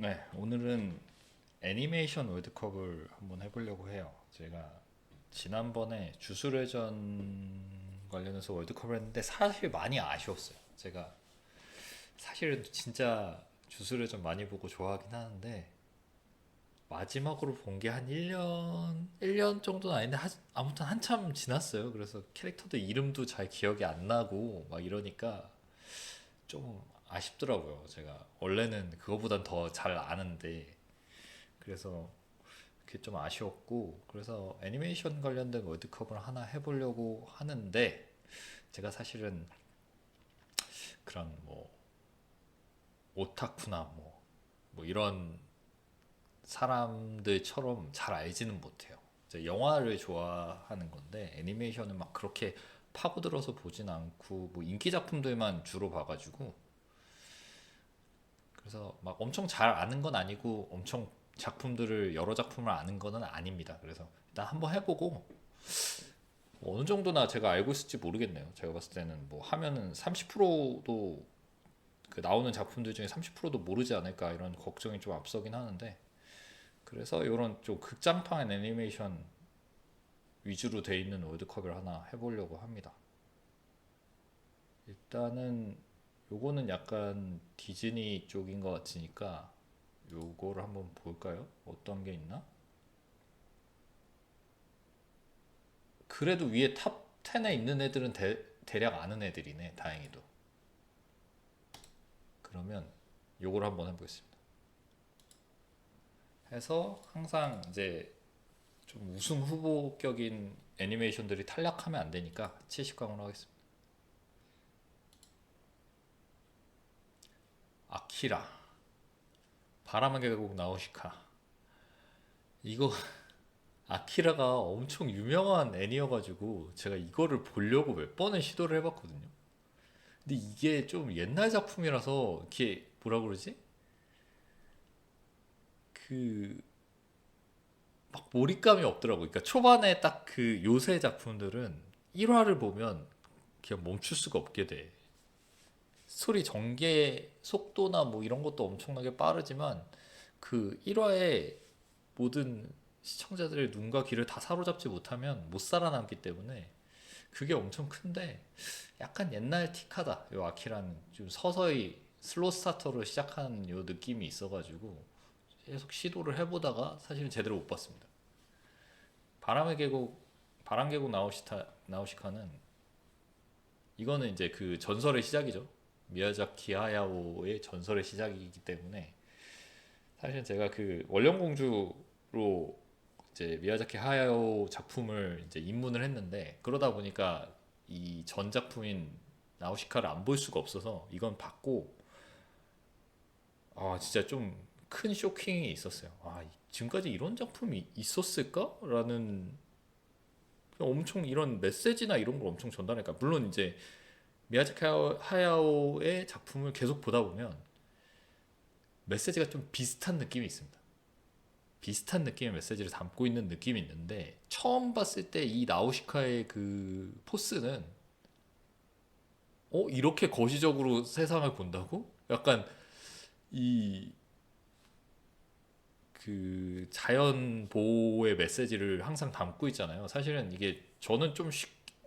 네, 오늘은 애니메이션 월드컵을 한번 해보려고 해요. 제가 지난번에 주술회전 관련해서 월드컵을 했는데 사실 많이 아쉬웠어요. 제가 사실은 진짜 주술회전 많이 보고 좋아하긴 하는데 마지막으로 본 게 한 1년 정도는 아닌데 아무튼 한참 지났어요. 그래서 캐릭터들 이름도 잘 기억이 안 나고 막 이러니까 좀 아쉽더라고요. 제가 원래는 그거보단 더 잘 아는데 그래서 그게 좀 아쉬웠고 그래서 애니메이션 관련된 월드컵을 하나 해보려고 하는데 제가 사실은 그런 뭐 오타쿠나 뭐 이런 사람들처럼 잘 알지는 못해요. 이제 영화를 좋아하는 건데 애니메이션은 막 그렇게 파고들어서 보진 않고 뭐 인기 작품들만 주로 봐가지고 그래서 막 엄청 잘 아는 건 아니고 엄청 작품들을 여러 작품을 아는 거는 아닙니다. 그래서 일단 한번 해보고 뭐 어느 정도나 제가 알고 있을지 모르겠네요. 제가 봤을 때는 뭐 하면은 30%도 그 나오는 작품들 중에 30%도 모르지 않을까 이런 걱정이 좀 앞서긴 하는데 그래서 이런 좀 극장판 애니메이션 위주로 돼 있는 월드컵을 하나 해보려고 합니다. 일단은 요거는 약간 디즈니 쪽인 것 같으니까 요거를 한번 볼까요? 어떤 게 있나? 그래도 위에 탑 10에 있는 애들은 대략 아는 애들이네, 다행히도. 그러면 요걸 한번 해보겠습니다. 해서 항상 이제 좀 우승 후보격인 애니메이션들이 탈락하면 안 되니까 70강으로 하겠습니다. 아키라, 바람의 계곡 나우시카. 이거 아키라가 엄청 유명한 애니여가지고 제가 이거를 보려고 몇 번을 시도를 해봤거든요. 근데 이게 좀 옛날 작품이라서 이게 뭐라 그러지? 그 막 몰입감이 없더라고. 그러니까 초반에 딱 그 요새 작품들은 1화를 보면 그냥 멈출 수가 없게 돼. 스토리 전개 속도나 뭐 이런 것도 엄청나게 빠르지만 그 1화에 모든 시청자들의 눈과 귀를 다 사로잡지 못하면 못 살아남기 때문에 그게 엄청 큰데 약간 옛날 틱하다. 요 아키라는 좀 서서히 슬로 스타터로 시작하는 요 느낌이 있어가지고 계속 시도를 해보다가 사실은 제대로 못 봤습니다. 바람의 계곡 바람계곡 나우시카는 이거는 이제 그 전설의 시작이죠. 미야자키 하야오의 전설의 시작이기 때문에 사실 제가 그 원령공주로 이제 미야자키 하야오 작품을 이제 입문을 했는데 그러다 보니까 이 전 작품인 나우시카를 안 볼 수가 없어서 이건 봤고 아 진짜 좀 큰 쇼킹이 있었어요. 아 지금까지 이런 작품이 있었을까?라는 엄청 이런 메시지나 이런 걸 엄청 전달하니까 물론 이제 미야자키 하야오의 작품을 계속 보다 보면 메시지가 좀 비슷한 느낌이 있습니다. 비슷한 느낌의 메시지를 담고 있는 느낌이 있는데 처음 봤을 때 이 나우시카의 그 포스는 이렇게 거시적으로 세상을 본다고? 약간 이 그 자연 보호의 메시지를 항상 담고 있잖아요. 사실은 이게 저는 좀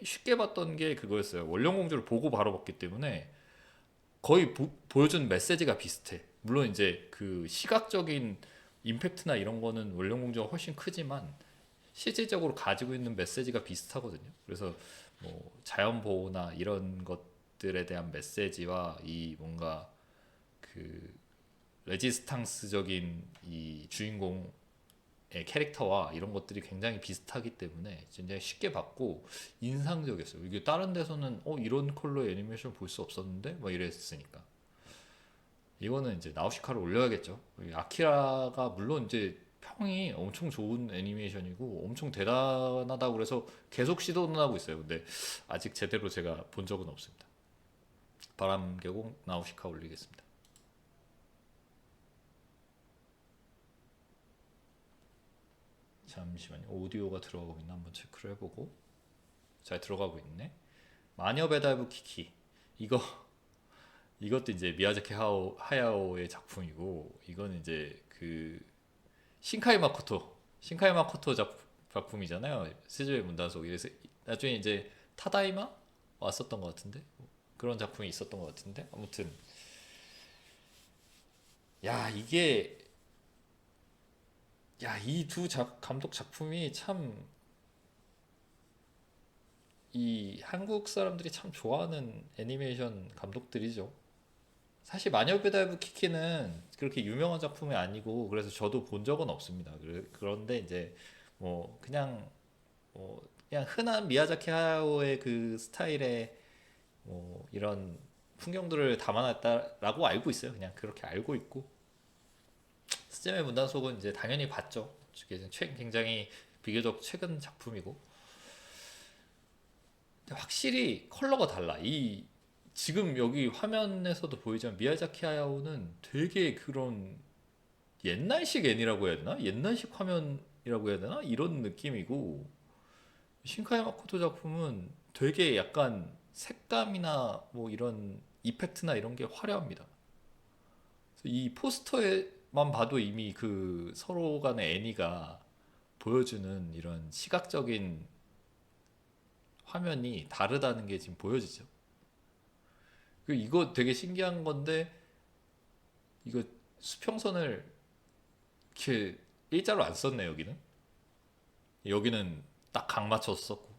쉽게 봤던 게 그거였어요. 원령공주를 보고 바로 봤기 때문에 거의 보여준 메시지가 비슷해. 물론 이제 그 시각적인 임팩트나 이런 거는 원령공주가 훨씬 크지만 실질적으로 가지고 있는 메시지가 비슷하거든요. 그래서 뭐 자연 보호나 이런 것들에 대한 메시지와 이 뭔가 그 레지스탕스적인 이 주인공의 캐릭터와 이런 것들이 굉장히 비슷하기 때문에 굉장히 쉽게 봤고 인상적이었어요. 이게 다른 데서는 이런 컬러의 애니메이션 볼 수 없었는데 막 이랬으니까 이거는 이제 나우시카를 올려야겠죠. 아키라가 물론 이제 평이 엄청 좋은 애니메이션이고 엄청 대단하다고 그래서 계속 시도는 하고 있어요. 근데 아직 제대로 제가 본 적은 없습니다. 바람계곡 나우시카 올리겠습니다. 잠시만요. 오디오가 들어가고 있나 한번 체크를 해보고 잘 들어가고 있네. 마녀 배달부 키키 이거 이것도 이제 하야오의 작품이고, 이거는 이제 그 신카이 마코토 작품이잖아요. 스즈메 문단속. 그래서 나중에 이제 타다이마 왔었던 것 같은데, 그런 작품이 있었던 것 같은데, 아무튼 야 이게 야 이 두 감독 작품이 참 이 한국 사람들이 참 좋아하는 애니메이션 감독들이죠. 사실 마녀 배달부 키키는 그렇게 유명한 작품이 아니고 그래서 저도 본 적은 없습니다. 그런데 이제 뭐 그냥 흔한 미야자키 하야오의 그 스타일의 뭐 이런 풍경들을 담아놨다라고 알고 있어요. 그냥 그렇게 알고 있고 스즈메 문단속은 이제 당연히 봤죠. 이게 굉장히 비교적 최근 작품이고 근데 확실히 컬러가 달라. 이 지금 여기 화면에서도 보이지만 미야자키 하야오는 되게 그런 옛날식 애니라고 해야 되나? 옛날식 화면이라고 해야 되나? 이런 느낌이고 신카이 마코토 작품은 되게 약간 색감이나 뭐 이런 이펙트나 이런 게 화려합니다. 그래서 이 포스터에만 봐도 이미 그 서로 간의 애니가 보여주는 이런 시각적인 화면이 다르다는 게 지금 보여지죠. 이거 되게 신기한 건데 이거 수평선을 이렇게 일자로 안 썼네 여기는. 여기는 딱 각 맞춰서 썼고.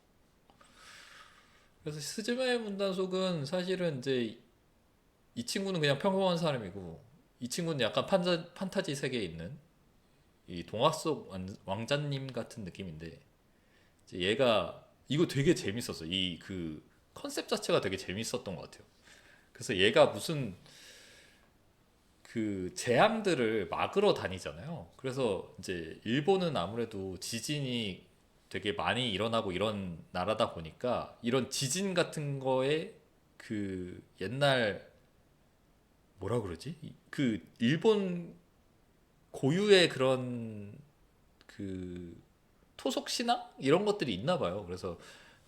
그래서 스즈메 문단속은 사실은 이제 이 친구는 그냥 평범한 사람이고 이 친구는 약간 판타지 세계에 있는 이 동화 속 왕자님 같은 느낌인데 이제 얘가 이거 되게 재밌었어. 이 그 컨셉 자체가 되게 재밌었던 것 같아요. 그래서 얘가 무슨 그 재앙들을 막으러 다니잖아요. 그래서 이제 일본은 아무래도 지진이 되게 많이 일어나고 이런 나라다 보니까 이런 지진 같은 거에 그 옛날 뭐라 그러지? 그 일본 고유의 그런 그 토속 신앙 이런 것들이 있나 봐요. 그래서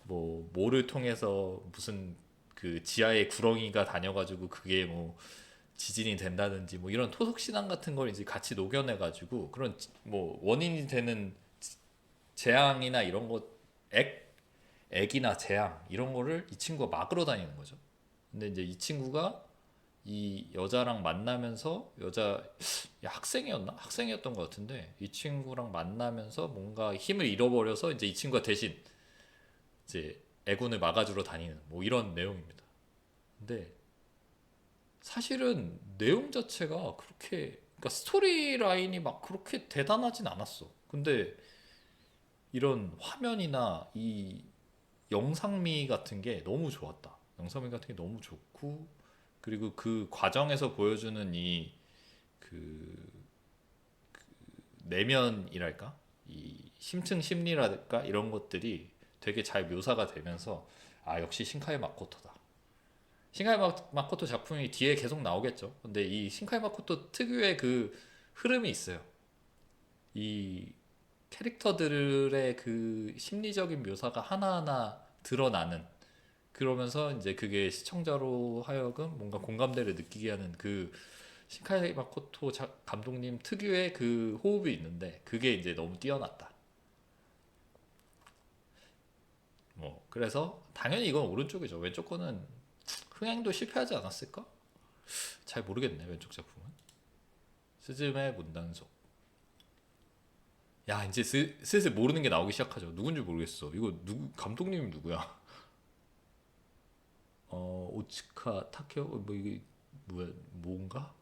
뭐 모를 통해서 무슨 그 지하에 구렁이가 다녀가지고 그게 뭐 지진이 된다든지 뭐 이런 토속 신앙 같은 걸 이제 같이 녹여내 가지고 그런 뭐 원인이 되는 재앙이나 이런 액이나 재앙 이런 거를 이 친구가 막으러 다니는 거죠. 근데 이제 이 친구가 이 여자랑 만나면서 학생이었나? 학생이었던 것 같은데 이 친구랑 만나면서 뭔가 힘을 잃어버려서 이제 이 친구가 대신 이제 애군을 막아주러 다니는 뭐 이런 내용입니다. 근데 사실은 내용 자체가 그렇게 그러니까 스토리 라인이 막 그렇게 대단하진 않았어. 근데 이런 화면이나 이 영상미 같은 게 너무 좋았다. 영상미 같은 게 너무 좋고 그리고 그 과정에서 보여주는 이 그 내면이랄까 이 심층 심리랄까 이런 것들이 되게 잘 묘사가 되면서 아 역시 신카이 마코토다. 신카이 마코토 작품이 뒤에 계속 나오겠죠. 근데 이 신카이 마코토 특유의 그 흐름이 있어요. 이 캐릭터들의 그 심리적인 묘사가 하나하나 드러나는 그러면서 이제 그게 시청자로 하여금 뭔가 공감대를 느끼게 하는 그 신카이 마코토 감독님 특유의 그 호흡이 있는데 그게 이제 너무 뛰어났다. 뭐 그래서 당연히 이건 오른쪽이죠. 왼쪽 거는 흥행도 실패하지 않았을까? 잘 모르겠네 왼쪽 작품은. 스즈메 문단속. 야 이제 슬슬 모르는 게 나오기 시작하죠. 누군지 모르겠어. 이거 누구 감독님이 누구야? 오츠카 타케오 뭐 이게 뭐야 뭔가?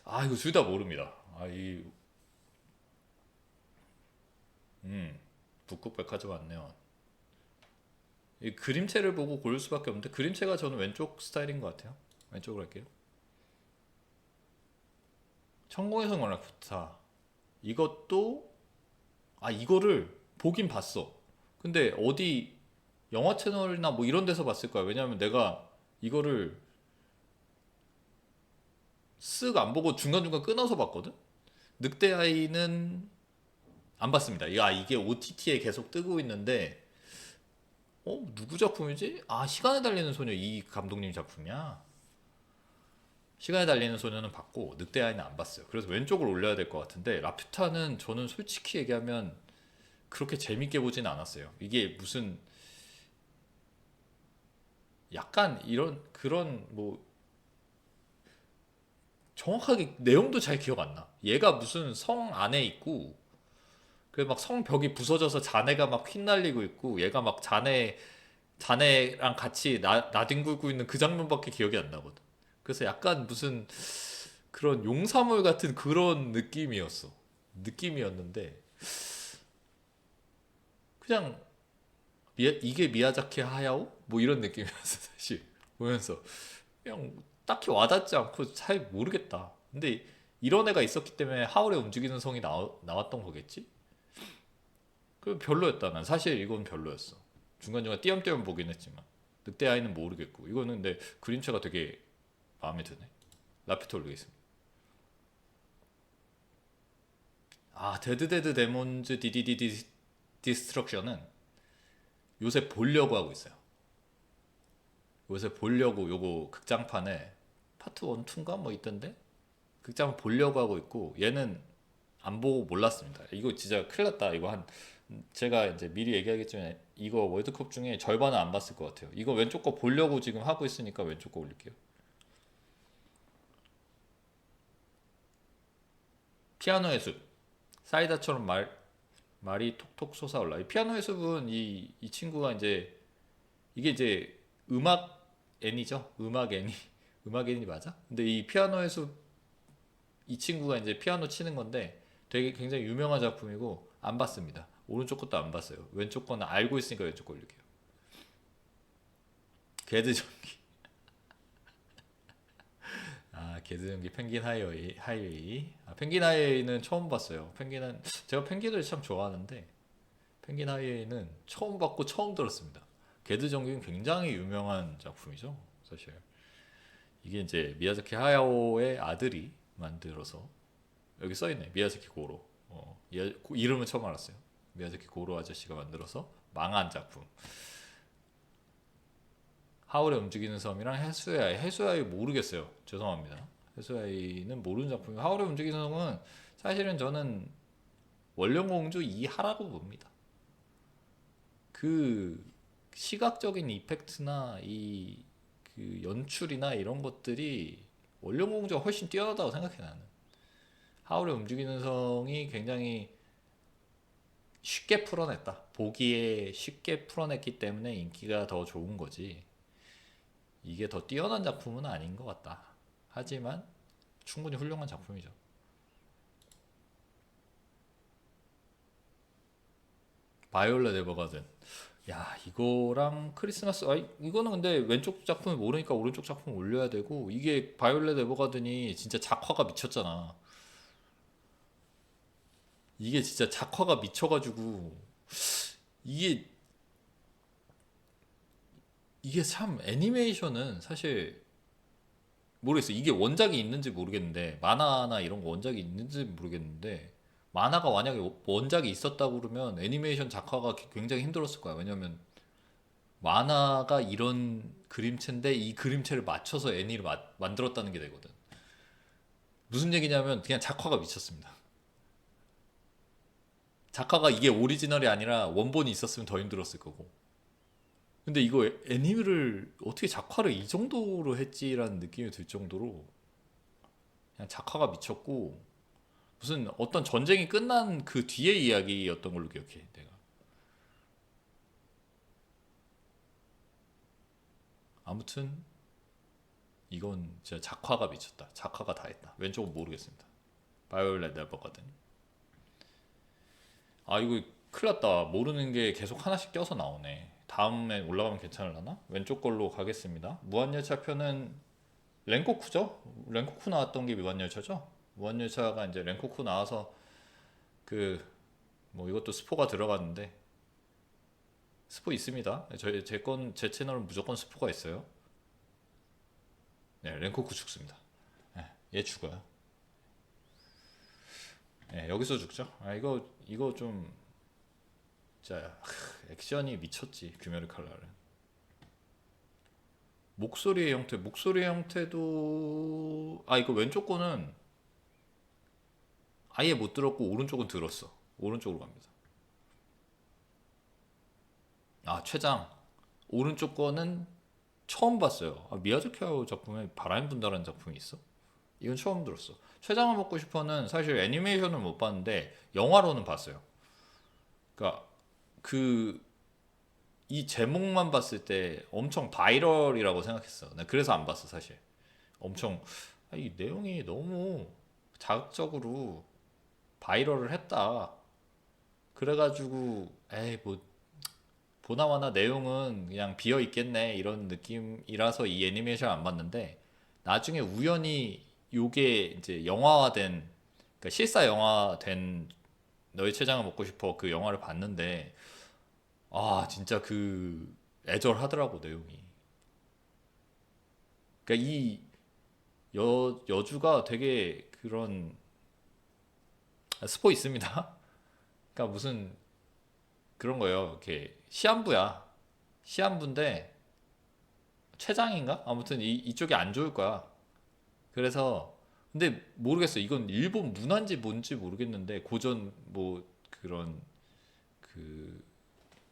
아 이거 둘 다 모릅니다. 북극백화점 왔네요. 이 그림체를 보고 고를 수밖에 없는데 그림체가 저는 왼쪽 스타일인 것 같아요. 왼쪽으로 할게요. 천공에서 연락부터 이것도 이거를 보긴 봤어. 근데 어디 영화 채널이나 뭐 이런 데서 봤을 거야. 왜냐면 내가 이거를 쓱 안 보고 중간중간 끊어서 봤거든. 늑대 아이는 안 봤습니다. 이게 OTT에 계속 뜨고 있는데 누구 작품이지? 시간에 달리는 소녀 이 감독님 작품이야. 시간이 달리는 소녀는 봤고 늑대 아이는 안 봤어요. 그래서 왼쪽을 올려야 될 것 같은데 라퓨타는 저는 솔직히 얘기하면 그렇게 재밌게 보진 않았어요. 이게 무슨 약간 이런 그런 뭐 정확하게 내용도 잘 기억 안 나. 얘가 무슨 성 안에 있고 그 막 성벽이 부서져서 자네가 막 휘날리고 있고 얘가 막 자네랑 같이 나뒹굴고 있는 그 장면밖에 기억이 안 나거든. 그래서 약간 무슨 그런 용사물 같은 그런 느낌이었어. 느낌이었는데 그냥 이게 미야자키 하야오? 뭐 이런 느낌이었어 사실 보면서 그냥 딱히 와닿지 않고 잘 모르겠다. 근데 이런 애가 있었기 때문에 하울의 움직이는 성이 나왔던 거겠지? 그 별로였다. 난 사실 이건 별로였어. 중간중간 띄엄띄엄 보긴 했지만 늑대 아이는 모르겠고 이거는 근데 그림체가 되게 마음에 드네. 라피트 올리겠습니다. 아 데드 데몬즈 디디디 디스트럭션은 요새 보려고 하고 있어요. 요새 보려고 요거 극장판에 파트 1, 2인가 뭐 있던데 극장 보려고 하고 있고 얘는 안 보고 몰랐습니다. 이거 진짜 큰일 났다. 이거 한 제가 이제 미리 얘기하겠지만 이거 월드컵 중에 절반은 안 봤을 것 같아요. 이거 왼쪽 거 보려고 지금 하고 있으니까 왼쪽 거 올릴게요. 피아노의 숲 사이다처럼 말이 톡톡 솟아올라. 이 피아노의 숲은 이 친구가 이제 이게 이제 음악 애니죠. 음악 애니 음악 애니 맞아? 근데 이 피아노의 숲 이 친구가 이제 피아노 치는 건데 되게 굉장히 유명한 작품이고 안 봤습니다. 오른쪽 것도 안 봤어요. 왼쪽 거는 알고 있으니까 왼쪽 거 올릴게요. 개드 전기. 아 개드 전기 펭귄 하이웨이. 아, 펭귄 하이웨이는 처음 봤어요. 펭귄은 제가 펭귄을 참 좋아하는데 펭귄 하이웨이는 처음 봤고 처음 들었습니다. 개드 전기는 굉장히 유명한 작품이죠. 사실 이게 이제 미야자키 하야오의 아들이 만들어서 여기 써있네. 미야자키 고로. 이름은 처음 알았어요. 미야자키 고로 아저씨가 만들어서 망한 작품. 하울의 움직이는 섬이랑 해수야이. 해수야이 모르겠어요. 죄송합니다. 해수야이는 모르는 작품이고 하울의 움직이는 섬은 사실은 저는 원령공주 이하라고 봅니다. 그 시각적인 이펙트나 이 그 연출이나 이런 것들이 원령공주가 훨씬 뛰어나다고 생각해 나는. 하울의 움직이는 성이 굉장히 쉽게 풀어냈다. 보기에 쉽게 풀어냈기 때문에 인기가 더 좋은 거지. 이게 더 뛰어난 작품은 아닌 것 같다. 하지만 충분히 훌륭한 작품이죠. 바이올렛 에버가든. 야 이거랑 크리스마스 이거는 근데 왼쪽 작품을 모르니까 오른쪽 작품 올려야 되고 이게 바이올렛 에버가든이 진짜 작화가 미쳤잖아. 이게 진짜 작화가 미쳐가지고 이게 이게 참 애니메이션은 사실 모르겠어. 이게 원작이 있는지 모르겠는데 만화나 이런 거 원작이 있는지 모르겠는데 만화가 만약에 원작이 있었다고 그러면 애니메이션 작화가 굉장히 힘들었을 거야. 왜냐면 만화가 이런 그림체인데 이 그림체를 맞춰서 애니를 만들었다는 게 되거든. 무슨 얘기냐면 그냥 작화가 미쳤습니다. 작화가 이게 오리지널이 아니라 원본이 있었으면 더 힘들었을 거고. 근데 이거 애니를 어떻게 작화를 이 정도로 했지라는 느낌이 들 정도로 그냥 작화가 미쳤고 무슨 어떤 전쟁이 끝난 그 뒤의 이야기였던 걸로 기억해 내가. 아무튼 이건 진짜 작화가 미쳤다. 작화가 다 했다. 왼쪽은 모르겠습니다. 바이올렛 에버가든. 아 이거 큰일 났다. 모르는 게 계속 하나씩 껴서 나오네. 다음에 올라가면 괜찮을라나? 왼쪽 걸로 가겠습니다. 무한열차표는 렌코쿠죠? 렌코쿠 나왔던 게 무한열차죠? 무한열차가 이제 렌코쿠 나와서 그 뭐 이것도 스포가 들어갔는데 스포 있습니다. 제 채널은 무조건 스포가 있어요. 네, 렌코쿠 죽습니다. 네, 얘 죽어요. 네, 여기서 죽죠. 아 이거 좀 진짜 액션이 미쳤지 규메르 칼날은. 목소리의 형태도 이거 왼쪽 거는 아예 못 들었고 오른쪽은 들었어. 오른쪽으로 갑니다. 최장. 오른쪽 거는 처음 봤어요. 미야자키 하야오 작품에 바람이 분다라는 작품이 있어? 이건 처음 들었어. 췌장을 먹고 싶어는 사실 애니메이션을 못 봤는데 영화로는 봤어요. 그러니까 그 이 제목만 봤을 때 엄청 바이럴이라고 생각했어. 나 그래서 안 봤어 사실. 엄청 이 내용이 너무 자극적으로 바이럴을 했다. 그래가지고 에이 뭐 보나마나 내용은 그냥 비어 있겠네 이런 느낌이라서 이 애니메이션 안 봤는데 나중에 우연히 요게 이제 영화화된 그러니까 실사 영화된 너의 췌장을 먹고 싶어 그 영화를 봤는데 진짜 그 애절하더라고 내용이. 그러니까 이 여주가 되게 그런 스포 있습니다. 그러니까 무슨 그런 거예요. 이렇게 시한부야. 시한부인데 췌장인가? 아무튼 이쪽이 안 좋을 거야. 그래서 근데 모르겠어. 이건 일본 문화인지 뭔지 모르겠는데 고전 뭐 그런 그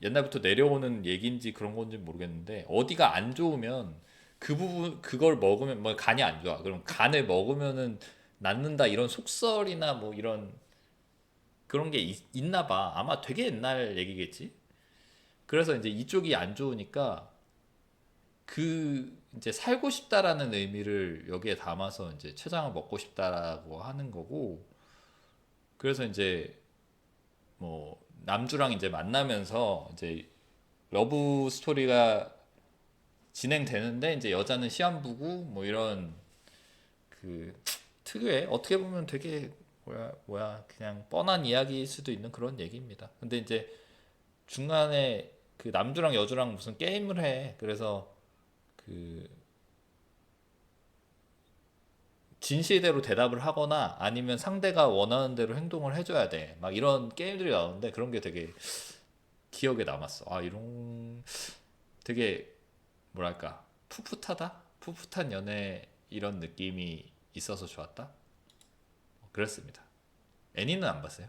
옛날부터 내려오는 얘기인지 그런 건지 모르겠는데 어디가 안 좋으면 그 부분 그걸 먹으면 뭐 간이 안 좋아. 그럼 간을 먹으면은 낫는다 이런 속설이나 뭐 이런 그런 게 있나 봐. 아마 되게 옛날 얘기겠지. 그래서 이제 이쪽이 안 좋으니까 그 이제 살고 싶다라는 의미를 여기에 담아서 이제 췌장을 먹고 싶다라고 하는 거고 그래서 이제 뭐 남주랑 이제 만나면서 이제 러브 스토리가 진행되는데 이제 여자는 시한부고 뭐 이런 그 특유의 어떻게 보면 되게 뭐야 그냥 뻔한 이야기일 수도 있는 그런 얘기입니다. 근데 이제 중간에 그 남주랑 여주랑 무슨 게임을 해. 그래서 그 진실대로 대답을 하거나 아니면 상대가 원하는 대로 행동을 해줘야 돼. 막 이런 게임들이 나오는데 그런 게 되게 기억에 남았어. 이런 되게 뭐랄까 풋풋하다? 풋풋한 연애 이런 느낌이 있어서 좋았다? 그랬습니다. 애니는 안 봤어요?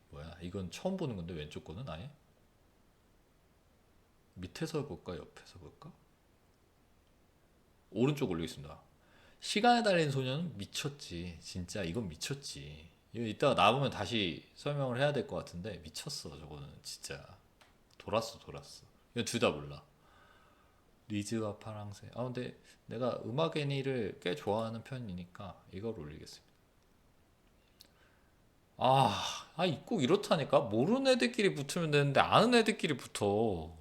뭐야 이건 처음 보는 건데 왼쪽 거는 아예? 밑에서 볼까 옆에서 볼까? 오른쪽 올리겠습니다. 시간에 달린 소녀는 미쳤지. 진짜 이건 미쳤지. 이거 이따가 나오면 다시 설명을 해야 될 것 같은데 미쳤어 저거는 진짜. 돌았어. 이건 둘 다 몰라. 리즈와 파랑새. 근데 내가 음악 애니를 꽤 좋아하는 편이니까 이걸 올리겠습니다. 꼭 이렇다니까? 모르는 애들끼리 붙으면 되는데 아는 애들끼리 붙어.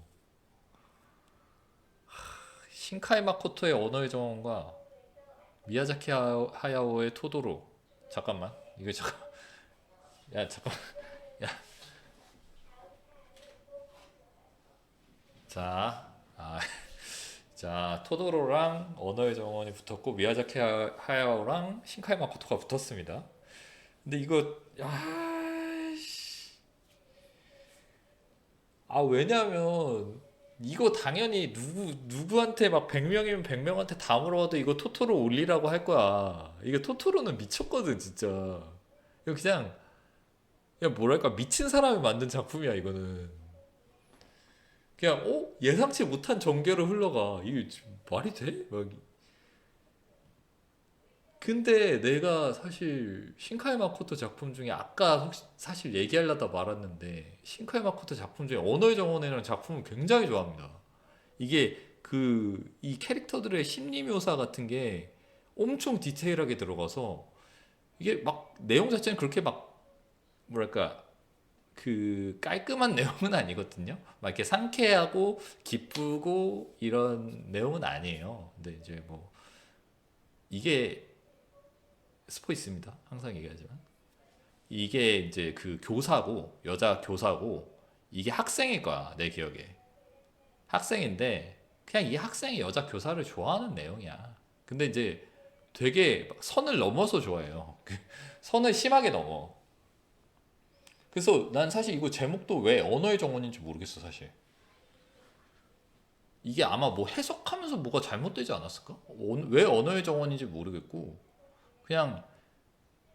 신카이 마코토의 언어의 정원과 미야자키 하야오의 토도로. 잠깐만. 이거 잠깐. 야, 잠깐. 야. 자. 자, 토도로랑 언어의 정원이 붙었고 미야자키 하야오랑 신카이 마코토가 붙었습니다. 근데 이거 왜냐면 이거 당연히 누구한테 막 100명이면 100명한테 다 물어봐도 이거 토토로 올리라고 할 거야. 이거 토토로는 미쳤거든, 진짜. 이거 그냥 뭐랄까 미친 사람이 만든 작품이야, 이거는. 그냥 예상치 못한 전개로 흘러가. 이게 지금 말이 돼? 근데 내가 사실 신카이 마코토 작품 중에 아까 혹시 사실 얘기하려다 말았는데 신카이 마코토 작품 중에 언어의 정원이라는 작품을 굉장히 좋아합니다. 이게 이 캐릭터들의 심리 묘사 같은 게 엄청 디테일하게 들어가서 이게 막 내용 자체는 그렇게 막 뭐랄까 그 깔끔한 내용은 아니거든요. 막 이렇게 상쾌하고 기쁘고 이런 내용은 아니에요. 근데 이제 뭐 이게 스포 있습니다. 항상 얘기하지만 이게 이제 그 교사고 여자 교사고 이게 학생일 거야 내 기억에. 학생인데 그냥 이 학생이 여자 교사를 좋아하는 내용이야. 근데 이제 되게 막 선을 넘어서 좋아해요. 선을 심하게 넘어. 그래서 난 사실 이거 제목도 왜 언어의 정원인지 모르겠어 사실. 이게 아마 뭐 해석하면서 뭐가 잘못되지 않았을까? 왜 언어의 정원인지 모르겠고 그냥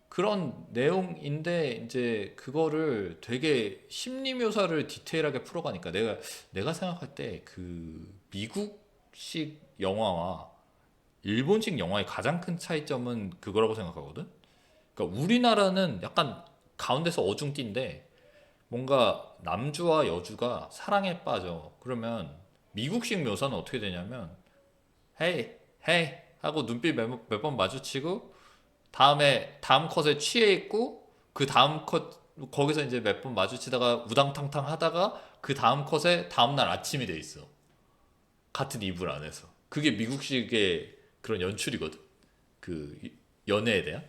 그런 내용인데 이제 그거를 되게 심리 묘사를 디테일하게 풀어가니까 내가 생각할 때 그 미국식 영화와 일본식 영화의 가장 큰 차이점은 그거라고 생각하거든. 그러니까 우리나라는 약간 가운데서 어중뛴데 뭔가 남주와 여주가 사랑에 빠져. 그러면 미국식 묘사는 어떻게 되냐면 헤이 헤이 하고 눈빛 몇 번 마주치고 다음에 다음 컷에 취해 있고 그 다음 컷 거기서 이제 몇 번 마주치다가 우당탕탕 하다가 그 다음 컷에 다음날 아침이 돼 있어. 같은 이불 안에서. 그게 미국식의 그런 연출이거든. 그 연애에 대한.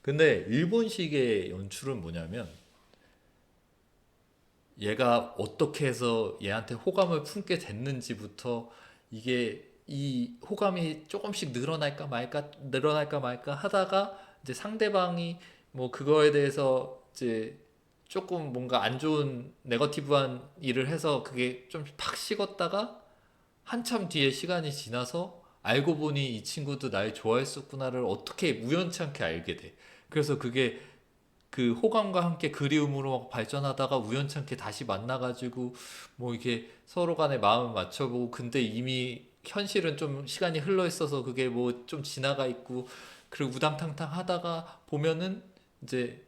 근데 일본식의 연출은 뭐냐면 얘가 어떻게 해서 얘한테 호감을 품게 됐는지부터 이게 이 호감이 조금씩 늘어날까 말까 하다가 이제 상대방이 뭐 그거에 대해서 이제 조금 뭔가 안 좋은 네거티브한 일을 해서 그게 좀 팍 식었다가 한참 뒤에 시간이 지나서 알고 보니 이 친구도 날 좋아했었구나를 어떻게 우연치 않게 알게 돼. 그래서 그게 그 호감과 함께 그리움으로 막 발전하다가 우연찮게 다시 만나가지고 뭐 이렇게 서로 간에 마음을 맞춰보고 근데 이미 현실은 좀 시간이 흘러 있어서 그게 뭐 좀 지나가 있고 그리고 우당탕탕 하다가 보면은 이제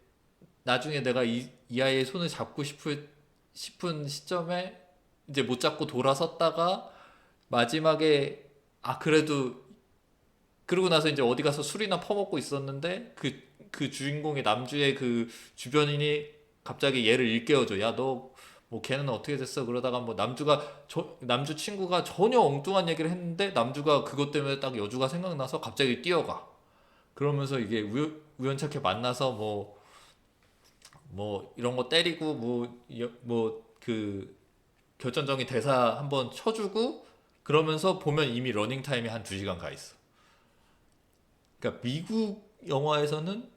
나중에 내가 이 아이의 손을 잡고 싶은 시점에 이제 못 잡고 돌아섰다가 마지막에 아 그래도 그러고 나서 이제 어디 가서 술이나 퍼먹고 있었는데 그 주인공의 남주의 그 주변인이 갑자기 얘를 일깨워줘. 야, 너 뭐 걔는 어떻게 됐어? 그러다가 뭐 남주 친구가 전혀 엉뚱한 얘기를 했는데 남주가 그것 때문에 딱 여주가 생각나서 갑자기 뛰어가. 그러면서 이게 우연찮게 만나서 뭐 이런 거 때리고 뭐 그 결정적인 대사 한번 쳐주고 그러면서 보면 이미 러닝 타임이 한 2시간 가 있어. 그러니까 미국 영화에서는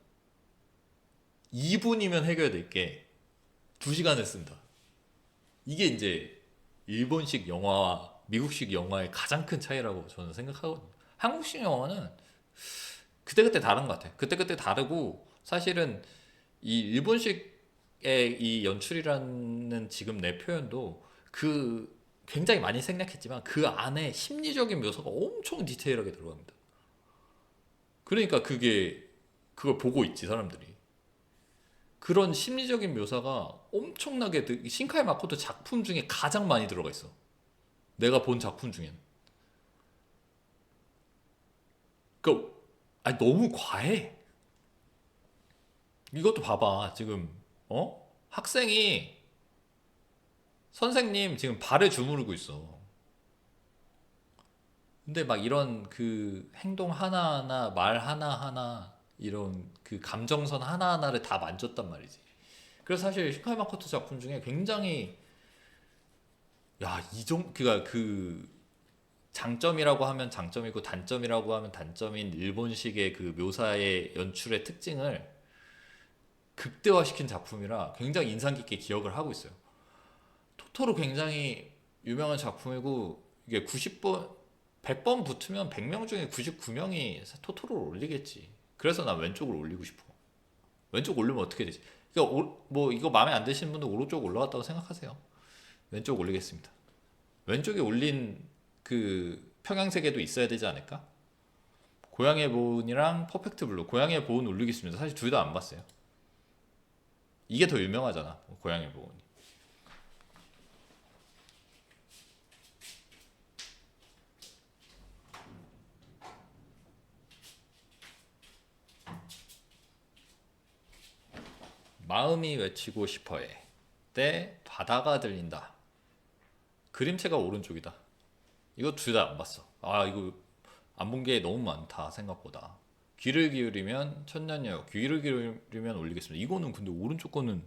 2분이면 해결될 게 2시간을 쓴다. 이게 이제 일본식 영화와 미국식 영화의 가장 큰 차이라고 저는 생각하거든요. 한국식 영화는 그때그때 다른 것 같아요. 그때그때 다르고 사실은 이 일본식의 이 연출이라는 지금 내 표현도 그 굉장히 많이 생략했지만 그 안에 심리적인 묘사가 엄청 디테일하게 들어갑니다. 그러니까 그걸 보고 있지 사람들이. 그런 심리적인 묘사가 엄청나게 신카이 마코토 작품 중에 가장 많이 들어가 있어. 내가 본 작품 중엔. 그러니까 아니, 너무 과해. 이것도 봐봐. 지금 학생이 선생님 지금 발을 주무르고 있어. 근데 막 이런 그 행동 하나하나 말 하나하나 이런 그 감정선 하나하나를 다 만졌단 말이지. 그래서 사실 신카이 마코토 작품 중에 굉장히 야, 그니까 그 장점이라고 하면 장점이고 단점이라고 하면 단점인 일본식의 그 묘사의 연출의 특징을 극대화시킨 작품이라 굉장히 인상 깊게 기억을 하고 있어요. 토토로 굉장히 유명한 작품이고 이게 90번, 100번 붙으면 100명 중에 99명이 토토로를 올리겠지. 그래서 난 왼쪽을 올리고 싶어. 왼쪽 올리면 어떻게 되지? 그러니까 뭐 이거 마음에 안 드시는 분들 오른쪽 올라갔다고 생각하세요. 왼쪽 올리겠습니다. 왼쪽에 올린 그 평양세계도 있어야 되지 않을까? 고양이의 보온이랑 퍼펙트 블루. 고양이의 보온 올리겠습니다. 사실 둘 다 안 봤어요. 이게 더 유명하잖아. 고양이의 보온이. 마음이 외치고 싶어해. 때 바다가 들린다. 그림체가 오른쪽이다. 이거 둘 다 안 봤어. 아 이거 안 본 게 너무 많다 생각보다. 귀를 기울이면 천년여여. 귀를 기울이면 올리겠습니다. 이거는 근데 오른쪽 거는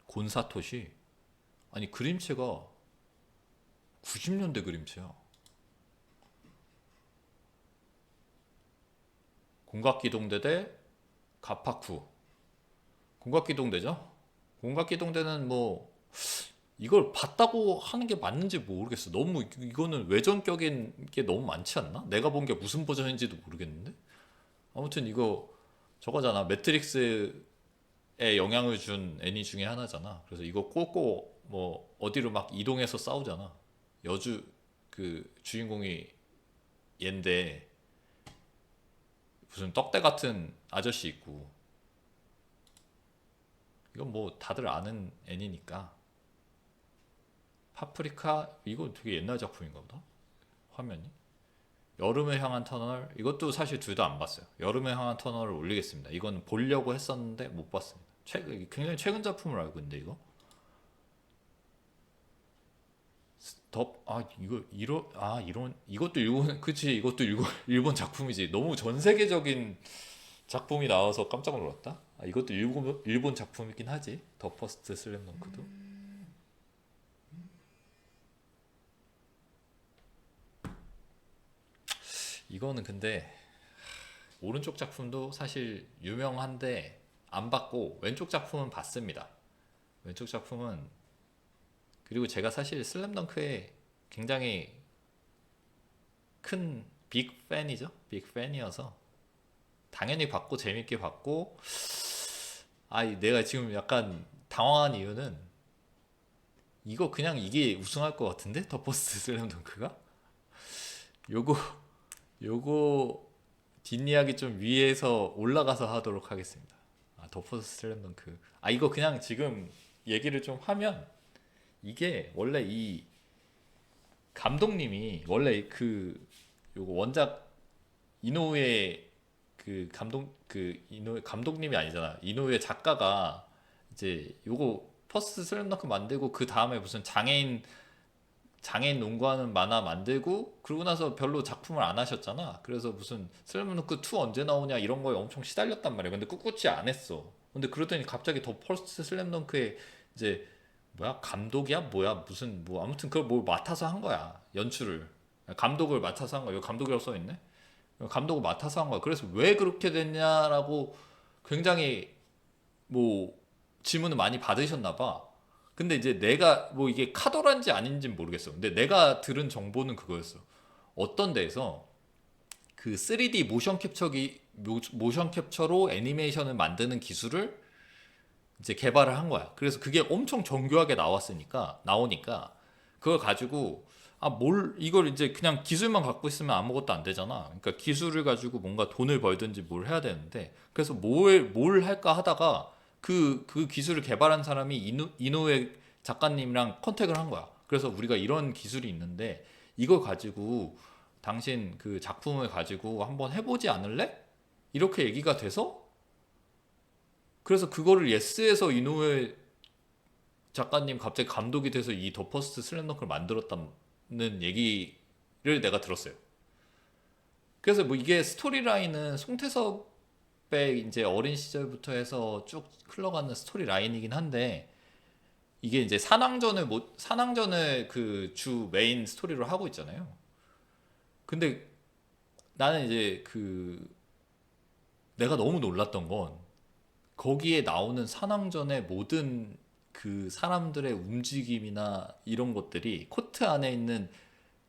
곤사토시. 아니 그림체가 90년대 그림체야. 공각기동대 대 가파쿠. 공각기동대죠? 공각기동대는 뭐 이걸 봤다고 하는 게 맞는지 모르겠어. 너무 이거는 외전격인 게 너무 많지 않나? 내가 본 게 무슨 버전인지도 모르겠는데. 아무튼 이거 저거잖아. 매트릭스에 영향을 준 애니 중에 하나잖아. 그래서 이거 꼭꼭 뭐 어디로 막 이동해서 싸우잖아. 여주 그 주인공이 얜데 무슨 떡대 같은 아저씨 있고. 이건 뭐 다들 아는 애니니까. 파프리카 이거 되게 옛날 작품인가 보다. 화면이. 여름을 향한 터널 이것도 사실 둘 다 안 봤어요. 여름을 향한 터널을 올리겠습니다. 이건 보려고 했었는데 못 봤습니다. 굉장히 최근 작품을 알고 있는데 이거 이거 이런 이것도 일본 그치 이것도 일본 작품이지. 너무 전 세계적인 작품이 나와서 깜짝 놀랐다. 이것도 일본 작품이긴 하지. 더 퍼스트 슬램덩크도. 이거는 근데 오른쪽 작품도 사실 유명한데 안 봤고 왼쪽 작품은 봤습니다. 왼쪽 작품은 그리고 제가 사실 슬램덩크의 굉장히 큰 빅 팬이죠. 빅 팬이어서 당연히 봤고 재밌게 봤고 내가 지금 약간 당황한 이유는 이거 그냥 이게 우승할 것 같은데 더 포스트 슬램덩크가 요거 요거 뒷이야기 좀 위에서 올라가서 하도록 하겠습니다. 더 포스트 슬램덩크 이거 그냥 지금 얘기를 좀 하면 이게 원래 이 감독님이 원래 그 요거 원작 이노우의 그 이노우의 감독님이 아니잖아. 이노우의 작가가 이제 요거 퍼스트 슬램덩크 만들고 그 다음에 무슨 장애인 농구하는 만화 만들고 그러고 나서 별로 작품을 안 하셨잖아. 그래서 무슨 슬램덩크 2 언제 나오냐 이런 거에 엄청 시달렸단 말이야. 근데 꿋꿋이 안 했어. 근데 그러더니 갑자기 더 퍼스트 슬램덩크에 이제 뭐야 감독이야 뭐야 무슨 뭐 아무튼 그걸 뭘 맡아서 한 거야 연출을 감독을 맡아서 한 거야. 여기 감독이라고 써 있네. 감독을 맡아서 한 거야. 그래서 왜 그렇게 됐냐라고 굉장히 뭐 질문을 많이 받으셨나 봐. 근데 이제 내가 뭐 이게 카더란지 아닌지는 모르겠어. 근데 내가 들은 정보는 그거였어. 어떤 데에서 그 3D 모션 캡처로 애니메이션을 만드는 기술을 이제 개발을 한 거야. 그래서 그게 엄청 정교하게 나오니까 그걸 가지고 이걸 이제 그냥 기술만 갖고 있으면 아무것도 안 되잖아. 그러니까 기술을 가지고 뭔가 돈을 벌든지 뭘 해야 되는데 그래서 뭘 할까 하다가 그 기술을 개발한 사람이 이노우에 작가님이랑 컨택을 한 거야. 그래서 우리가 이런 기술이 있는데 이걸 가지고 당신 그 작품을 가지고 한번 해보지 않을래? 이렇게 얘기가 돼서 그래서 그거를 예스에서 이노우에 작가님 갑자기 감독이 돼서 이 더 퍼스트 슬램덩크를 만들었다는 얘기를 내가 들었어요. 그래서 뭐 이게 스토리라인은 송태섭의 이제 어린 시절부터 해서 쭉 흘러가는 스토리라인이긴 한데 이게 이제 산왕전을 그 주 메인 스토리로 하고 있잖아요. 근데 나는 이제 그 내가 너무 놀랐던 건 거기에 나오는 산왕전의 모든 그 사람들의 움직임이나 이런 것들이 코트 안에 있는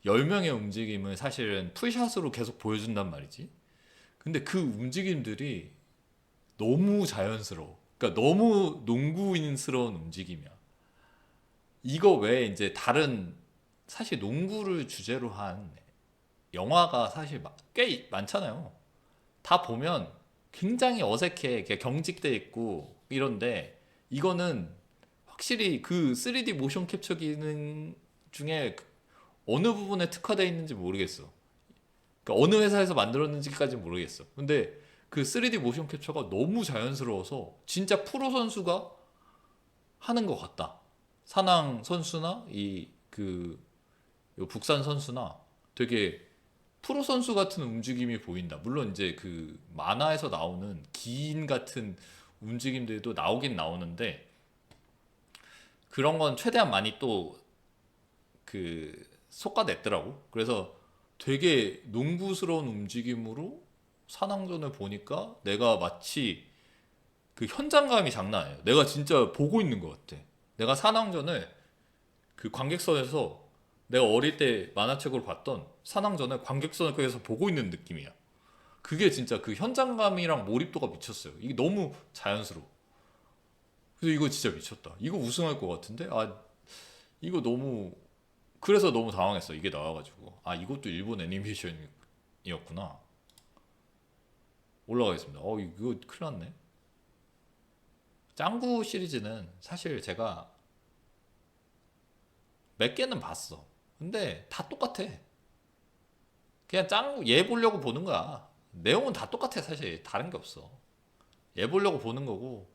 10명의 움직임을 사실은 풀샷으로 계속 보여준단 말이지. 근데 그 움직임들이 너무 자연스러워. 그러니까 너무 농구인스러운 움직임이야. 이거 외에 이제 다른 사실 농구를 주제로 한 영화가 사실 꽤 많잖아요. 다 보면 굉장히 어색해. 경직돼 있고 이런데 이거는 확실히 그 3D 모션 캡처 기능 중에 어느 부분에 특화되어 있는지 모르겠어. 그러니까 어느 회사에서 만들었는지까지는 모르겠어. 근데 그 3D 모션 캡처가 너무 자연스러워서 진짜 프로 선수가 하는 것 같다. 산왕 선수나 북산 선수나 되게 프로 선수 같은 움직임이 보인다. 물론 이제 그 만화에서 나오는 기인 같은 움직임들도 나오긴 나오는데 그런 건 최대한 많이 또 그 솎아냈더라고. 그래서 되게 농구스러운 움직임으로 산왕전을 보니까 내가 마치 그 현장감이 장난 아니야. 내가 진짜 보고 있는 것 같아. 내가 산왕전을 그 관객석에서 내가 어릴 때 만화책으로 봤던 산왕전을 관객석에서 보고 있는 느낌이야. 그게 진짜 그 현장감이랑 몰입도가 미쳤어요. 이게 너무 자연스러워. 그래서 이거 진짜 미쳤다. 이거 우승할 것 같은데? 아, 이거 너무, 그래서 너무 당황했어. 이게 나와가지고. 아, 이것도 일본 애니메이션이었구나. 올라가겠습니다. 이거 큰일 났네. 짱구 시리즈는 사실 제가 몇 개는 봤어. 근데 다 똑같아. 그냥 짱구 얘 보려고 보는 거야. 내용은 다 똑같아. 사실 다른 게 없어. 얘 보려고 보는 거고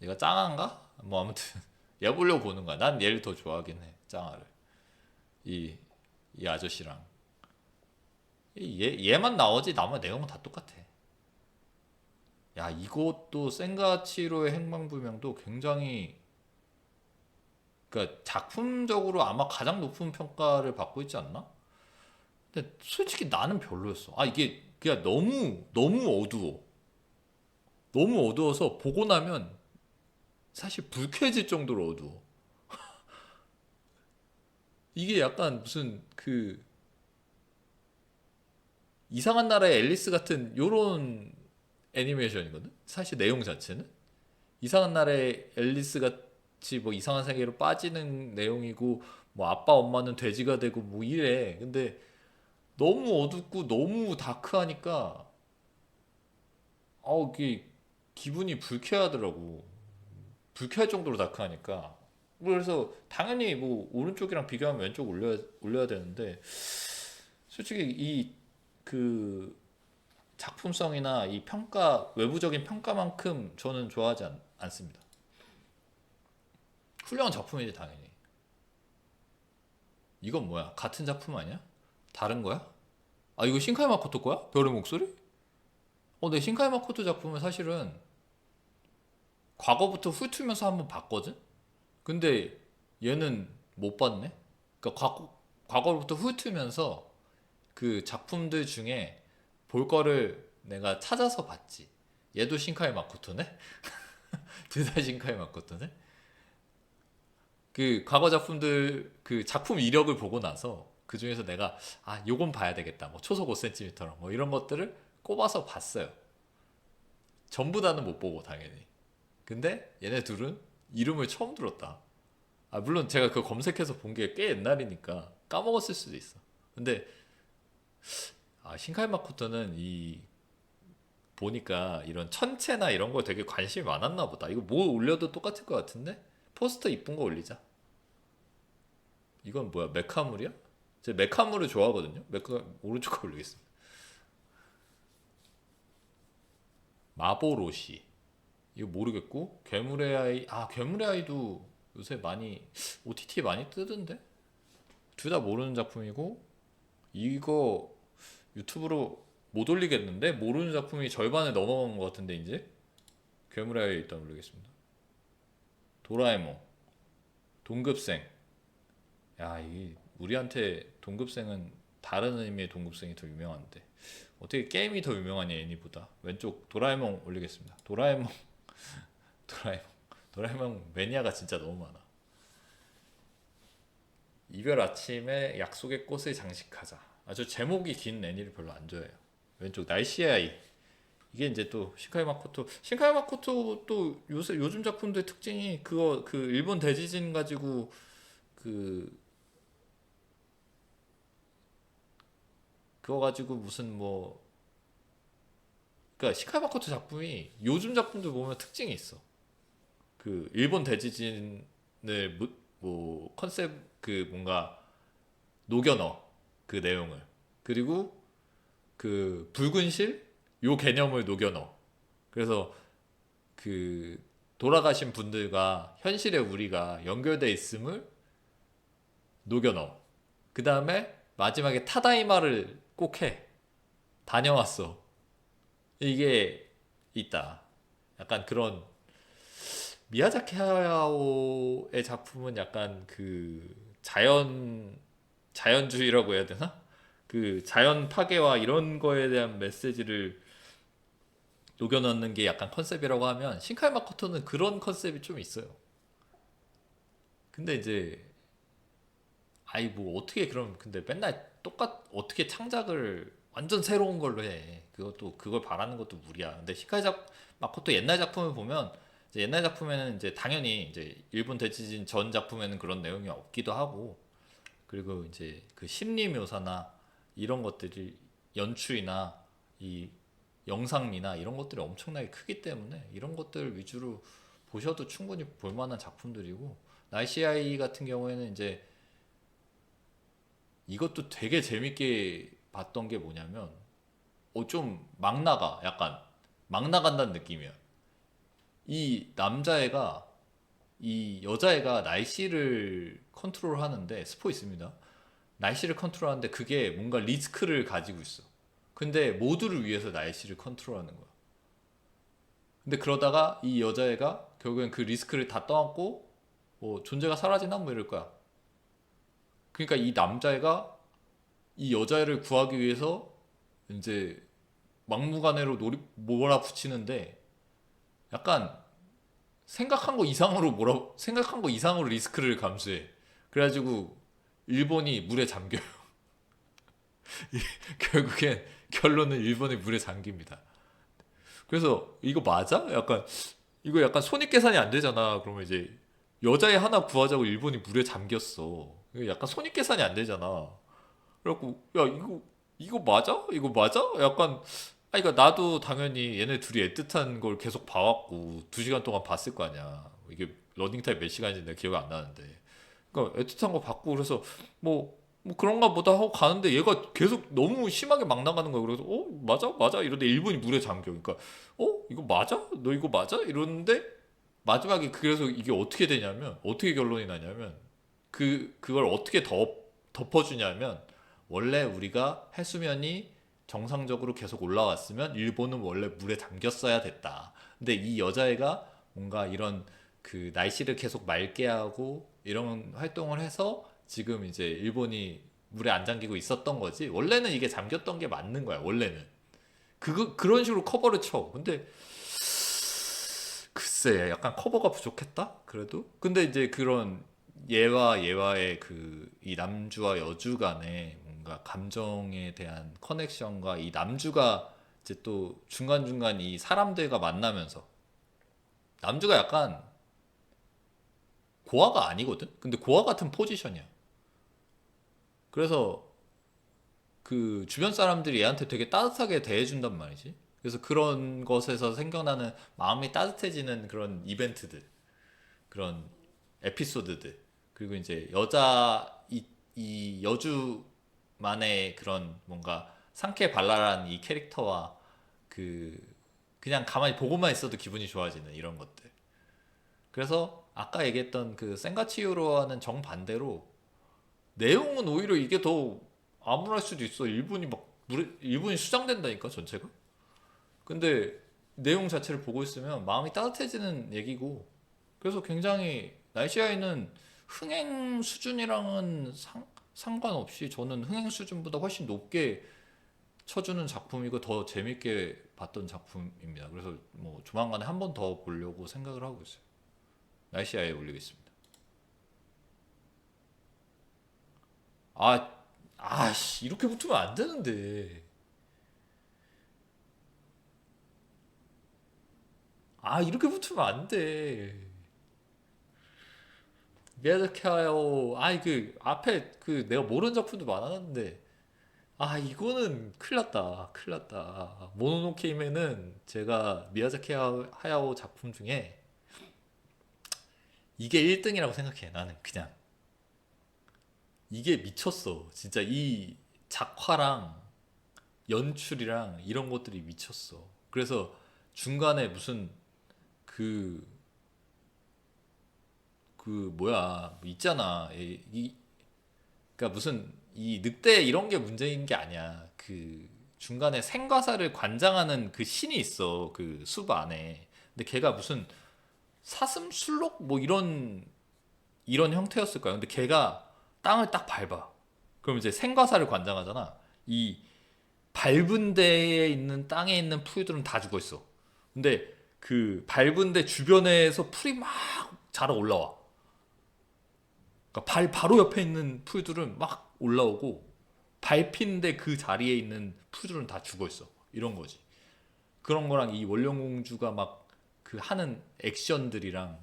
얘가 짱한가? 뭐 아무튼 얘 보려고 보는 거야. 난 얘를 더 좋아하긴 해. 짱아를. 이, 이 아저씨랑 얘만 나오지 나머지 내용은 다 똑같아. 야, 이것도 센가치로의 행방불명도 굉장히, 그러니까 작품적으로 아마 가장 높은 평가를 받고 있지 않나? 근데 솔직히 나는 별로였어. 아, 이게 그냥 너무 어두워. 너무 어두워서 보고 나면 사실 불쾌해질 정도로 어두워. 이게 약간 무슨 그 이상한 나라의 앨리스 같은 요런 애니메이션이거든. 사실 내용 자체는 이상한 나라의 앨리스 같이 뭐 이상한 세계로 빠지는 내용이고, 뭐 아빠 엄마는 돼지가 되고 뭐 이래. 근데 너무 어둡고 너무 다크하니까 이게 기분이 불쾌하더라고. 불쾌할 정도로 다크하니까. 그래서 당연히 뭐 오른쪽이랑 비교하면 왼쪽 올려야 되는데, 솔직히 이 그 작품성이나 이 평가, 외부적인 평가만큼 저는 좋아하지 않습니다. 훌륭한 작품이지 당연히. 이건 뭐야? 같은 작품 아니야? 다른 거야? 아, 이거 신카이 마코토 거야? 별의 목소리? 내 신카이 마코토 작품은 사실은 과거부터 훑으면서 한번 봤거든? 근데 얘는 못 봤네? 그러니까 과거부터 훑으면서 그 작품들 중에 볼 거를 내가 찾아서 봤지. 얘도 신카이 마코토네? 둘 다 신카이 마코토네? 그 과거 작품들 그 작품 이력을 보고 나서 그 중에서 내가 요건 봐야 되겠다. 뭐 초속 5cm랑 뭐 이런 것들을 꼽아서 봤어요. 전부 다는 못 보고 당연히. 근데 얘네 둘은 이름을 처음 들었다. 물론 제가 그 검색해서 본 게 꽤 옛날이니까 까먹었을 수도 있어. 근데 신카이 마코토는 이 보니까 이런 천체나 이런 거 되게 관심이 많았나 보다. 이거 뭐 올려도 똑같을 것 같은데? 포스터 이쁜 거 올리자. 이건 뭐야? 메카물이야? 제가 메카물을 좋아하거든요. 오른쪽 거 올리겠습니다. 마보로시. 이거 모르겠고, 괴물의 아이. 괴물의 아이도 요새 많이 OTT에 많이 뜨던데? 둘 다 모르는 작품이고, 이거 유튜브로 못 올리겠는데? 모르는 작품이 절반에 넘어간 것 같은데 이제. 괴물의 아이 일단 올리겠습니다. 도라에몽, 동급생. 야, 이 우리한테 동급생은 다른 의미의 동급생이 더 유명한데 어떻게 게임이 더 유명하냐 애니보다. 왼쪽 도라에몽 올리겠습니다. 도라에몽 도라에몽 도라에몽 매니아가 진짜 너무 많아. 이별 아침에 약속의 꽃을 장식하자. 아주 제목이 긴 애니를 별로 안 좋아해요. 왼쪽 날씨의 아이. 이게 이제 또 신카이 마코토 또 요즘 작품들 특징이 그거 그 일본 대지진 가지고 그 그거 가지고 무슨 뭐, 그러니까 시카이 마코토 작품이 요즘 작품들 보면 특징이 있어. 그 일본 대지진을 뭐 컨셉 그 뭔가 녹여 넣어. 그 내용을. 그리고 그 붉은 실 요 개념을 녹여 넣어. 그래서 그 돌아가신 분들과 현실의 우리가 연결돼 있음을 녹여 넣어. 그 다음에 마지막에 타다이마를 꼭 해. 다녀왔어. 이게 있다. 약간 그런 미야자키 하야오의 작품은 약간 그 자연주의라고 해야 되나? 그 자연 파괴와 이런 거에 대한 메시지를 녹여넣는 게 약간 컨셉이라고 하면 신카이 마코토는 그런 컨셉이 좀 있어요. 근데 이제 아이 뭐 어떻게 그럼 근데 맨날 똑같 어떻게 창작을 완전 새로운 걸로 해. 그것도 그걸 바라는 것도 무리야. 근데 시카이 작 마코토 옛날 작품을 보면 이제 옛날 작품에는 이제 당연히 이제 일본 대지진 전 작품에는 그런 내용이 없기도 하고 그리고 이제 그 심리 묘사나 이런 것들이 연출이나 이 영상미나 이런 것들이 엄청나게 크기 때문에 이런 것들 위주로 보셔도 충분히 볼만한 작품들이고 날씨 아이 같은 경우에는 이제 이것도 되게 재밌게 봤던 게 뭐냐면 좀 막 나가 약간 막 나간다는 느낌이야. 이 남자애가 이 여자애가 날씨를 컨트롤하는데 스포 있습니다. 날씨를 컨트롤하는데 그게 뭔가 리스크를 가지고 있어. 근데 모두를 위해서 날씨를 컨트롤하는 거야. 근데 그러다가 이 여자애가 결국엔 그 리스크를 다 떠안고 뭐 존재가 사라지나 뭐 이럴 거야. 그러니까 이 남자애가 이 여자애를 구하기 위해서 이제 막무가내로 몰아붙이는데 약간 생각한 거 이상으로 리스크를 감수해. 그래가지고 일본이 물에 잠겨요. 결국엔 결론은 일본이 물에 잠깁니다. 그래서 이거 맞아? 약간 이거 약간 손익 계산이 안 되잖아. 그러면 이제 여자애 하나 구하자고 일본이 물에 잠겼어. 이거 약간 손익 계산이 안 되잖아. 그래갖고 야 이거 맞아? 이거 맞아? 약간 그러니까 나도 당연히 얘네 둘이 애틋한 걸 계속 봐왔고 2시간 동안 봤을 거 아니야. 이게 러닝타임 몇 시간인지 내가 기억이 안 나는데. 그러니까 애틋한 거 봤고 그래서 뭐 그런가 보다 하고 가는데 얘가 계속 너무 심하게 막 나가는 거야. 그래서 맞아 맞아 이러는데 일본이 물에 잠겨. 그러니까 이거 맞아? 너 이거 맞아? 이러는데 마지막에 그래서 이게 어떻게 되냐면 어떻게 결론이 나냐면 그걸 어떻게 덮어주냐면 원래 우리가 해수면이 정상적으로 계속 올라왔으면 일본은 원래 물에 잠겼어야 됐다. 근데 이 여자애가 뭔가 이런 그 날씨를 계속 맑게 하고 이런 활동을 해서 지금 이제 일본이 물에 안 잠기고 있었던 거지. 원래는 이게 잠겼던 게 맞는 거야. 원래는 그런 식으로 커버를 쳐. 근데 글쎄 약간 커버가 부족했다. 그래도 근데 이제 그런 얘와 얘와의 그 이 남주와 여주 간의 뭔가 감정에 대한 커넥션과 이 남주가 이제 또 중간중간 이 사람들과 만나면서 남주가 약간 고아가 아니거든? 근데 고아 같은 포지션이야. 그래서 그 주변 사람들이 얘한테 되게 따뜻하게 대해준단 말이지. 그래서 그런 것에서 생겨나는 마음이 따뜻해지는 그런 이벤트들, 그런 에피소드들. 그리고 이제 이 여주만의 그런 뭔가 상쾌발랄한 이 캐릭터와 그 그냥 가만히 보고만 있어도 기분이 좋아지는 이런 것들. 그래서 아까 얘기했던 그 센가치히로와는 정반대로 내용은 오히려 이게 더 암울할 수도 있어. 일본이 수장된다니까 전체가. 근데 내용 자체를 보고 있으면 마음이 따뜻해지는 얘기고. 그래서 굉장히 날씨아이는 흥행 수준이랑은 상관없이 저는 흥행 수준보다 훨씬 높게 쳐주는 작품이고 더 재밌게 봤던 작품입니다. 그래서 뭐 조만간에 한 번 더 보려고 생각을 하고 있어요. 날씨아이에 올리겠습니다. 아, 아씨 이렇게 붙으면 안 되는데. 이렇게 붙으면 안 돼. 미야자키 하야오 그 앞에 그 내가 모르는 작품도 많았는데 이거는 큰일 났다 큰일 났다. 모노노케 히메는 제가 미야자키 하야오 작품 중에 이게 1등이라고 생각해. 나는 그냥 이게 미쳤어 진짜. 이 작화랑 연출이랑 이런 것들이 미쳤어. 그래서 중간에 무슨 그 뭐야 있잖아 그러니까 무슨 이 늑대 이런 게 문제인 게 아니야. 그 중간에 생과사를 관장하는 그 신이 있어. 그 숲 안에. 근데 걔가 무슨 사슴술록 뭐 이런 형태였을 거야. 근데 걔가 땅을 딱 밟아. 그럼 이제 생과사를 관장하잖아. 이 밟은 데에 있는 땅에 있는 풀들은 다 죽어 있어. 근데 그 밟은 데 주변에서 풀이 막 자라 올라와. 그러니까 발 바로 옆에 있는 풀들은 막 올라오고 밟히는데 그 자리에 있는 풀들은 다 죽어 있어. 이런 거지. 그런 거랑 이 원령공주가 막 그 하는 액션들이랑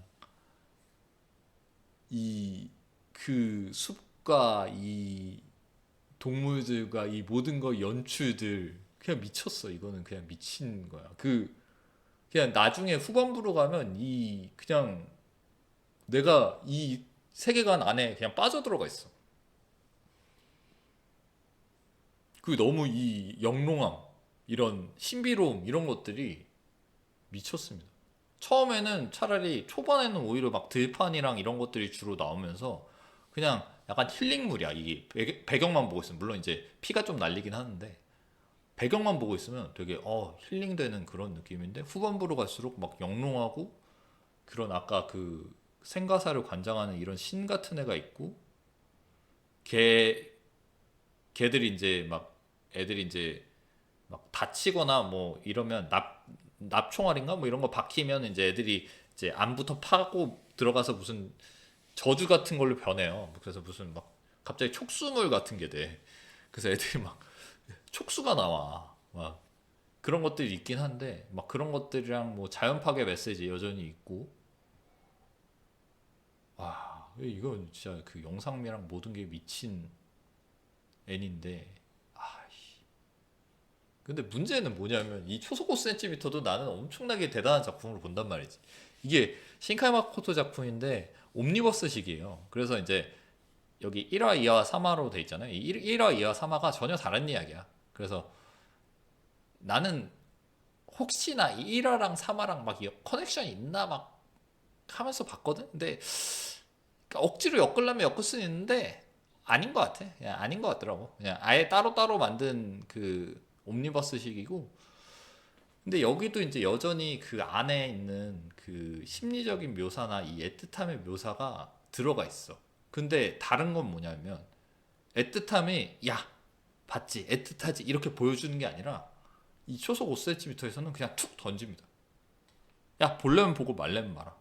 이 그 숲과 이 동물들과 이 모든 거 연출들 그냥 미쳤어. 이거는 그냥 미친 거야. 그 그냥 나중에 후반부로 가면 이 그냥 내가 이 세계관 안에 그냥 빠져들어가 있어. 그 너무 이 영롱함, 이런 신비로움 이런 것들이 미쳤습니다. 처음에는 차라리 초반에는 오히려 막 들판이랑 이런 것들이 주로 나오면서 그냥 약간 힐링물이야. 이게 배경만 보고 있으면 물론 이제 피가 좀 날리긴 하는데 배경만 보고 있으면 되게 힐링되는 그런 느낌인데 후반부로 갈수록 막 영롱하고 그런 아까 그 생가사를 관장하는 이런 신 같은 애가 있고 걔 걔들이 이제 막 애들이 이제 막 다치거나 뭐 이러면 납총알인가 뭐 이런 거 박히면 이제 애들이 이제 안부터 파고 들어가서 무슨 저주 같은 걸로 변해요. 그래서 무슨 막 갑자기 촉수물 같은 게 돼. 그래서 애들이 막 촉수가 나와. 막 그런 것들이 있긴 한데 막 그런 것들이랑 뭐 자연 파괴 메시지 여전히 있고 와 이건 진짜 그 영상미랑 모든 게 미친 애인데 근데 문제는 뭐냐면 이 초속 5cm도 나는 엄청나게 대단한 작품으로 본단 말이지. 이게 신카이 마코토 작품인데 옴니버스식이에요. 그래서 이제 여기 1화, 2화, 3화로 돼 있잖아요. 이 1화, 2화, 3화가 전혀 다른 이야기야. 그래서 나는 혹시나 이 1화랑 3화랑 막 커넥션이 있나 막 하면서 봤거든. 근데 억지로 엮으려면 엮을 수는 있는데 아닌 것 같아. 그냥 아닌 것 같더라고. 그냥 아예 따로따로 만든 그 옴니버스식이고 근데 여기도 이제 여전히 그 안에 있는 그 심리적인 묘사나 이 애틋함의 묘사가 들어가 있어. 근데 다른 건 뭐냐면 애틋함이 야 봤지 애틋하지 이렇게 보여주는 게 아니라 이 초속 5cm에서는 그냥 툭 던집니다. 야 볼려면 보고 말려면 말아.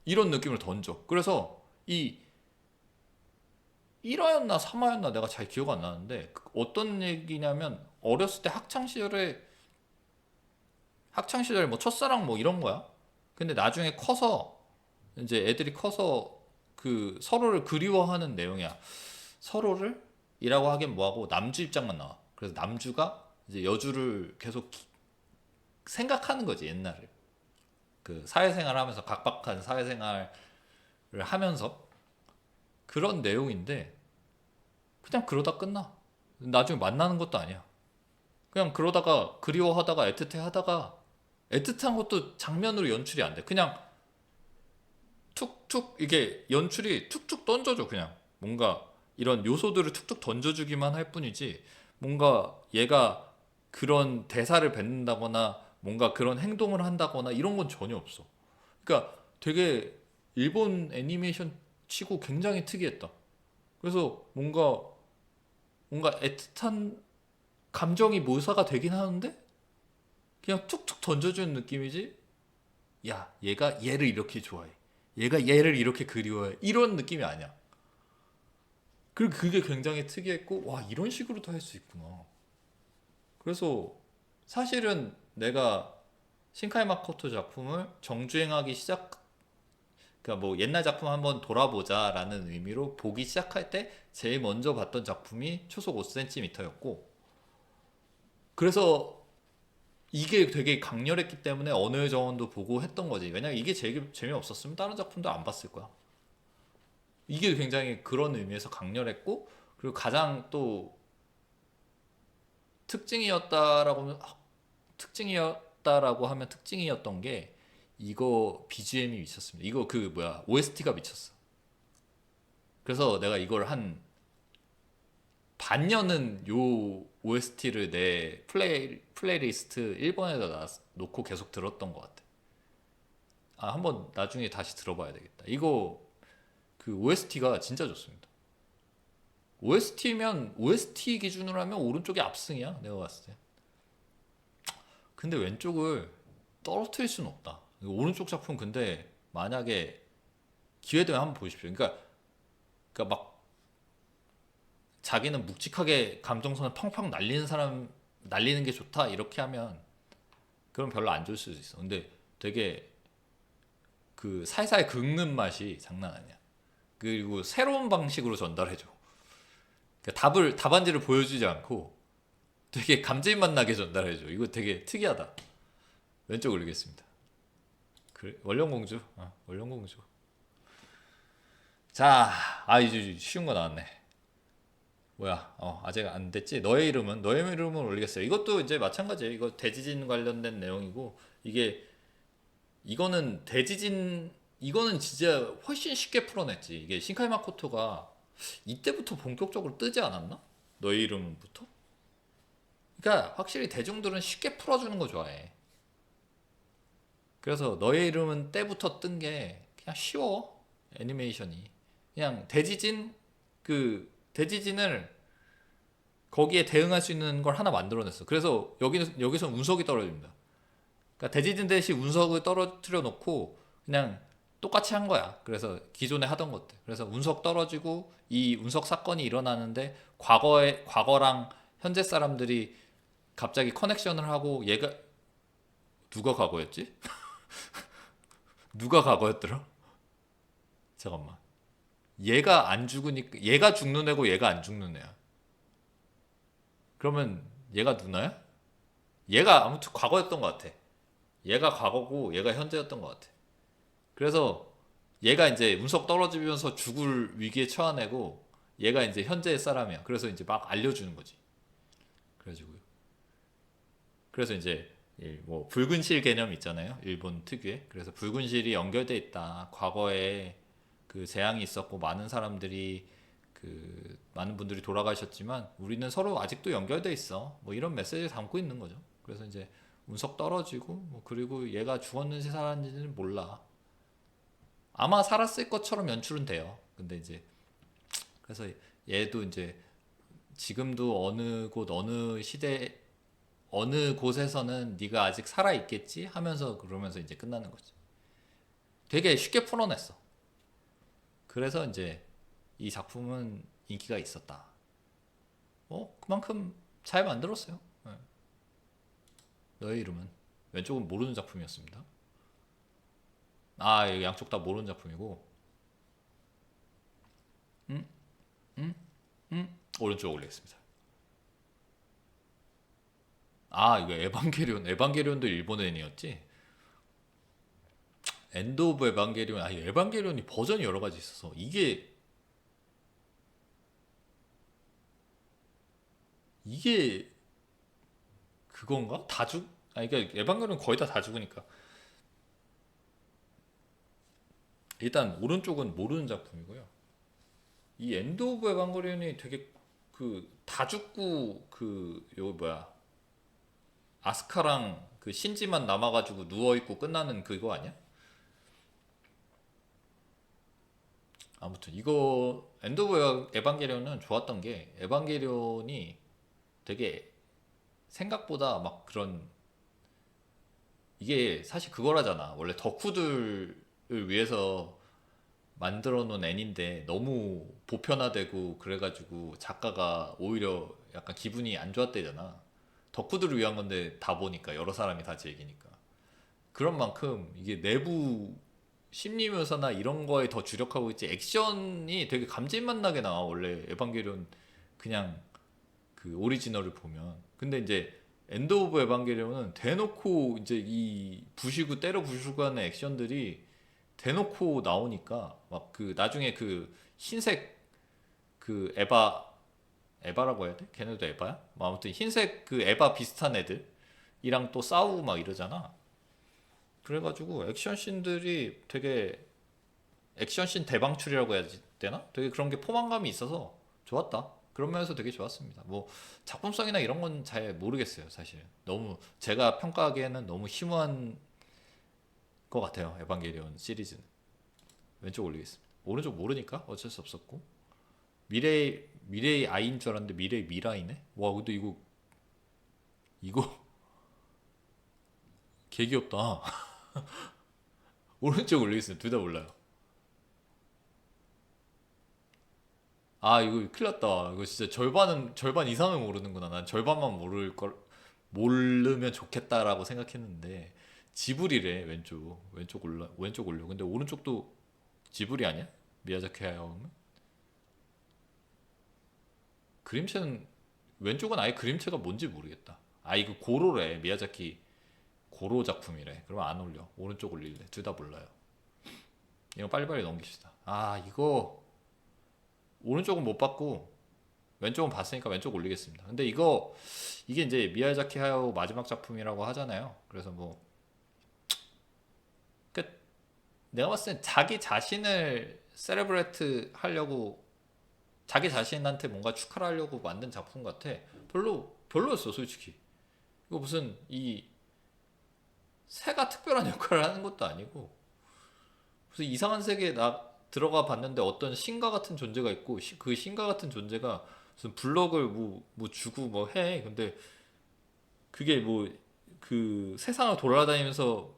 이런 느낌을 던져. 그래서 이 1화였나 3화였나 내가 잘 기억 안 나는데 어떤 얘기냐면 어렸을 때 학창 시절에 뭐 첫사랑 뭐 이런 거야. 근데 나중에 커서 이제 애들이 커서 그 서로를 그리워하는 내용이야. 서로를 이라고 하긴 뭐하고 남주 입장만 나와. 그래서 남주가 이제 여주를 계속 생각하는 거지 옛날을. 그 사회생활 하면서 각박한 사회생활을 하면서 그런 내용인데 그냥 그러다 끝나. 나중에 만나는 것도 아니야. 그냥 그러다가 그리워하다가 애틋해 하다가 애틋한 것도 장면으로 연출이 안 돼. 그냥 툭툭 이게 연출이 툭툭 던져줘 그냥 뭔가 이런 요소들을 툭툭 던져주기만 할 뿐이지 뭔가 얘가 그런 대사를 뱉는다거나 뭔가 그런 행동을 한다거나 이런 건 전혀 없어. 그러니까 되게 일본 애니메이션 치고 굉장히 특이했다. 그래서 뭔가 애틋한 감정이 묘사가 되긴 하는데 그냥 툭툭 던져주는 느낌이지. 야, 얘가 얘를 이렇게 좋아해. 얘가 얘를 이렇게 그리워해. 이런 느낌이 아니야. 그리고 그게 굉장히 특이했고, 와, 이런 식으로도 할 수 있구나. 그래서 사실은 내가 신카이 마코토 작품을 정주행하기 그러니까 뭐 옛날 작품 한번 돌아보자라는 의미로 보기 시작할 때 제일 먼저 봤던 작품이 초속 5cm였고, 그래서 이게 되게 강렬했기 때문에 언어의 정원도 보고 했던 거지. 왜냐면 이게 제일 재미없었으면 다른 작품도 안 봤을 거야. 이게 굉장히 그런 의미에서 강렬했고 그리고 가장 또 특징이었다라고 특징이었다라고 하면 특징이었던 게 이거 BGM이 미쳤습니다. 이거 그 뭐야 OST가 미쳤어. 그래서 내가 이걸 한 반년은 요 OST를 내 플레이리스트 1번에다 놓고 계속 들었던 것 같아. 아 한번 나중에 다시 들어봐야 되겠다. 이거 그 OST가 진짜 좋습니다. OST면 OST 기준으로 하면 오른쪽이 압승이야 내가 봤을 때. 근데 왼쪽을 떨어뜨릴 수는 없다. 오른쪽 작품 근데 만약에 기회 되면 한번 보십시오. 그러니까 그러니까 막 자기는 묵직하게 감정선을 펑펑 날리는 사람 날리는 게 좋다 이렇게 하면 그럼 별로 안 좋을 수도 있어. 근데 되게 그 살살 긁는 맛이 장난 아니야. 그리고 새로운 방식으로 전달해줘. 그러니까 답안지를 보여주지 않고 되게 감질맛 나게 전달해줘. 이거 되게 특이하다. 왼쪽 올리겠습니다. 그래, 원령공주. 원령공주. 자, 이제 쉬운 거 나왔네. 뭐야? 아직 안 됐지? 너의 이름은 올리겠어요. 이것도 이제 마찬가지예요. 이거 대지진 관련된 내용이고 이거는 이거는 진짜 훨씬 쉽게 풀어냈지. 이게 신카이 마코토가 이때부터 본격적으로 뜨지 않았나? 너의 이름부터? 그러니까 확실히 대중들은 쉽게 풀어주는 거 좋아해. 그래서 너의 이름은 때부터 뜬 게 그냥 쉬워. 애니메이션이. 그냥 대지진을 거기에 대응할 수 있는 걸 하나 만들어냈어. 그래서 여기서 운석이 떨어집니다. 그러니까 대지진 대신 운석을 떨어뜨려 놓고 그냥 똑같이 한 거야. 그래서 기존에 하던 것들. 그래서 운석 떨어지고 이 운석 사건이 일어나는데 과거랑 현재 사람들이 갑자기 커넥션을 하고 누가 과거였지? 누가 과거였더라? 잠깐만. 얘가 안 죽으니까 얘가 죽는 애고 얘가 안 죽는 애야. 그러면 얘가 누나야? 얘가 아무튼 과거였던 것 같아. 얘가 과거고 얘가 현재였던 것 같아. 그래서 얘가 이제 운석 떨어지면서 죽을 위기에 처한 애고 얘가 이제 현재의 사람이야. 그래서 이제 막 알려주는 거지. 그래가지고 그래서 이제 뭐 붉은 실 개념 있잖아요. 일본 특유의. 그래서 붉은 실이 연결돼 있다. 과거에 그 재앙이 있었고 많은 분들이 돌아가셨지만 우리는 서로 아직도 연결돼 있어. 뭐 이런 메시지를 담고 있는 거죠. 그래서 이제 운석 떨어지고 뭐 그리고 얘가 죽었는지 살았는지는 몰라. 아마 살았을 것처럼 연출은 돼요. 근데 이제 그래서 얘도 이제 지금도 어느 곳 어느 시대 어느 곳에서는 네가 아직 살아 있겠지 하면서 그러면서 이제 끝나는 거지. 되게 쉽게 풀어냈어. 그래서 이제 이 작품은 인기가 있었다. 그만큼 잘 만들었어요. 네. 너의 이름은 왼쪽은 모르는 작품이었습니다. 이거 양쪽 다 모르는 작품이고, 음, 음, 오른쪽 올리겠습니다. 이거 에반게리온도 일본 애니였지? 엔드 오브 에반게리온, 에반게리온이 버전이 여러 가지 있어서 이게 그건가? 그러니까 에반게리온 거의 다 죽으니까. 일단 오른쪽은 모르는 작품이고요. 이 엔드 오브 에반게리온이 되게 다 죽고 아스카랑 그 신지만 남아가지고 누워있고 끝나는 그거 아니야? 아무튼 이거 엔드 오브 에반게리온은 좋았던 게 에반게리온이 되게 생각보다 막 그런 이게 사실 그거라잖아. 원래 덕후들을 위해서 만들어 놓은 애니인데 너무 보편화되고 그래가지고 작가가 오히려 약간 기분이 안 좋았대잖아. 덕후들을 위한 건데 다 보니까 여러 사람이 다 즐기니까. 그런 만큼 이게 내부 심리 묘사나 이런 거에 더 주력하고 있지 액션이 되게 감질맛 나게 나와. 원래 에반게리온 그냥 그 오리지널을 보면. 근데 이제 엔드 오브 에반게리온은 대놓고 이제 이 부시고 때려 부시고 하는 액션들이 대놓고 나오니까 막 나중에 흰색 에바라고 해야 돼? 걔네도 에바야? 뭐 아무튼 흰색 에바 비슷한 애들이랑 또 싸우고 막 이러잖아. 그래가지고 액션씬들이 되게 액션씬 대방출이라고 해야 되나? 되게 그런 게 포만감이 있어서 좋았다. 그런 면에서 되게 좋았습니다. 뭐 작품성이나 이런 건 잘 모르겠어요, 사실. 너무 제가 평가하기에는 너무 심오한 것 같아요, 에반게리온 시리즈는. 왼쪽 올리겠습니다. 오른쪽 모르니까 어쩔 수 없었고. 미래의 아이인 줄 알았는데 미래의 미라이네? 와, 근데 이거 개 귀엽다. 오른쪽 올리겠습니다. 둘 다 몰라요. 아 이거 큰일 났다. 이거 진짜 절반 이상을 모르는구나. 난 절반만 모르면 좋겠다라고 생각했는데 지브리래. 왼쪽 올려. 근데 오른쪽도 지브리 아니야? 미야자키 하야오는 그림체는 왼쪽은 아예 그림체가 뭔지 모르겠다. 아 이거 고로래. 미야자키 고로 작품이래. 그러면 안 올려. 오른쪽 올릴래. 둘 다 몰라요. 이거 빨리빨리 넘깁시다. 아 이거 오른쪽은 못 봤고 왼쪽은 봤으니까 왼쪽 올리겠습니다. 근데 이게 이제 미야자키 하야오 마지막 작품이라고 하잖아요. 그래서 뭐 그 내가 봤을 땐 자기 자신을 세레브레트 하려고 자기 자신한테 뭔가 축하를 하려고 만든 작품 같아. 별로였어 솔직히. 이거 무슨 이 새가 특별한 역할을 하는 것도 아니고 무슨 이상한 세계에 나 들어가 봤는데 어떤 신과 같은 존재가 있고 그 신과 같은 존재가 무슨 블럭을 뭐 주고 뭐 해. 근데 그게 뭐 그 세상을 돌아다니면서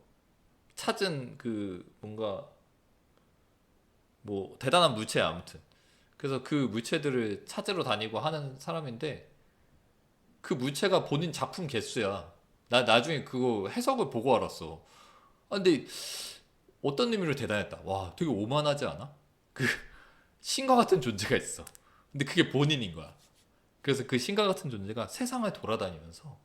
찾은 그 뭔가 뭐 대단한 물체야 아무튼. 그래서 그 물체들을 찾으러 다니고 하는 사람인데 그 물체가 본인 작품 개수야. 나 나중에 그거 해석을 보고 알았어. 아, 근데 어떤 의미로 대단했다. 와, 되게 오만하지 않아? 그 신과 같은 존재가 있어. 근데 그게 본인인 거야. 그래서 그 신과 같은 존재가 세상을 돌아다니면서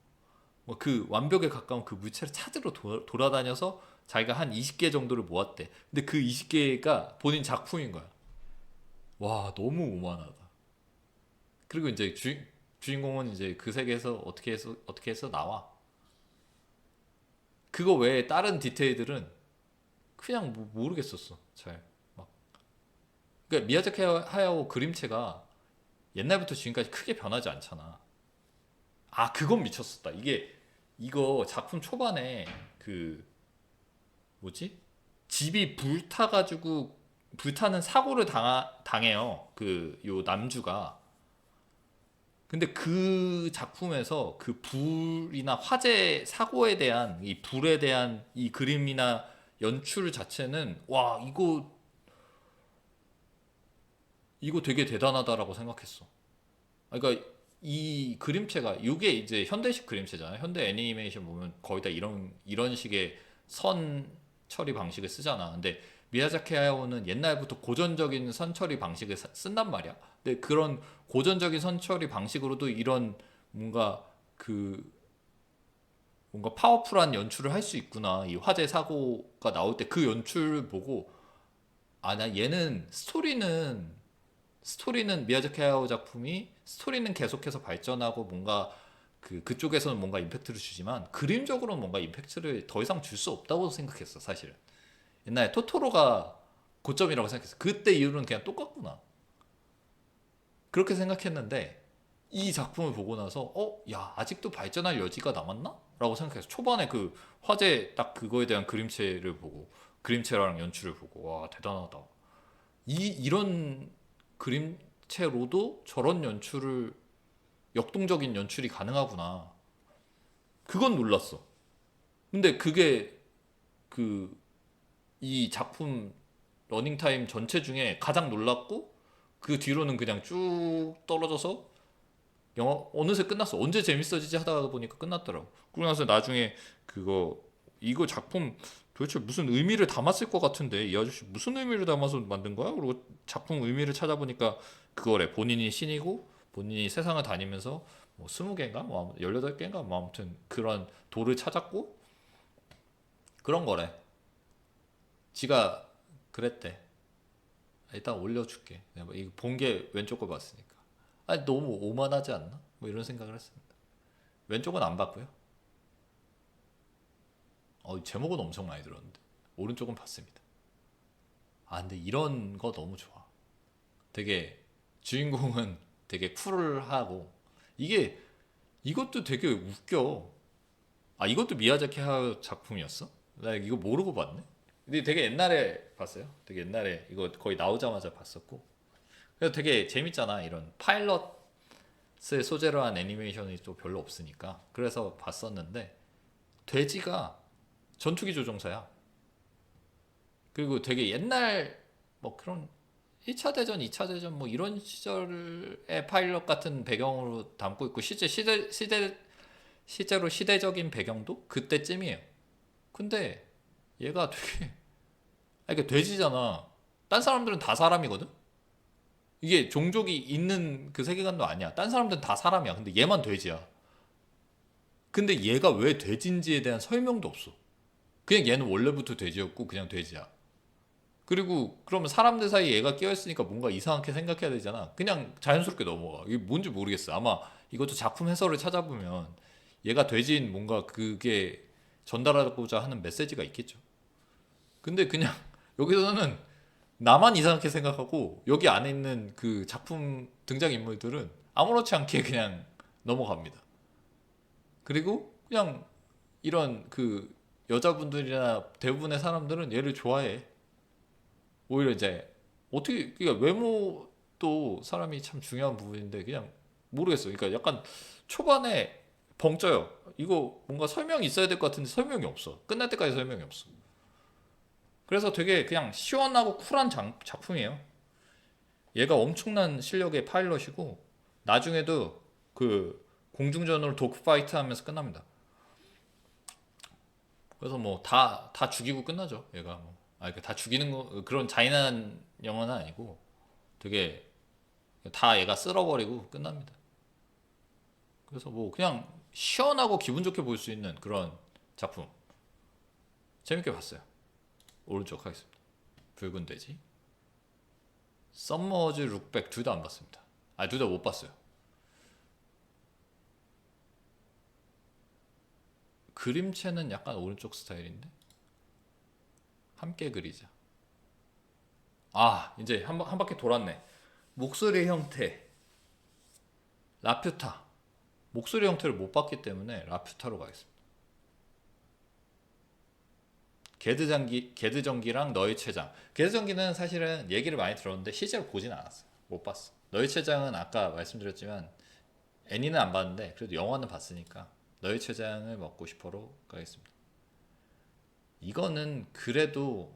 뭐 그 완벽에 가까운 그 물체를 찾으러 돌아다녀서 자기가 한 20개 정도를 모았대. 근데 그 20개가 본인 작품인 거야. 와, 너무 오만하다. 그리고 이제 주인공은 이제 그 세계에서 어떻게 해서 나와. 그거 외에 다른 디테일들은 그냥 뭐 모르겠었어. 잘. 막. 그러니까 미야자키 하야오 그림체가 옛날부터 지금까지 크게 변하지 않잖아. 아, 그건 미쳤었다. 이거 작품 초반에 그 뭐지? 집이 불타는 사고를 당해요. 그 요 남주가. 근데 그 작품에서 그 불이나 화재 사고에 대한 이 불에 대한 이 그림이나 연출 자체는 와 이거 되게 대단하다라고 생각했어. 그러니까 이 그림체가 이게 이제 현대식 그림체잖아요. 현대 애니메이션 보면 거의 다 이런 식의 선 처리 방식을 쓰잖아. 근데 미야자키 하야오는 옛날부터 고전적인 선 처리 방식을 쓴단 말이야. 근데 그런 고전적인 선 처리 방식으로도 이런 뭔가 그 뭔가 파워풀한 연출을 할 수 있구나. 이 화재 사고가 나올 때 그 연출 보고 아, 나 얘는 스토리는 미야자키 하야오 작품이 스토리는 계속해서 발전하고 뭔가 그쪽에서는 뭔가 임팩트를 주지만 그림적으로는 뭔가 임팩트를 더 이상 줄 수 없다고 생각했어 사실은. 옛날에 토토로가 고점이라고 생각했어. 그때 이후로는 그냥 똑같구나 그렇게 생각했는데 이 작품을 보고 나서 야 아직도 발전할 여지가 남았나? 라고 생각했어. 초반에 그 화제 딱 그거에 대한 그림체를 보고 그림체랑 연출을 보고 와 대단하다. 이런 그림체로도 저런 연출을 역동적인 연출이 가능하구나. 그건 놀랐어. 근데 그게 그 이 작품 러닝타임 전체 중에 가장 놀랐고 그 뒤로는 그냥 쭉 떨어져서 영화 어느새 끝났어. 언제 재밌어지지 하다가 보니까 끝났더라고. 그러고 나서 나중에 그거 이거 작품 도대체 무슨 의미를 담았을 것 같은데 이 아저씨 무슨 의미를 담아서 만든 거야? 그리고 작품 의미를 찾아보니까 그거래. 본인이 신이고 본인이 세상을 다니면서 뭐 20개인가? 뭐 18개인가? 뭐 아무튼 그런 도를 찾았고 그런 거래. 지가 그랬대. 일단 올려줄게. 내가 뭐 이거 본 게 왼쪽 걸 봤으니까. 아니 너무 오만하지 않나? 뭐 이런 생각을 했습니다. 왼쪽은 안 봤고요. 제목은 엄청 많이 들었는데 오른쪽은 봤습니다. 아 근데 이런 거 너무 좋아. 되게 주인공은 되게 쿨하고 이게 이것도 되게 웃겨. 아 이것도 미야자키 하야 작품이었어? 나 이거 모르고 봤네. 근데 되게 옛날에 봤어요. 되게 옛날에 이거 거의 나오자마자 봤었고. 그래서 되게 재밌잖아. 이런 파일럿을 소재로 한 애니메이션이 또 별로 없으니까. 그래서 봤었는데 돼지가 전투기 조종사야. 그리고 되게 옛날 뭐 그런 1차 대전, 2차 대전 뭐 이런 시절의 파일럿 같은 배경으로 담고 있고 실제로 시대적인 배경도 그때쯤이에요. 근데 얘가 되게 이게 돼지잖아. 딴 사람들은 다 사람이거든. 이게 종족이 있는 그 세계관도 아니야. 딴 사람들은 다 사람이야. 근데 얘만 돼지야. 근데 얘가 왜 돼지인지에 대한 설명도 없어. 그냥 얘는 원래부터 돼지였고 그냥 돼지야. 그리고 그러면 사람들 사이에 얘가 끼어있으니까 뭔가 이상하게 생각해야 되잖아. 그냥 자연스럽게 넘어가. 이게 뭔지 모르겠어. 아마 이것도 작품 해설을 찾아보면 얘가 돼지인 뭔가 그게 전달하고자 하는 메시지가 있겠죠. 근데 그냥 여기서는 나만 이상하게 생각하고 여기 안에 있는 그 작품 등장인물들은 아무렇지 않게 그냥 넘어갑니다. 그리고 그냥 이런 그 여자분들이나 대부분의 사람들은 얘를 좋아해. 오히려 이제 어떻게 그러니까 외모도 사람이 참 중요한 부분인데 그냥 모르겠어요. 그러니까 약간 초반에 벙쪄요. 이거 뭔가 설명이 있어야 될 것 같은데 설명이 없어. 끝날 때까지 설명이 없어. 그래서 되게 그냥 시원하고 쿨한 작품이에요. 얘가 엄청난 실력의 파일럿이고 나중에도 그 공중전으로 독파이트 하면서 끝납니다. 그래서 뭐 다 죽이고 끝나죠. 얘가 뭐. 다 죽이는 거 그런 잔인한 영화는 아니고 되게 다 얘가 쓸어버리고 끝납니다. 그래서 뭐 그냥 시원하고 기분 좋게 볼 수 있는 그런 작품 재밌게 봤어요. 오른쪽 하겠습니다. 붉은 돼지, 썸머즈 룩백 둘 다 안 봤습니다. 둘 다 못 봤어요. 그림체는 약간 오른쪽 스타일인데 함께 그리자. 이제 한 바퀴 돌았네. 목소리 형태 라퓨타. 목소리 형태를 못 봤기 때문에 라퓨타로 가겠습니다. 게드전기랑 너의 췌장. 게드전기는 사실은 얘기를 많이 들었는데 실제로 보진 않았어요. 못 봤어. 너의 췌장은 아까 말씀드렸지만 애니는 안 봤는데 그래도 영화는 봤으니까 너의 췌장을 먹고 싶어로 가겠습니다. 이거는 그래도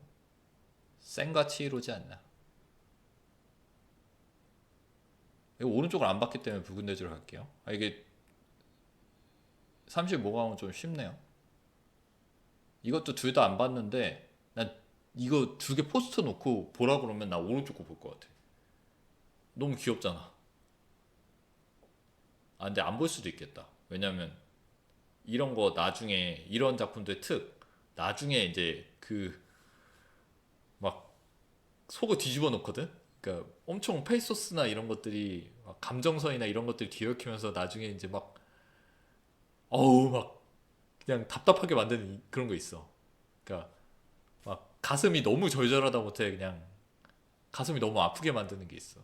센과 치히로지 않나. 이거 오른쪽을 안 봤기 때문에 붉은 돼지로 갈게요. 이게 35강은 좀 쉽네요. 이것도 둘 다 안 봤는데 난 이거 두 개 포스터 놓고 보라 그러면 나 오른쪽 거 볼 것 같아. 너무 귀엽잖아. 근데 안 볼 수도 있겠다. 왜냐면 이런 거 나중에 이런 작품들 특 나중에 이제 그 막 속을 뒤집어 놓거든. 그러니까 엄청 페이소스나 이런 것들이 막 감정선이나 이런 것들이 뒤엉키면서 나중에 이제 막 어우 막 그냥 답답하게 만드는 그런 거 있어. 그러니까 막 가슴이 너무 절절하다 못해 그냥 가슴이 너무 아프게 만드는 게 있어.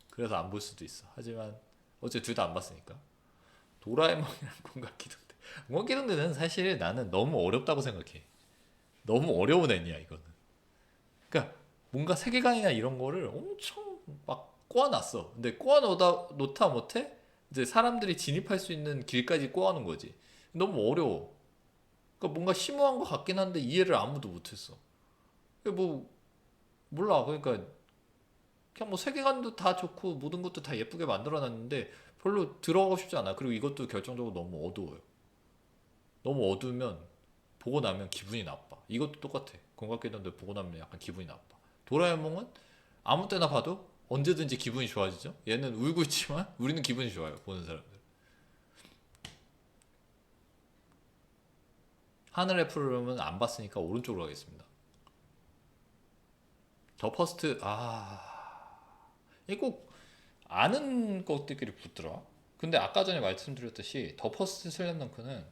그래서 안 볼 수도 있어. 하지만 어째 둘 다 안 봤으니까. 도라에몽이랑 공각기동대. 공각기동대는 사실 나는 너무 어렵다고 생각해. 너무 어려운 애니야 이거는. 그러니까 뭔가 세계관이나 이런 거를 엄청 막 꼬아놨어. 근데 놓다 못해 이제 사람들이 진입할 수 있는 길까지 꼬아놓은 거지. 너무 어려워. 그러니까 뭔가 심오한 것 같긴 한데 이해를 아무도 못했어. 뭐 몰라. 그러니까 그냥 뭐 세계관도 다 좋고 모든 것도 다 예쁘게 만들어놨는데 별로 들어가고 싶지 않아. 그리고 이것도 결정적으로 너무 어두워요. 너무 어두우면 보고 나면 기분이 나빠. 이것도 똑같아. 공각계단도 보고 나면 약간 기분이 나빠. 도라에몽은 아무 때나 봐도 언제든지 기분이 좋아지죠. 얘는 울고 있지만 우리는 기분이 좋아요. 보는 사람들. 하늘의 푸르름은 안 봤으니까 오른쪽으로 가겠습니다. 더 퍼스트 이거 꼭 아는 것들끼리 붙더라. 근데 아까 전에 말씀드렸듯이 더 퍼스트 슬램덩크는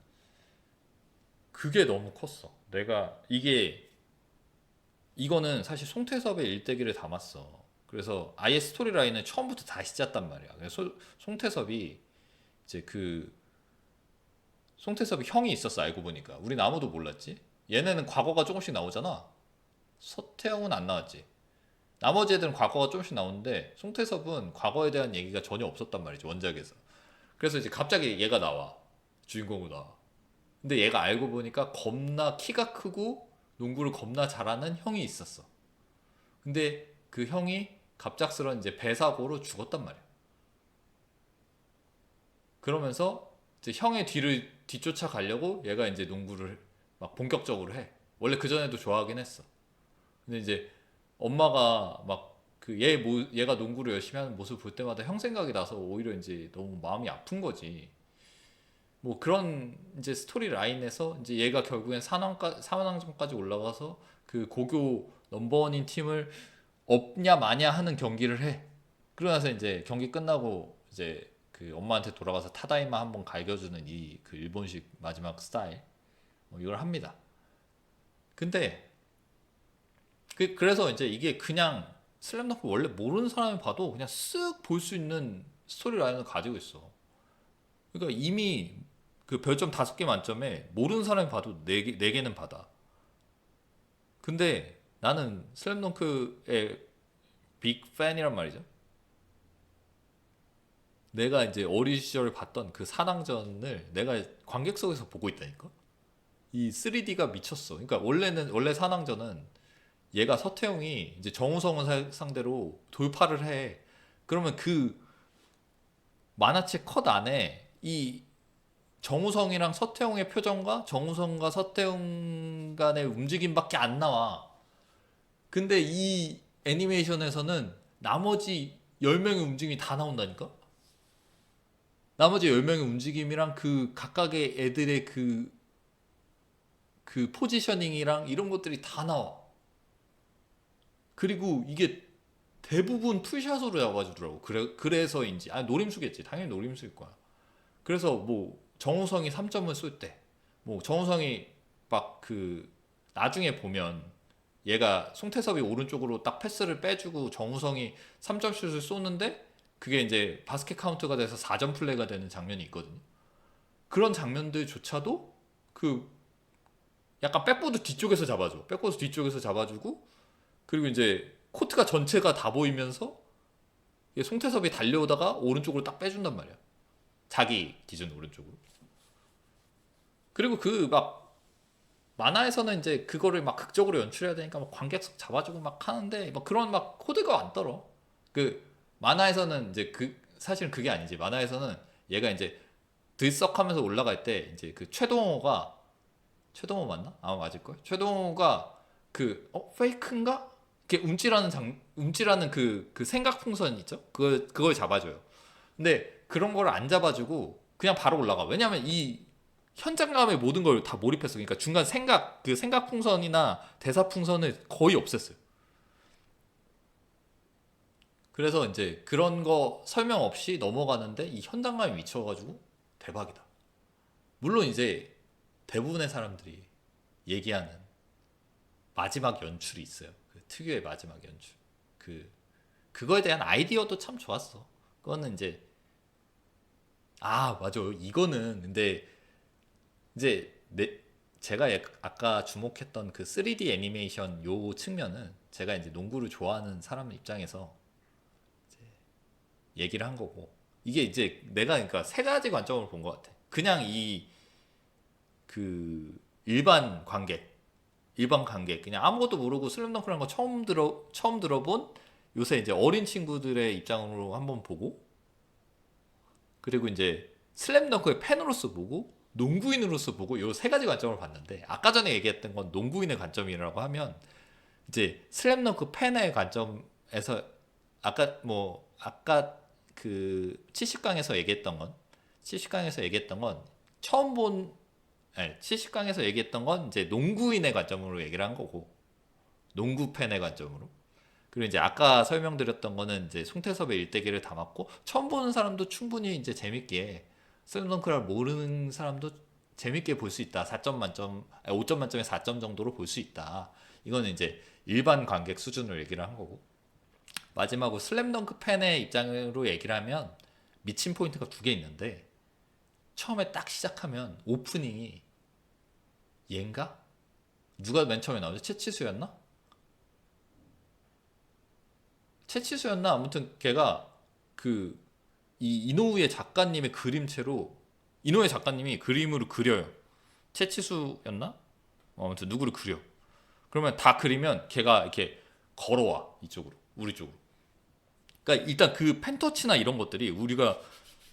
그게 너무 컸어. 내가 이거는 사실 송태섭의 일대기를 담았어. 그래서 아예 스토리 라인을 처음부터 다시 짰단 말이야. 그래서 송태섭이 이제 그 송태섭이 형이 있었어. 알고 보니까 우린 아무도 몰랐지. 얘네는 과거가 조금씩 나오잖아. 서태형은 안 나왔지. 나머지 애들은 과거가 조금씩 나오는데 송태섭은 과거에 대한 얘기가 전혀 없었단 말이지 원작에서. 그래서 이제 갑자기 얘가 나와. 주인공으로 나와. 근데 얘가 알고 보니까 겁나 키가 크고 농구를 겁나 잘하는 형이 있었어. 근데 그 형이 갑작스런 이제 배 사고로 죽었단 말이야. 그러면서 이제 형의 뒤를 뒤쫓아 가려고 얘가 이제 농구를 막 본격적으로 해. 원래 그 전에도 좋아하긴 했어. 근데 이제 엄마가 막 그 얘가 농구를 열심히 하는 모습을 볼 때마다 형 생각이 나서 오히려 이제 너무 마음이 아픈 거지. 뭐 그런 이제 스토리 라인에서 이제 얘가 결국엔 산왕전까지 올라가서 그 고교 넘버원인 팀을 없냐 마냐 하는 경기를 해. 그러고 나서 이제 경기 끝나고 이제 그 엄마한테 돌아가서 타다이마 한번 갈겨주는 이 그 일본식 마지막 스타일 이걸 합니다. 근데 그래서 이제 이게 그냥 슬램덩크 원래 모르는 사람이 봐도 그냥 쓱 볼 수 있는 스토리 라인을 가지고 있어. 그러니까 이미 그 별점 5개 만점에 모르는 사람이 봐도 4개, 4개는 받아. 근데 나는 슬램덩크의 빅 팬이란 말이죠. 내가 이제 어린 시절에 봤던 그 산왕전을 내가 관객석에서 보고 있다니까? 이 3D가 미쳤어. 그러니까 원래 산왕전은 얘가 서태웅이 이제 정우성을 상대로 돌파를 해. 그러면 그 만화책 컷 안에 이 정우성이랑 서태웅의 표정과 정우성과 서태웅 간의 움직임밖에 안 나와. 근데 이 애니메이션에서는 나머지 10명의 움직임이 다 나온다니까? 나머지 10명의 움직임이랑 그 각각의 애들의 그 포지셔닝이랑 이런 것들이 다 나와. 그리고 이게 대부분 풀샷으로 잡아주더라고. 그래서인지. 아니, 노림수겠지. 당연히 노림수일 거야. 그래서 뭐, 정우성이 3점을 쏠 때, 뭐, 정우성이 막 나중에 보면 얘가 송태섭이 오른쪽으로 딱 패스를 빼주고 정우성이 3점 슛을 쏘는데 그게 이제 바스켓 카운트가 돼서 4점 플레이가 되는 장면이 있거든요. 그런 장면들조차도 그 약간 백보드 뒤쪽에서 잡아줘. 백보드 뒤쪽에서 잡아주고 그리고 이제 코트가 전체가 다 보이면서 송태섭이 달려오다가 오른쪽으로 딱 빼준단 말이야. 자기 기준 오른쪽으로. 그리고 그 막 만화에서는 이제 그거를 막 극적으로 연출해야 되니까 막 관객석 잡아주고 막 하는데 막 그런 막 코드가 안 떨어. 그 만화에서는 이제 사실은 그게 아니지. 만화에서는 얘가 이제 들썩하면서 올라갈 때 이제 그 최동호 맞나? 아마 맞을 걸. 최동호가 페이크인가? 이렇게 움찔하는 그 생각 풍선 있죠? 그걸 잡아줘요. 근데 그런 걸 안 잡아주고 그냥 바로 올라가. 왜냐면 이 현장감의 모든 걸 다 몰입했어. 그러니까 중간 그 생각 풍선이나 대사 풍선을 거의 없앴어요. 그래서 이제 그런 거 설명 없이 넘어가는데 이 현장감이 미쳐가지고 대박이다. 물론 이제 대부분의 사람들이 얘기하는 마지막 연출이 있어요. 그 특유의 마지막 연출. 그거에 대한 아이디어도 참 좋았어. 그거는 이제 맞아. 이거는 근데 이제 제가 아까 주목했던 그 3D 애니메이션 요 측면은 제가 이제 농구를 좋아하는 사람 입장에서 이제 얘기를 한 거고 이게 이제 내가 그러니까 세 가지 관점으로 본 것 같아. 그냥 그 일반 관객 그냥 아무것도 모르고 슬램덩크라는 거 처음 들어본 요새 이제 어린 친구들의 입장으로 한번 보고 그리고 이제 슬램덩크의 팬으로서 보고 농구인으로서 보고 요 세 가지 관점을 봤는데 아까 전에 얘기했던 건 농구인의 관점이라고 하면 이제 슬램덩크 팬의 관점에서 아까 그 70강에서 얘기했던 건 70강에서 얘기했던 건 처음 본 70강에서 얘기했던 건 이제 농구인의 관점으로 얘기를 한 거고 농구 팬의 관점으로 그리고 이제 아까 설명드렸던 거는 이제 송태섭의 일대기를 담았고 처음 보는 사람도 충분히 이제 재밌게 슬램덩크를 모르는 사람도 재밌게 볼 수 있다. 4점 만점, 5점 만점에 4점 정도로 볼 수 있다. 이거는 이제 일반 관객 수준으로 얘기를 한 거고 마지막으로 슬램덩크 팬의 입장으로 얘기를 하면 미친 포인트가 2개 있는데 처음에 딱 시작하면 오프닝이 얘인가? 누가 맨 처음에 나오죠? 채치수였나? 채치수였나? 아무튼 걔가 이 이노우의 작가님의 그림체로 이노우의 작가님이 그림으로 그려요. 채치수였나? 아무튼 누구를 그려. 그러면 다 그리면 걔가 이렇게 걸어와 이쪽으로 우리 쪽으로. 그러니까 일단 그 펜터치나 이런 것들이 우리가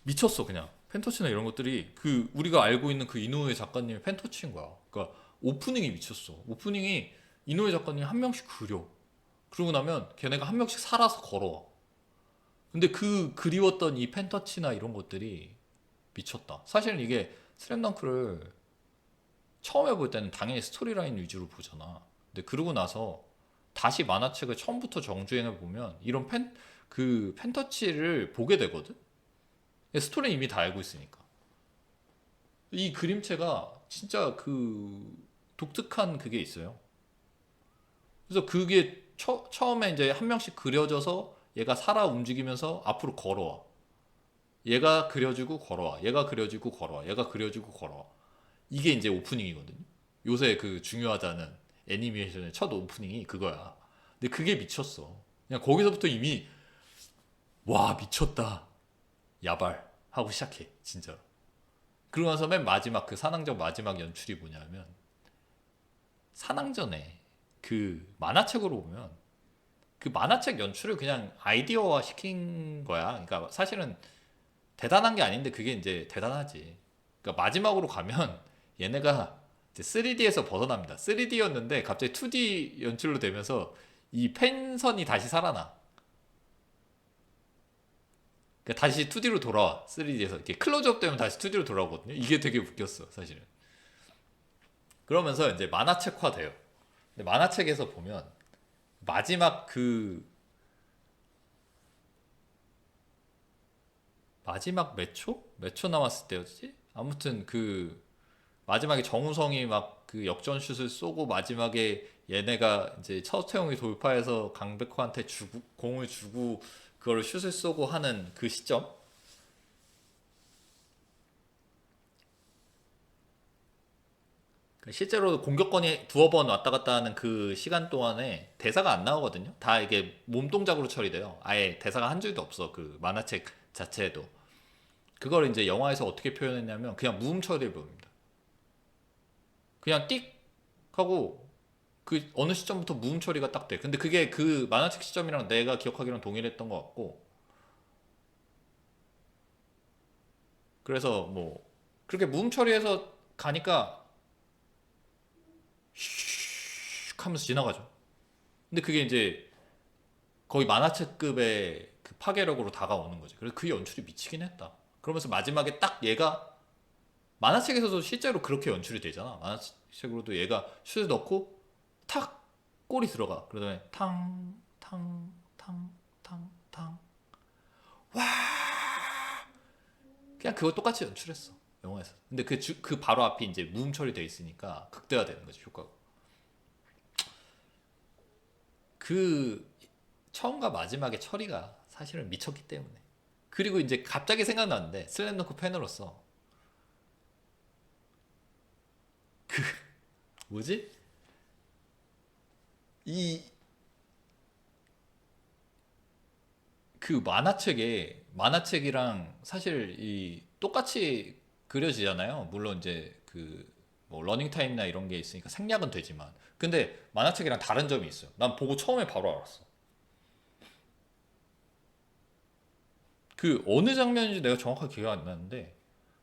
미쳤어 그냥. 펜터치나 이런 것들이 그 우리가 알고 있는 그 이노우에 작가님의 펜터치인 거야. 그러니까 오프닝이 미쳤어. 오프닝이 이노우에 작가님 한 명씩 그려. 그러고 나면 걔네가 한 명씩 살아서 걸어와. 근데 그 그리웠던 이 펜터치나 이런 것들이 미쳤다. 사실은 이게 슬램덩크를 처음에 볼 때는 당연히 스토리라인 위주로 보잖아. 근데 그러고 나서 다시 만화책을 처음부터 정주행해 보면 이런 그 펜터치를 보게 되거든. 스토리는 이미 다 알고 있으니까. 이 그림체가 진짜 그 독특한 그게 있어요. 그래서 그게 처음에 이제 한 명씩 그려져서 얘가 살아 움직이면서 앞으로 걸어와. 얘가 그려지고 걸어와. 얘가 그려지고 걸어와. 얘가 그려지고 걸어와. 이게 이제 오프닝이거든요. 요새 그 중요하다는 애니메이션의 첫 오프닝이 그거야. 근데 그게 미쳤어. 그냥 거기서부터 이미 와 미쳤다. 야발 하고 시작해 진짜로. 그러고 나서 맨 마지막 그 산왕전 마지막 연출이 뭐냐면 산왕전에 그 만화책으로 보면 그 만화책 연출을 그냥 아이디어화 시킨 거야. 그러니까 사실은 대단한 게 아닌데 그게 이제 대단하지. 그러니까 마지막으로 가면 얘네가 이제 3D에서 벗어납니다. 3D였는데 갑자기 2D 연출로 되면서 이 펜선이 다시 살아나. 그러니까 다시 2D로 돌아와. 3D에서 이렇게 클로즈업 되면 다시 2D로 돌아오거든요. 이게 되게 웃겼어, 사실은. 그러면서 이제 만화책화 돼요. 근데 만화책에서 보면 마지막 그 마지막 몇 초? 몇 초 남았을 때였지? 아무튼 그 마지막에 정우성이 막 그 역전슛을 쏘고 마지막에 얘네가 이제 차우태용이 돌파해서 강백호한테 주고 공을 주고 그걸 슛을 쏘고 하는 그 시점. 실제로 공격권이 두어 번 왔다 갔다 하는 그 시간 동안에 대사가 안 나오거든요. 다 이게 몸 동작으로 처리돼요. 아예 대사가 한 줄도 없어. 그 만화책 자체에도. 그걸 이제 영화에서 어떻게 표현했냐면 그냥 무음 처리를 봅니다. 그냥 띡 하고 그 어느 시점부터 무음 처리가 딱 돼. 근데 그게 그 만화책 시점이랑 내가 기억하기로는 동일했던 것 같고. 그래서 뭐 그렇게 무음 처리해서 가니까 슉 하면서 지나가죠. 근데 그게 이제 거의 만화책급의 그 파괴력으로 다가오는 거지. 그래서 그 연출이 미치긴 했다. 그러면서 마지막에 딱 얘가 만화책에서도 실제로 그렇게 연출이 되잖아. 만화책으로도 얘가 슛을 넣고 탁 골이 들어가. 그러더니 탕, 탕, 탕, 탕, 탕. 그냥 그거 똑같이 연출했어. 영화에서. 근데 그 바로 앞이 이제 무음 처리돼 있으니까 극대화되는 거지, 효과가. 그 처음과 마지막의 처리가 사실은 미쳤기 때문에. 그리고 이제 갑자기 생각났는데 슬램덩크 팬으로서 그 뭐지? 이 그 만화책이랑 사실 이 똑같이 그려지잖아요. 물론 이제 그 뭐 러닝 타임이나 이런 게 있으니까 생략은 되지만 근데 만화책이랑 다른 점이 있어요. 난 보고 처음에 바로 알았어. 그 어느 장면인지 내가 정확하게 기억 안 나는데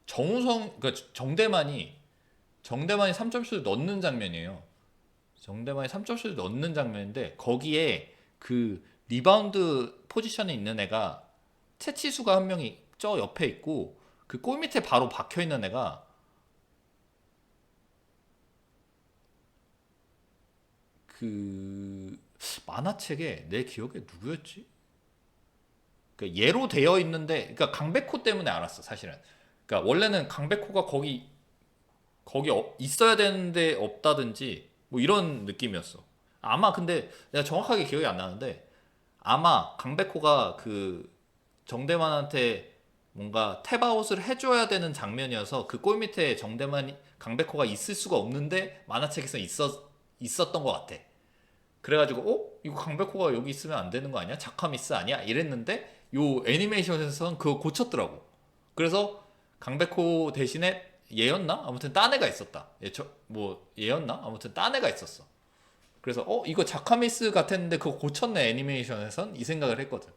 그러니까 정대만이 3점슛을 넣는 장면이에요. 정대만이 3점슛을 넣는 장면인데 거기에 그 리바운드 포지션에 있는 애가 채치수가 한 명이 저 옆에 있고 그 골 밑에 바로 박혀 있는 애가 그 만화책에 내 기억에 누구였지? 그러니까 얘로 되어 있는데 그러니까 강백호 때문에 알았어 사실은. 그러니까 원래는 강백호가 거기 있어야 되는데 없다든지 뭐 이런 느낌이었어. 아마 근데 내가 정확하게 기억이 안 나는데 아마 강백호가 그 정대만한테 뭔가 탭아웃을 해줘야 되는 장면이어서 그 골 밑에 강백호가 있을 수가 없는데 만화책에서 있었던 것 같아. 그래가지고 이거 강백호가 여기 있으면 안 되는 거 아니야? 자카미스 아니야? 이랬는데 요 애니메이션에서는 그거 고쳤더라고. 그래서 강백호 대신에 얘였나? 아무튼 딴 애가 있었다. 뭐 얘였나? 아무튼 딴 애가 있었어. 그래서 이거 자카미스 같았는데 그거 고쳤네 애니메이션에선 이 생각을 했거든.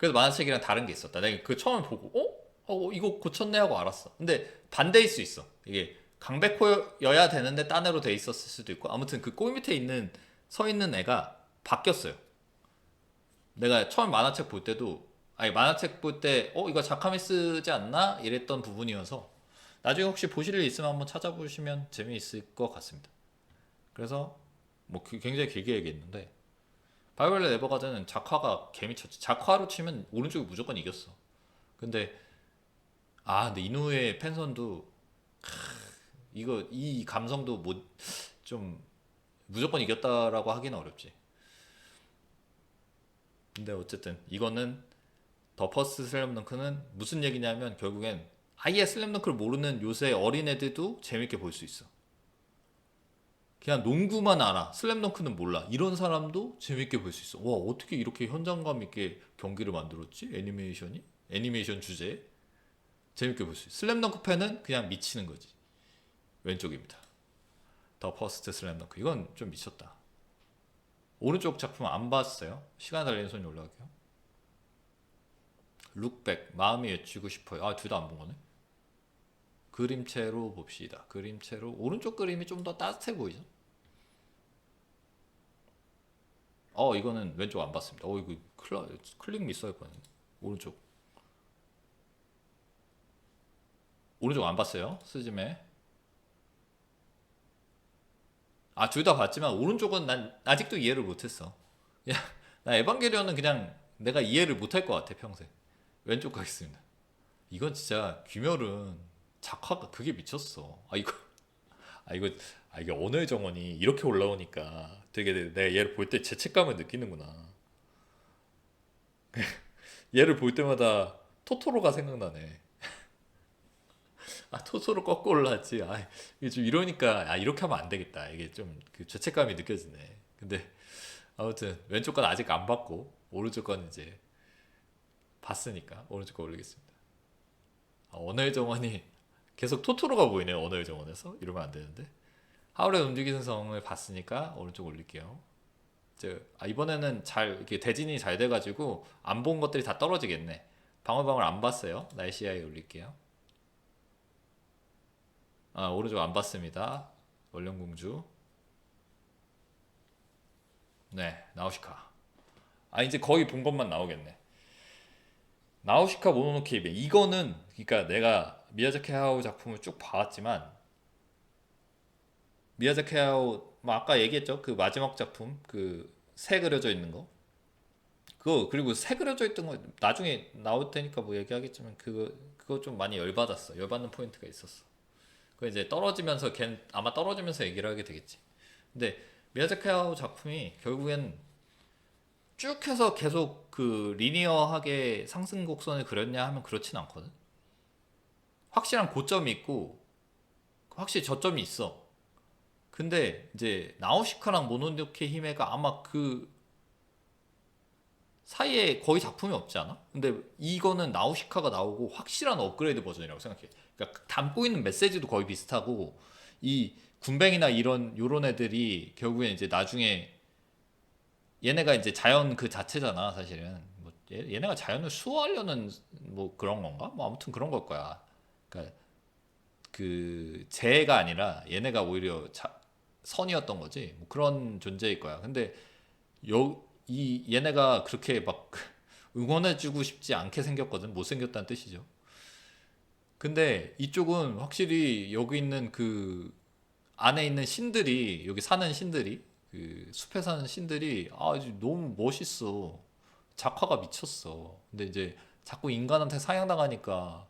그래서 만화책이랑 다른 게 있었다. 내가 그 처음에 보고 이거 고쳤네 하고 알았어. 근데 반대일 수 있어. 이게 강백호여야 되는데 딴 애로 돼 있었을 수도 있고 아무튼 그 골 밑에 있는 서 있는 애가 바뀌었어요. 내가 처음 만화책 볼 때도 아니 만화책 볼 때 이거 자카미 쓰지 않나 이랬던 부분이어서 나중에 혹시 보실 일 있으면 한번 찾아보시면 재미있을 것 같습니다. 그래서 뭐 굉장히 길게 얘기했는데 바이올렛 에버가든은 작화가 개미쳤지. 작화로 치면 오른쪽이 무조건 이겼어. 근데 근데 이누의 팬선도 이거 이 감성도 뭐 좀 무조건 이겼다라고 하기는 어렵지. 근데 어쨌든 이거는 더 퍼스트 슬램덩크는 무슨 얘기냐면 결국엔 아예 슬램덩크를 모르는 요새 어린애들도 재밌게 볼 수 있어. 그냥 농구만 알아. 슬램덩크는 몰라. 이런 사람도 재밌게 볼 수 있어. 와, 어떻게 이렇게 현장감 있게 경기를 만들었지? 애니메이션 주제에 재밌게 볼 수 있어. 슬램덩크 팬은 그냥 미치는 거지. 왼쪽입니다. 더 퍼스트 슬램덩크. 이건 좀 미쳤다. 오른쪽 작품 안 봤어요? 시간 달리는 손이 올라갈게요. 룩백 마음이 외치고 싶어요. 둘 다 안 본 거네. 그림체로 봅시다. 그림체로 오른쪽 그림이 좀 더 따뜻해 보이죠? 이거는 왼쪽 안 봤습니다. 이거 클릭 미스할 뻔했네. 오른쪽 안 봤어요. 스즈메. 둘 다 봤지만 오른쪽은 난 아직도 이해를 못했어. 야, 나 에반게리온은 그냥 내가 이해를 못할 것 같아 평생. 왼쪽 가겠습니다. 이건 진짜 귀멸은 작화가 그게 미쳤어. 이게 언어의 정원이 이렇게 올라오니까 되게 내가 얘를 볼 때 죄책감을 느끼는구나. 얘를 볼 때마다 토토로가 생각나네. 토토로 꺾고 올라왔지. 이게 좀 이러니까 이렇게 하면 안 되겠다. 이게 좀 그 죄책감이 느껴지네. 근데 아무튼 왼쪽 건 아직 안 봤고 오른쪽 건 이제 봤으니까 오른쪽 거 올리겠습니다. 언어의 정원이 계속 토토로가 보이네요. 언어의 정원에서 이러면 안 되는데. 하울의 움직이는 성을 봤으니까 오른쪽 올릴게요. 이번에는 잘 이렇게 대진이 잘 돼가지고 안 본 것들이 다 떨어지겠네. 방울방울 안 봤어요. 날씨아이 올릴게요. 오른쪽 안 봤습니다. 원령공주. 네, 나우시카. 이제 거의 본 것만 나오겠네. 나우시카 모노노케 이베. 이거는 그러니까 내가 미야자키 하야오 작품을 쭉 봐왔지만 미야자키 하야오 뭐 아까 얘기했죠. 그 마지막 작품 그 새 그려져 있는 거. 그리고 새 그려져 있던 거 나중에 나올 테니까 뭐 얘기하겠지만 그거 좀 많이 열받았어. 열받는 포인트가 있었어. 그 이제 떨어지면서 아마 떨어지면서 얘기를 하게 되겠지. 근데 미야자키 하야오 작품이 결국엔 쭉 해서 계속 그 리니어하게 상승 곡선을 그렸냐 하면 그렇진 않거든. 확실한 고점이 있고 확실히 저점이 있어. 근데 이제 나우시카랑 모노노케 히메가 아마 그 사이에 거의 작품이 없지 않아? 근데 이거는 나우시카가 나오고 확실한 업그레이드 버전이라고 생각해. 그러니까 담고 있는 메시지도 거의 비슷하고 이 군뱅이나 이런 요런 애들이 결국에 이제 나중에 얘네가 이제 자연 그 자체잖아 사실은. 뭐 얘네가 자연을 수호하려는 뭐 그런 건가? 뭐 아무튼 그런 걸 거야. 그러니까 그 재해가 아니라 얘네가 오히려 선이었던 거지. 뭐 그런 존재일 거야. 근데 얘네가 그렇게 막 응원해주고 싶지 않게 생겼거든. 못생겼다는 뜻이죠. 근데 이쪽은 확실히 여기 있는 그 안에 있는 신들이 여기 사는 신들이 그 숲에 사는 신들이 너무 멋있어. 작화가 미쳤어. 근데 이제 자꾸 인간한테 사냥당하니까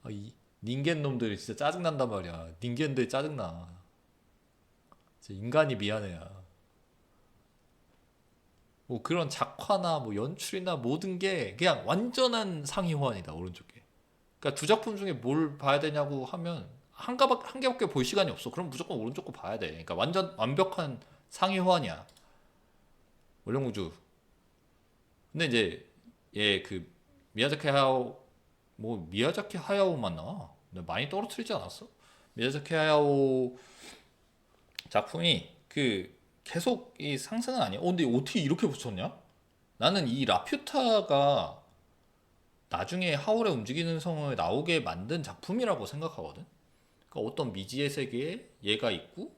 이 닌겐 놈들이 진짜 짜증난단 말이야. 닌겐들 짜증나. 진짜 인간이 미안해야. 뭐 그런 작화나 뭐 연출이나 모든 게 그냥 완전한 상위 호환이다 오른쪽에. 그러니까 두 작품 중에 뭘 봐야 되냐고 하면 한 개밖에 볼 시간이 없어. 그럼 무조건 오른쪽 거 봐야 돼. 그러니까 완전 완벽한 상위 호환이야. 원령공주. 근데 이제 얘 그 미야자키 하야오 뭐 미야자키 하야오만 나와. 근데 많이 떨어뜨리지 않았어? 미야자키 하야오 작품이 그 계속 이 상승은 아니야. 근데 어떻게 이렇게 붙였냐? 나는 이 라퓨타가 나중에 하울의 움직이는 성을 나오게 만든 작품이라고 생각하거든. 그러니까 어떤 미지의 세계에 얘가 있고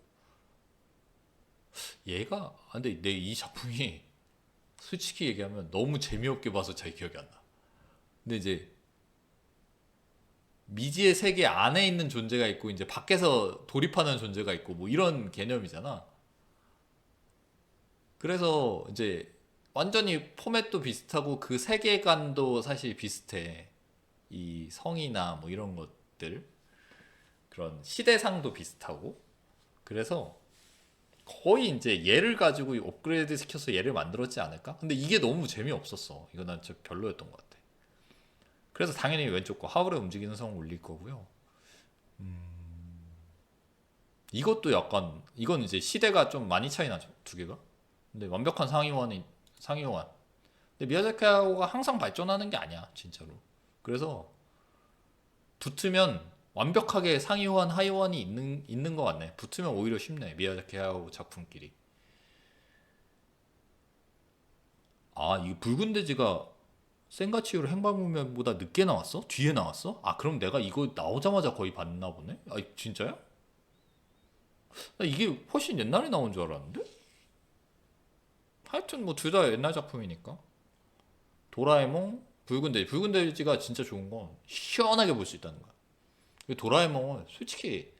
근데 내 이 작품이 솔직히 얘기하면 너무 재미없게 봐서 잘 기억이 안 나. 근데 이제 미지의 세계 안에 있는 존재가 있고 이제 밖에서 돌입하는 존재가 있고 뭐 이런 개념이잖아. 그래서 이제 완전히 포맷도 비슷하고 그 세계관도 사실 비슷해. 이 성이나 뭐 이런 것들 그런 시대상도 비슷하고 그래서 거의 이제 얘를 가지고 업그레이드 시켜서 얘를 만들었지 않을까? 근데 이게 너무 재미없었어. 이거 난 진짜 별로였던 것 같아. 그래서 당연히 왼쪽 거 하울의 움직이는 성 올릴 거고요. 이것도 약간 이건 이제 시대가 좀 많이 차이 나죠. 두 개가. 근데 완벽한 상위원. 근데 미야자키 하야오가 항상 발전하는 게 아니야, 진짜로. 그래서 붙으면 완벽하게 상위원, 하위원이 있는 것 같네. 붙으면 오히려 쉽네. 미야자키 하야오 작품끼리. 아, 이 붉은 돼지가 센가치히로 행방불명보다 늦게 나왔어? 뒤에 나왔어? 아, 그럼 내가 이거 나오자마자 거의 봤나 보네? 아, 진짜야? 나 이게 훨씬 옛날에 나온 줄 알았는데? 하여튼 뭐 둘 다 옛날 작품이니까. 도라에몽, 붉은 돼지. 붉은 돼지가 진짜 좋은 건 시원하게 볼 수 있다는 거야. 도라에몽은 솔직히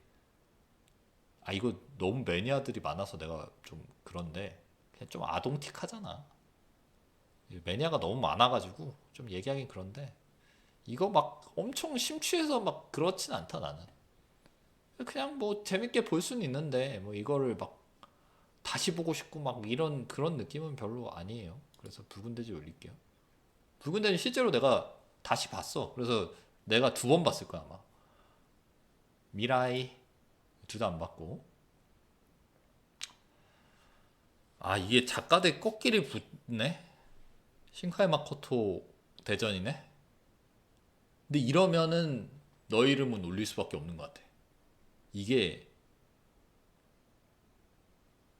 이거 너무 매니아들이 많아서 내가 좀 그런데 그냥 좀 아동틱하잖아. 매니아가 너무 많아가지고 좀 얘기하긴 그런데 이거 막 엄청 심취해서 막 그렇진 않다 나는. 그냥 뭐 재밌게 볼 수는 있는데 뭐 이거를 막 다시 보고 싶고 막 이런 그런 느낌은 별로 아니에요. 그래서 붉은 돼지 올릴게요. 붉은 돼지 실제로 내가 다시 봤어. 그래서 내가 두 번 봤을 거야 아마. 미라이 둘 다 안 봤고. 아 이게 작가들 꽃길이 붙네. 신카이 마코토 대전이네. 근데 이러면은 너 이름은 올릴 수밖에 없는 것 같아. 이게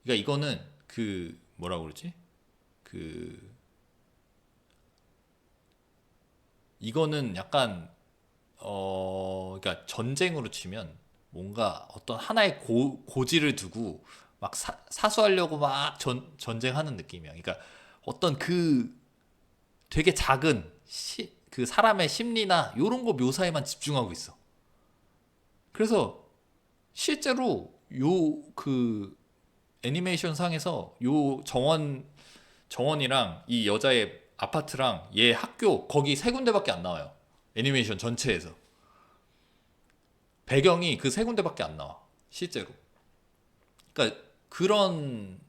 그러니까 이거는 그 뭐라 그러지? 그 이거는 약간 그러니까 전쟁으로 치면 뭔가 어떤 하나의 고지를 두고 막 사수하려고 막 전쟁하는 느낌이야. 그러니까 어떤 그 되게 작은 그 사람의 심리나 이런 거 묘사에만 집중하고 있어. 그래서 실제로 요 그 애니메이션 상에서 요 정원이랑 이 여자의 아파트랑 얘 학교 거기 세 군데밖에 안 나와요. 애니메이션 전체에서 배경이 그 세 군데밖에 안 나와. 실제로. 그러니까 그런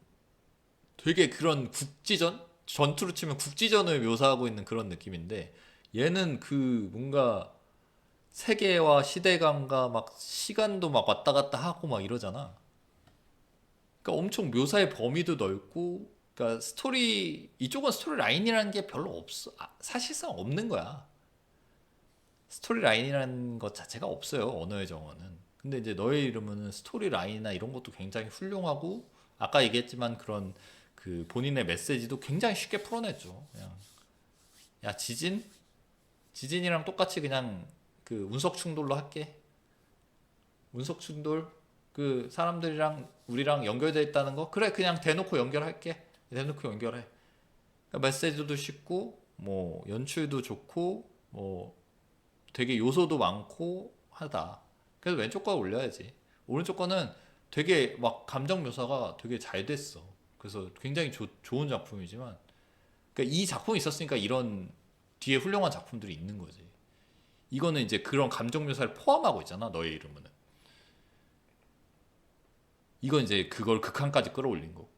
되게 그런 국지전 전투로 치면 국지전을 묘사하고 있는 그런 느낌인데 얘는 그 뭔가 세계와 시대감과 막 시간도 막 왔다 갔다 하고 막 이러잖아. 그러니까 엄청 묘사의 범위도 넓고 그러니까 이쪽은 스토리 라인이라는 게 별로 없어. 사실상 없는 거야. 스토리 라인이라는 것 자체가 없어요. 언어의 정원은. 근데 이제 너의 이름은 스토리 라인이나 이런 것도 굉장히 훌륭하고 아까 얘기했지만 그런 그 본인의 메시지도 굉장히 쉽게 풀어냈죠. 그냥 야 지진이랑 똑같이 그냥 그 운석 충돌로 할게. 운석 충돌 그 사람들이랑 우리랑 연결돼 있다는 거 그래 그냥 대놓고 연결할게. 대놓고 연결해. 그러니까 메시지도 쉽고 뭐 연출도 좋고 뭐 되게 요소도 많고 하다. 그래서 왼쪽 거 올려야지. 오른쪽 거는 되게 막 감정 묘사가 되게 잘 됐어. 그래서 굉장히 좋은 작품이지만 그러니까 이 작품이 있었으니까 이런 뒤에 훌륭한 작품들이 있는 거지. 이거는 이제 그런 감정 묘사를 포함하고 있잖아. 너의 이름은. 이건 이제 그걸 극한까지 끌어올린 거고.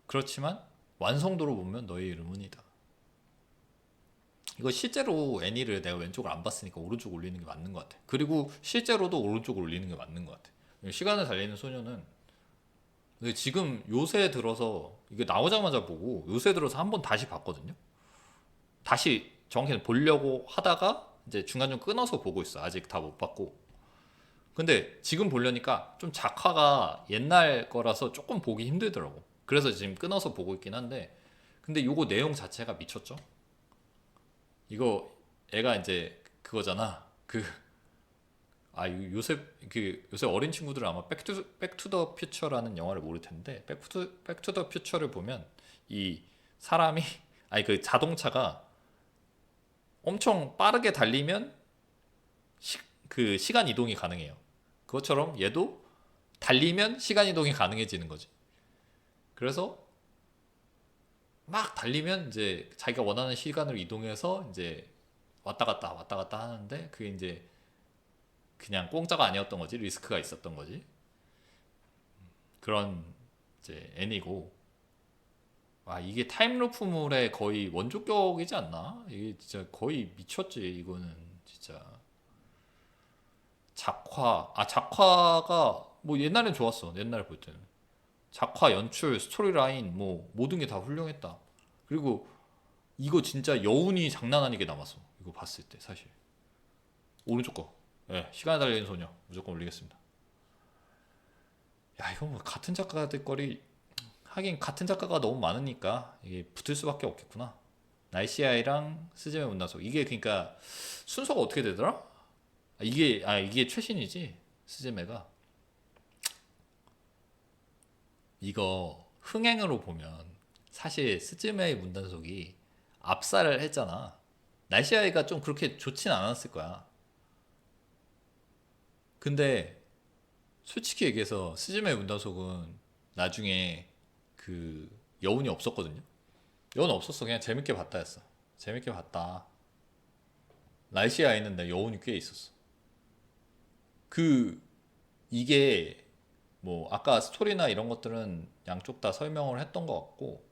그렇지만 완성도로 보면 너의 이름은이다. 이거 실제로 애니를 내가 왼쪽을 안 봤으니까 오른쪽 올리는 게 맞는 것 같아. 그리고 실제로도 오른쪽 올리는 게 맞는 것 같아. 시간을 달리는 소녀는 근데 지금 요새 들어서 이게 나오자마자 보고 요새 들어서 한 번 다시 봤거든요. 다시 정확히는 보려고 하다가 이제 중간중 끊어서 보고 있어. 아직 다 못 봤고. 근데 지금 보려니까 좀 작화가 옛날 거라서 조금 보기 힘들더라고. 그래서 지금 끊어서 보고 있긴 한데 근데 요거 내용 자체가 미쳤죠. 이거 애가 이제 그거잖아. 요새 어린 친구들은 아마 백투 더 퓨처라는 영화를 모를 텐데, 백투 더 퓨처를 보면 이 사람이 아니 그 자동차가 엄청 빠르게 달리면 그 시간 이동이 가능해요. 그것처럼 얘도 달리면 시간 이동이 가능해지는 거지. 그래서 막 달리면 이제 자기가 원하는 시간으로 이동해서 이제 왔다 갔다 하는데, 그게 이제 그냥 공짜가 아니었던 거지. 리스크가 있었던 거지. 그런 이제 애니고. 아, 이게 타임루프물의 거의 원조격이지 않나? 이게 진짜 거의 미쳤지. 이거는 진짜. 작화가 뭐 옛날엔 좋았어. 옛날에 볼 때는. 작화, 연출, 스토리라인 뭐 모든 게 다 훌륭했다. 그리고 이거 진짜 여운이 장난 아니게 남았어. 이거 봤을 때 사실. 오른쪽 거. 예, 시간에 달리는 소녀 무조건 올리겠습니다. 야, 이거 뭐 같은 작가들 거리, 하긴 같은 작가가 너무 많으니까 이게 붙을 수밖에 없겠구나. 날씨아이랑 스즈메 문나소, 이게 그러니까 순서가 어떻게 되더라? 이게 최신이지. 스즈메가 이거 흥행으로 보면 사실 스즈메의 문단속이 압살을 했잖아. 날씨아이가 좀 그렇게 좋진 않았을 거야. 근데 솔직히 얘기해서 스즈메의 문단속은 나중에 그 여운이 없었거든요. 여운 없었어. 그냥 재밌게 봤다 했어. 재밌게 봤다. 날씨아이는 내 여운이 꽤 있었어. 그 이게 뭐 아까 스토리나 이런 것들은 양쪽 다 설명을 했던 것 같고,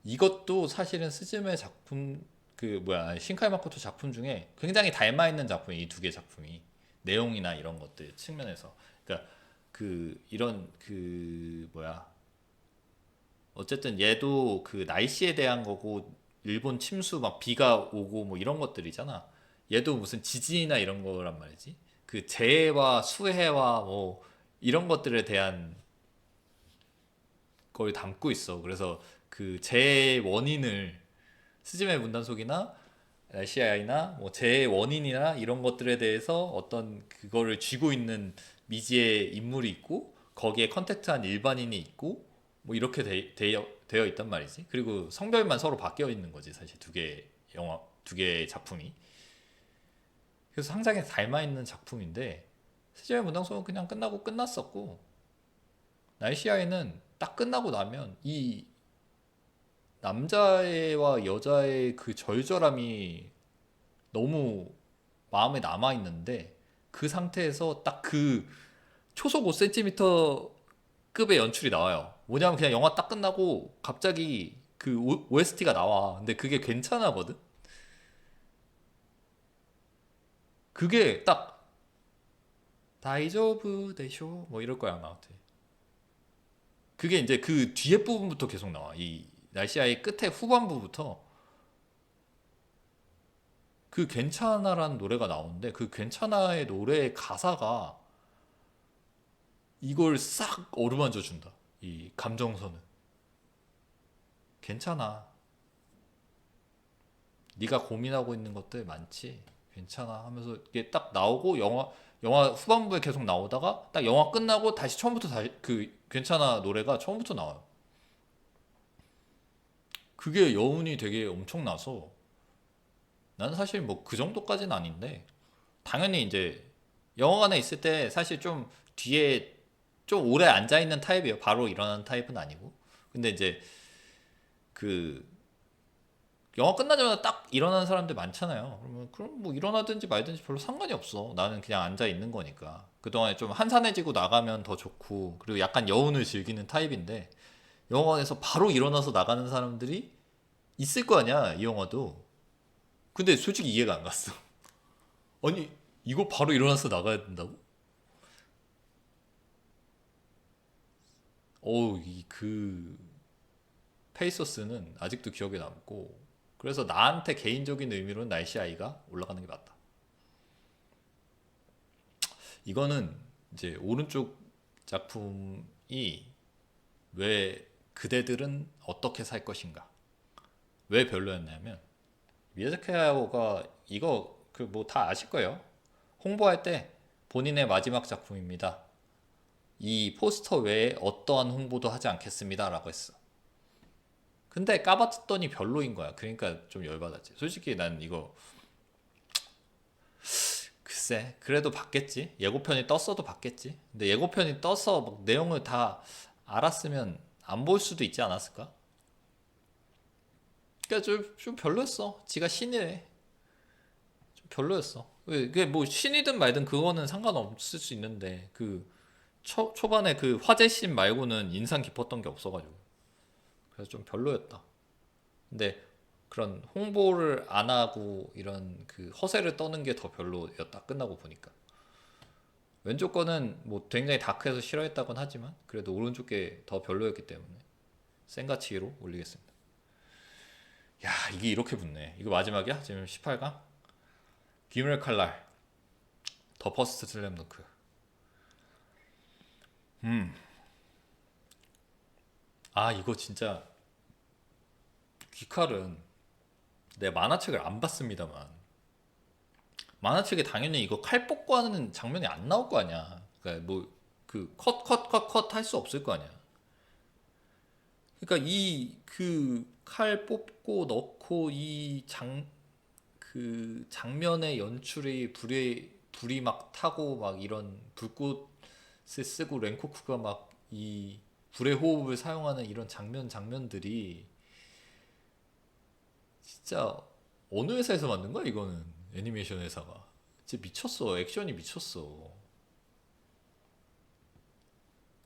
이것도 사실은 스즈메 작품, 그 뭐야, 신카이 마코토 작품 중에 굉장히 닮아 있는 작품이 이 두 개 작품이, 내용이나 이런 것들 측면에서. 그러니까 그 이런 그 뭐야, 어쨌든 얘도 그 날씨에 대한 거고, 일본 침수 막 비가 오고 뭐 이런 것들이잖아. 얘도 무슨 지진이나 이런 거란 말이지. 그 재해와 수해와 뭐 이런 것들에 대한 걸 담고 있어. 그래서 그 재해 원인을 스즈메 문단속이나 날씨아이나 뭐 재해 원인이나 이런 것들에 대해서 어떤 그거를 쥐고 있는 미지의 인물이 있고, 거기에 컨택트한 일반인이 있고, 뭐 이렇게 되어 있단 말이지. 그리고 성별만 서로 바뀌어 있는 거지 사실, 두 개의 작품이. 그래서 상당히 닮아 있는 작품인데, 스즈메 문단속은 그냥 끝나고 끝났었고, 날씨아이는 딱 끝나고 나면 이 남자애와 여자의 그 절절함이 너무 마음에 남아 있는데, 그 상태에서 딱 그 초속 5cm 급의 연출이 나와요. 뭐냐면 그냥 영화 딱 끝나고 갑자기 그 OST가 나와. 근데 그게 괜찮아거든. 그게 딱 다이조브 데쇼 뭐 이럴 거야 아마. 그게 이제 그 뒤에 부분부터 계속 나와. 이 날씨아의 끝에 후반부부터 그 괜찮아라는 노래가 나오는데, 그 괜찮아의 노래의 가사가 이걸 싹 어루만져 준다. 이 감정선을. 괜찮아. 네가 고민하고 있는 것들 많지. 괜찮아 하면서 이게 딱 나오고, 영화 후반부에 계속 나오다가 딱 영화 끝나고 다시 처음부터, 다시 그 괜찮아 노래가 처음부터 나와요. 그게 여운이 되게 엄청나서, 나는 사실 뭐 그 정도까지는 아닌데, 당연히 이제 영화관에 있을 때 사실 좀 뒤에 좀 오래 앉아 있는 타입이에요. 바로 일어나는 타입은 아니고. 근데 이제 그 영화 끝나자마자 딱 일어나는 사람들 많잖아요. 그럼 뭐 일어나든지 말든지 별로 상관이 없어. 나는 그냥 앉아 있는 거니까. 그동안에 좀 한산해지고 나가면 더 좋고, 그리고 약간 여운을 즐기는 타입인데, 영화관에서 바로 일어나서 나가는 사람들이 있을 거 아니야, 이 영화도. 근데 솔직히 이해가 안 갔어. 아니, 이거 바로 일어나서 나가야 된다고? 어우, 그 페이소스는 아직도 기억에 남고, 그래서 나한테 개인적인 의미로는 날씨 아이가 올라가는 게 맞다. 이거는 이제 오른쪽 작품이 왜 그대들은 어떻게 살 것인가, 왜 별로였냐면, 미야자키 하야오가 이거 그 뭐 다 아실 거예요. 홍보할 때 본인의 마지막 작품입니다. 이 포스터 외에 어떠한 홍보도 하지 않겠습니다라고 했어. 근데 까봤더니 별로인 거야. 그러니까 좀 열받았지. 솔직히 난 이거 글쎄 그래도 봤겠지. 예고편이 떴어도 봤겠지. 근데 예고편이 떠서 막 내용을 다 알았으면 안 볼 수도 있지 않았을까? 그러니까 좀 별로였어. 지가 신이래. 좀 별로였어. 그게 뭐 신이든 말든 그거는 상관없을 수 있는데 그 초반에 그 화제씬 말고는 인상 깊었던 게 없어가지고 그래서 좀 별로였다. 근데 그런 홍보를 안 하고 이런 그 허세를 떠는 게 더 별로였다. 끝나고 보니까 왼쪽 거는 뭐 굉장히 다크해서 싫어했다곤 하지만 그래도 오른쪽 게 더 별로였기 때문에 센가치로 올리겠습니다. 야 이게 이렇게 붙네. 이거 마지막이야? 지금 18강? 귀멸 칼날 더 퍼스트 슬램덩크. 아 이거 진짜 귀칼은 내 만화책을 안 봤습니다만 만화책에 당연히 이거 칼 뽑고 하는 장면이 안 나올 거 아니야. 그러니까 뭐 그 컷 할 수 없을 거 아니야. 그러니까 이 그 칼 뽑고 넣고 이 그 장면의 연출이 불이 막 타고 막 이런 불꽃을 쓰고 렌코쿠가 막 이 불의 호흡을 사용하는 이런 장면들이 진짜 어느 회사에서 만든 거야 이거는 애니메이션 회사가 진짜 미쳤어 액션이 미쳤어.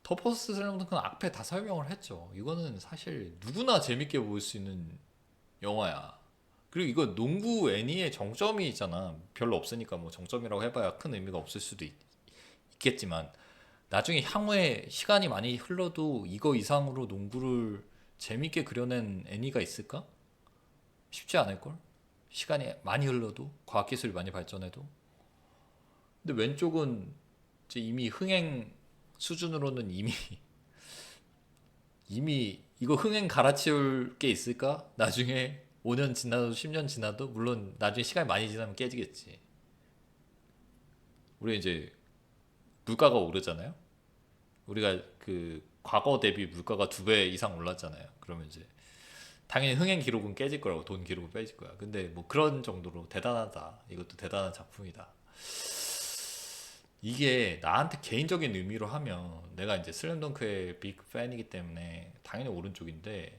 더 퍼스트 슬램덩크는 앞에 다 설명을 했죠. 이거는 사실 누구나 재밌게 볼 수 있는 영화야. 그리고 이거 농구 애니의 정점이 있잖아. 별로 없으니까 뭐 정점이라고 해봐야 큰 의미가 없을 수도 있겠지만 나중에 향후에 시간이 많이 흘러도 이거 이상으로 농구를 재밌게 그려낸 애니가 있을까? 쉽지 않을걸? 시간이 많이 흘러도 과학기술이 많이 발전해도 근데 왼쪽은 이제 이미 흥행 수준으로는 이미 이거 흥행 갈아치울 게 있을까? 나중에 5년 지나도 10년 지나도 물론 나중에 시간이 많이 지나면 깨지겠지. 우리 이제 물가가 오르잖아요. 우리가 그 과거 대비 물가가 2배 이상 올랐잖아요. 그러면 이제 당연히 흥행 기록은 깨질 거라고 돈 기록은 빼질 거야. 근데 뭐 그런 정도로 대단하다. 이것도 대단한 작품이다. 이게 나한테 개인적인 의미로 하면 내가 이제 슬램덩크의 빅 팬이기 때문에 당연히 오른쪽인데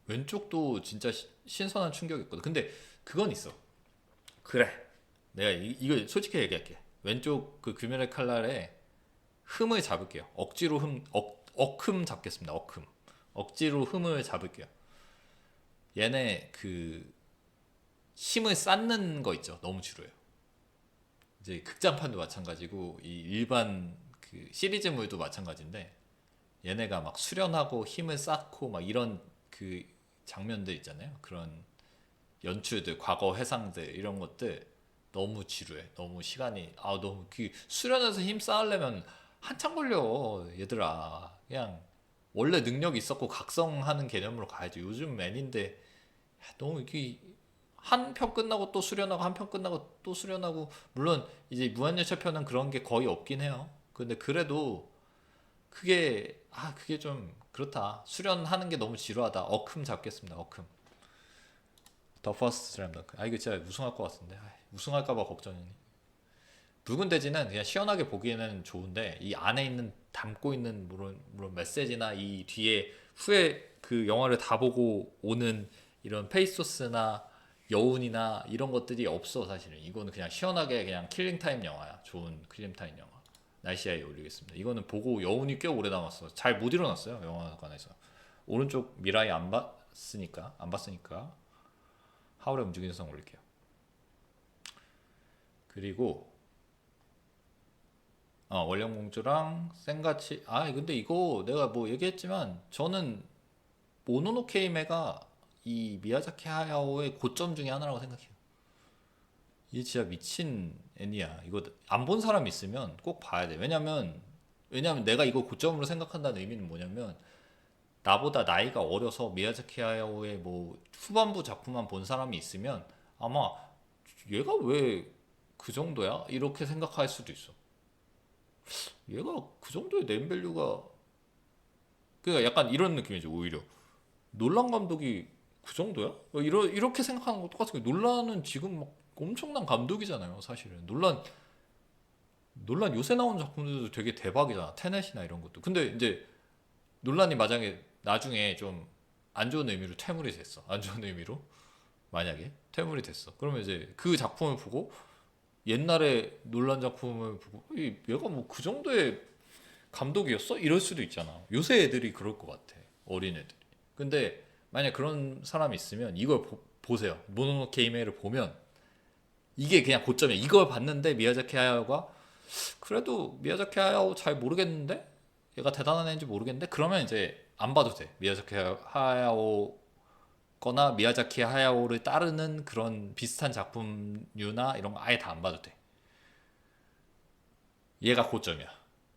왼쪽도 진짜 신선한 충격이었거든. 근데 그건 있어. 그래. 내가 이거 솔직히 얘기할게. 왼쪽 그 귀멸의 칼날에 흠을 잡을게요. 억지로 억흠 잡겠습니다. 억흠. 억지로 흠을 잡을게요. 얘네 그 힘을 쌓는 거 있죠. 너무 지루해요. 이제 극장판도 마찬가지고 이 일반 그 시리즈물도 마찬가지인데 얘네가 막 수련하고 힘을 쌓고 막 이런 그 장면들 있잖아요. 그런 연출들, 과거 회상들 이런 것들 너무 지루해. 너무 시간이 너무 그 수련해서 힘 쌓으려면 한참 걸려 얘들아. 그냥 원래 능력 있었고 각성하는 개념으로 가야지. 요즘 애인데 너무 이렇게 한 편 끝나고 또 수련하고 한 편 끝나고 또 수련하고 물론 이제 무한열차 편은 그런 게 거의 없긴 해요. 근데 그래도 그게 좀 그렇다. 수련하는 게 너무 지루하다. 어큼 잡겠습니다. 어큼. 더 퍼스트 슬램덩크. 이거 진짜 우승할 것 같은데. 우승할까봐 걱정이네. 붉은 돼지는 그냥 시원하게 보기에는 좋은데 이 안에 있는 담고 있는 물론 메시지나 이 뒤에 후에 그 영화를 다 보고 오는 이런 페이소스나 여운이나 이런 것들이 없어 사실은. 이거는 그냥 시원하게 그냥 킬링타임 영화야. 좋은 킬링타임 영화. 날씨아에 올리겠습니다. 이거는 보고 여운이 꽤 오래 남았어. 잘 못 일어났어요 영화관에서. 오른쪽 미라이 안 봤으니까 하울의 움직이는 성 올릴게요. 그리고 원령공주랑 센가치. 근데 이거 내가 뭐 얘기했지만 저는 모노노케 히메가 이 미야자키 하야오의 고점 중에 하나라고 생각해요. 이게 진짜 미친 애니야. 이거 안 본 사람 있으면 꼭 봐야 돼. 왜냐면 내가 이거 고점으로 생각한다는 의미는 뭐냐면 나보다 나이가 어려서 미야자키 하야오의 뭐 후반부 작품만 본 사람이 있으면 아마 얘가 왜 그 정도야? 이렇게 생각할 수도 있어. 얘가 그 정도의 네임밸류가 그러니까 약간 이런 느낌이죠. 오히려 놀란 감독이 그 정도야? 이렇게 생각하는 거 똑같은 게 놀란은 지금 막 엄청난 감독이잖아요. 사실은 놀란 요새 나온 작품들도 되게 대박이잖아. 테넷이나 이런 것도. 근데 이제 논란이 만약에 나중에 좀 안 좋은 의미로 퇴물이 됐어. 안 좋은 의미로 만약에 퇴물이 됐어. 그러면 이제 그 작품을 보고 옛날에 논란 작품을 보고 얘가 뭐 그 정도의 감독이었어? 이럴 수도 있잖아. 요새 애들이 그럴 것 같아. 어린 애들이. 근데 만약 그런 사람이 있으면 이걸 보세요. 모노노케 이메이를 보면 이게 그냥 고점이야. 이걸 봤는데 미야자키 하야오가 그래도 미야자키 하야오 잘 모르겠는데 얘가 대단한 애인지 모르겠는데 그러면 이제 안 봐도 돼. 미야자키 하야오 거나 미야자키 하야오를 따르는 그런 비슷한 작품류나 이런 거 아예 다 안 봐도 돼. 얘가 고점이야.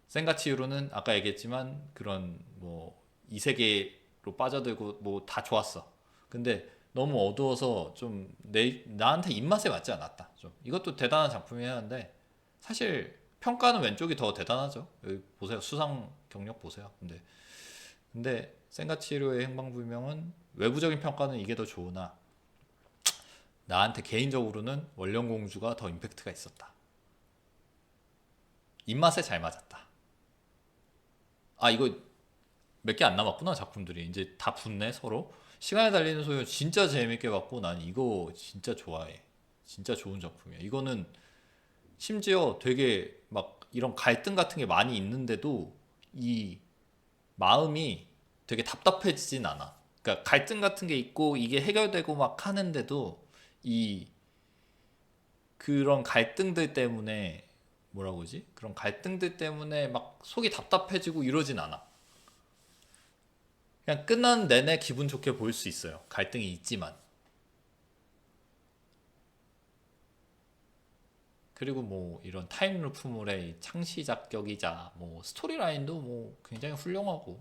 센가치히로는 아까 얘기했지만 그런 뭐 이세계로 빠져들고 뭐 다 좋았어. 근데 너무 어두워서 좀 나한테 입맛에 맞지 않았다. 좀 이것도 대단한 작품이긴 한데 사실 평가는 왼쪽이 더 대단하죠. 여기 보세요. 수상 경력 보세요. 근데 센가치히로의 행방불명은 외부적인 평가는 이게 더 좋으나 나한테 개인적으로는 원령공주가 더 임팩트가 있었다. 입맛에 잘 맞았다. 아 이거 몇 개 안 남았구나 작품들이 이제 다 붙네 서로. 시간에 달리는 소녀 진짜 재밌게 봤고 난 이거 진짜 좋아해. 진짜 좋은 작품이야. 이거는 심지어 되게 막 이런 갈등 같은 게 많이 있는데도 이 마음이 되게 답답해지진 않아. 그러니까 갈등 같은 게 있고 이게 해결되고 막 하는데도 이 그런 갈등들 때문에 뭐라고 그러지? 그런 갈등들 때문에 막 속이 답답해지고 이러진 않아. 그냥 끝나는 내내 기분 좋게 볼 수 있어요. 갈등이 있지만. 그리고 뭐 이런 타임루프물의 창시작격이자 뭐 스토리라인도 뭐 굉장히 훌륭하고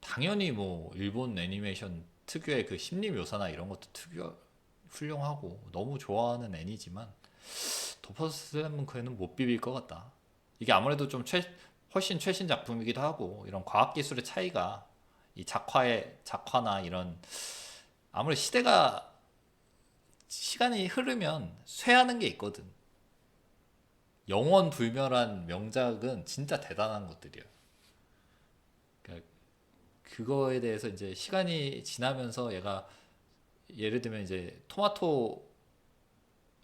당연히 뭐 일본 애니메이션 특유의 그 심리 묘사나 이런 것도 훌륭하고 너무 좋아하는 애니지만 도퍼스 슬램덩크에는 못 비빌 것 같다. 이게 아무래도 좀 훨씬 최신 작품이기도 하고 이런 과학기술의 차이가 이 작화나 이런 아무리 시간이 흐르면 쇠하는 게 있거든. 영원 불멸한 명작은 진짜 대단한 것들이야. 그러니까 그거에 대해서 이제 시간이 지나면서 얘가 예를 들면 이제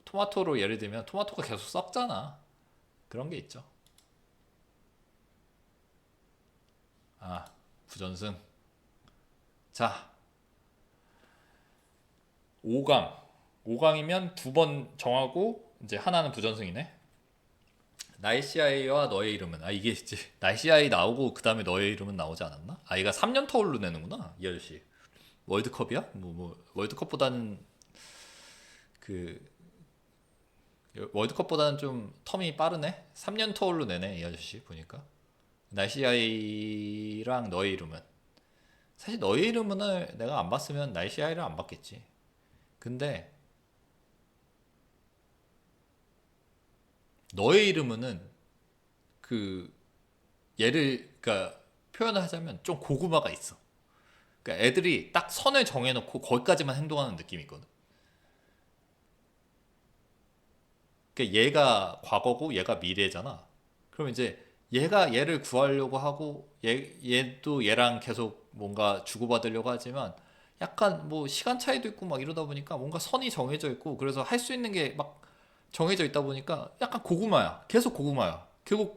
토마토로 예를 들면 토마토가 계속 썩잖아. 그런 게 있죠. 아, 부전승. 자, 5강. 5강이면 두 번 정하고 이제 하나는 부전승이네. 날씨아이와 너의 이름은 이게 이제 날씨아이 나오고 그 다음에 너의 이름은 나오지 않았나? 얘가 3년 터울로 내는구나 이 아저씨. 월드컵이야? 월드컵보다는 그 월드컵보다는 좀 텀이 빠르네. 3년 터울로 내네 이 아저씨 보니까. 날씨아이랑 너의 이름은 사실 너의 이름은을 내가 안 봤으면 날씨아이를 안 봤겠지. 근데 너의 이름은 그 얘를 그러니까 표현을 하자면 좀 고구마가 있어. 그러니까 애들이 딱 선을 정해놓고 거기까지만 행동하는 느낌이 있거든. 그러니까 얘가 과거고 얘가 미래잖아. 그럼 이제 얘가 얘를 구하려고 하고 얘도 얘랑 계속 뭔가 주고받으려고 하지만 약간 뭐 시간 차이도 있고 막 이러다 보니까 뭔가 선이 정해져 있고 그래서 할 수 있는 게 막 정해져 있다 보니까 약간 고구마야. 계속 고구마야.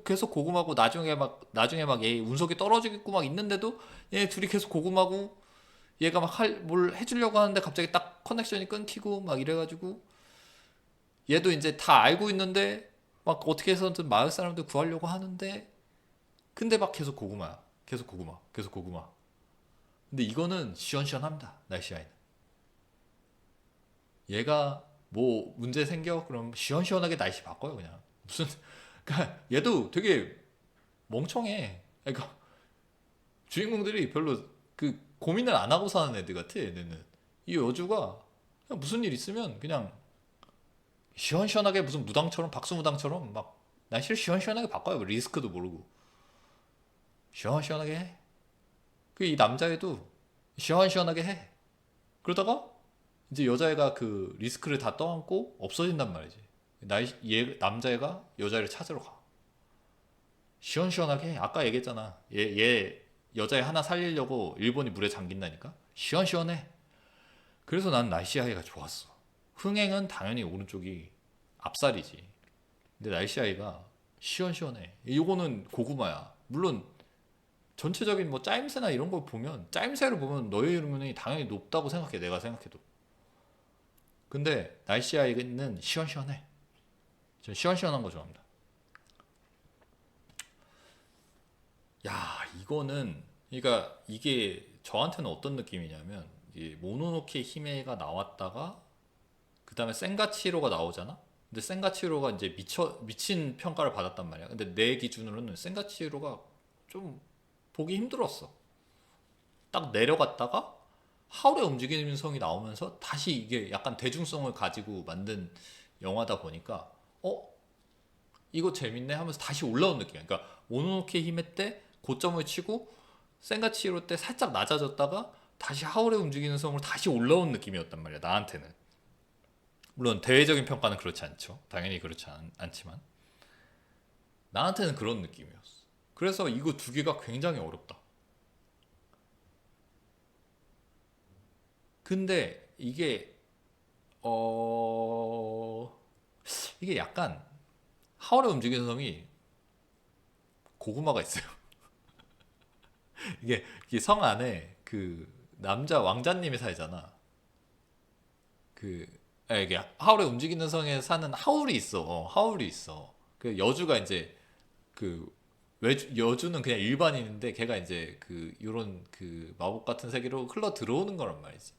계속 고구마고 나중에 막 얘 운석이 떨어지고 막 있는데도 얘 둘이 계속 고구마고 얘가 막 뭘 해주려고 하는데 갑자기 딱 커넥션이 끊기고 막 이래가지고 얘도 이제 다 알고 있는데 막 어떻게 해서든 마을 사람들 구하려고 하는데 근데 막 계속 고구마야. 계속 고구마. 계속 고구마. 근데 이거는 시원시원합니다. 날씨아이는. 얘가 뭐 문제 생겨 그럼 시원시원하게 날씨 바꿔요 그냥. 무슨 그러니까 얘도 되게 멍청해. 그러니까 주인공들이 별로 그 고민을 안 하고 사는 애들 같아 얘네는. 이 여주가 그냥 무슨 일 있으면 그냥 시원시원하게 무슨 무당처럼 박수무당처럼 막 날씨를 시원시원하게 바꿔요. 리스크도 모르고 시원시원하게 해. 그 이 남자애도 시원시원하게 해. 그러다가 이제 여자애가 그 리스크를 다 떠안고 없어진단 말이지. 남자애가 여자애를 찾으러 가. 시원시원하게 해. 아까 얘기했잖아. 얘 여자애 하나 살리려고 일본이 물에 잠긴다니까. 시원시원해. 그래서 난 날씨 아이가 좋았어. 흥행은 당연히 오른쪽이 앞살이지. 근데 날씨 아이가 시원시원해. 이거는 고구마야. 물론 전체적인 뭐 짜임새나 이런 걸 보면 짜임새를 보면 너의 이름이 당연히 높다고 생각해. 내가 생각해도. 근데 날씨 아이는 시원시원해. 전 시원시원한 거 좋아합니다. 야, 이거는 그러니까 이게 저한테는 어떤 느낌이냐면 이게 모노노케 히메가 나왔다가 그 다음에 센가치로가 나오잖아. 근데 센가치로가 이제 미친 평가를 받았단 말이야. 근데 내 기준으로는 센가치로가 좀 보기 힘들었어. 딱 내려갔다가 하울의 움직이는 성이 나오면서 다시 이게 약간 대중성을 가지고 만든 영화다 보니까 이거 재밌네 하면서 다시 올라온 느낌이야. 그러니까 모노노케 히메 때 고점을 치고 센가치로 때 살짝 낮아졌다가 다시 하울의 움직이는 성으로 다시 올라온 느낌이었단 말이야. 나한테는. 물론 대외적인 평가는 그렇지 않죠. 당연히 그렇지 않지만 나한테는 그런 느낌이었어. 그래서 이거 두 개가 굉장히 어렵다. 근데 어 이게 약간 하울의 움직이는 성이 고구마가 있어요. 이게 성 안에 그 남자 왕자님이 살잖아. 그 이게 하울의 움직이는 성에 사는 하울이 있어. 하울이 있어. 그 여주가 이제 그 여주는 그냥 일반인인데 걔가 이제 그 요런 그 마법 같은 세계로 흘러 들어오는 거란 말이지.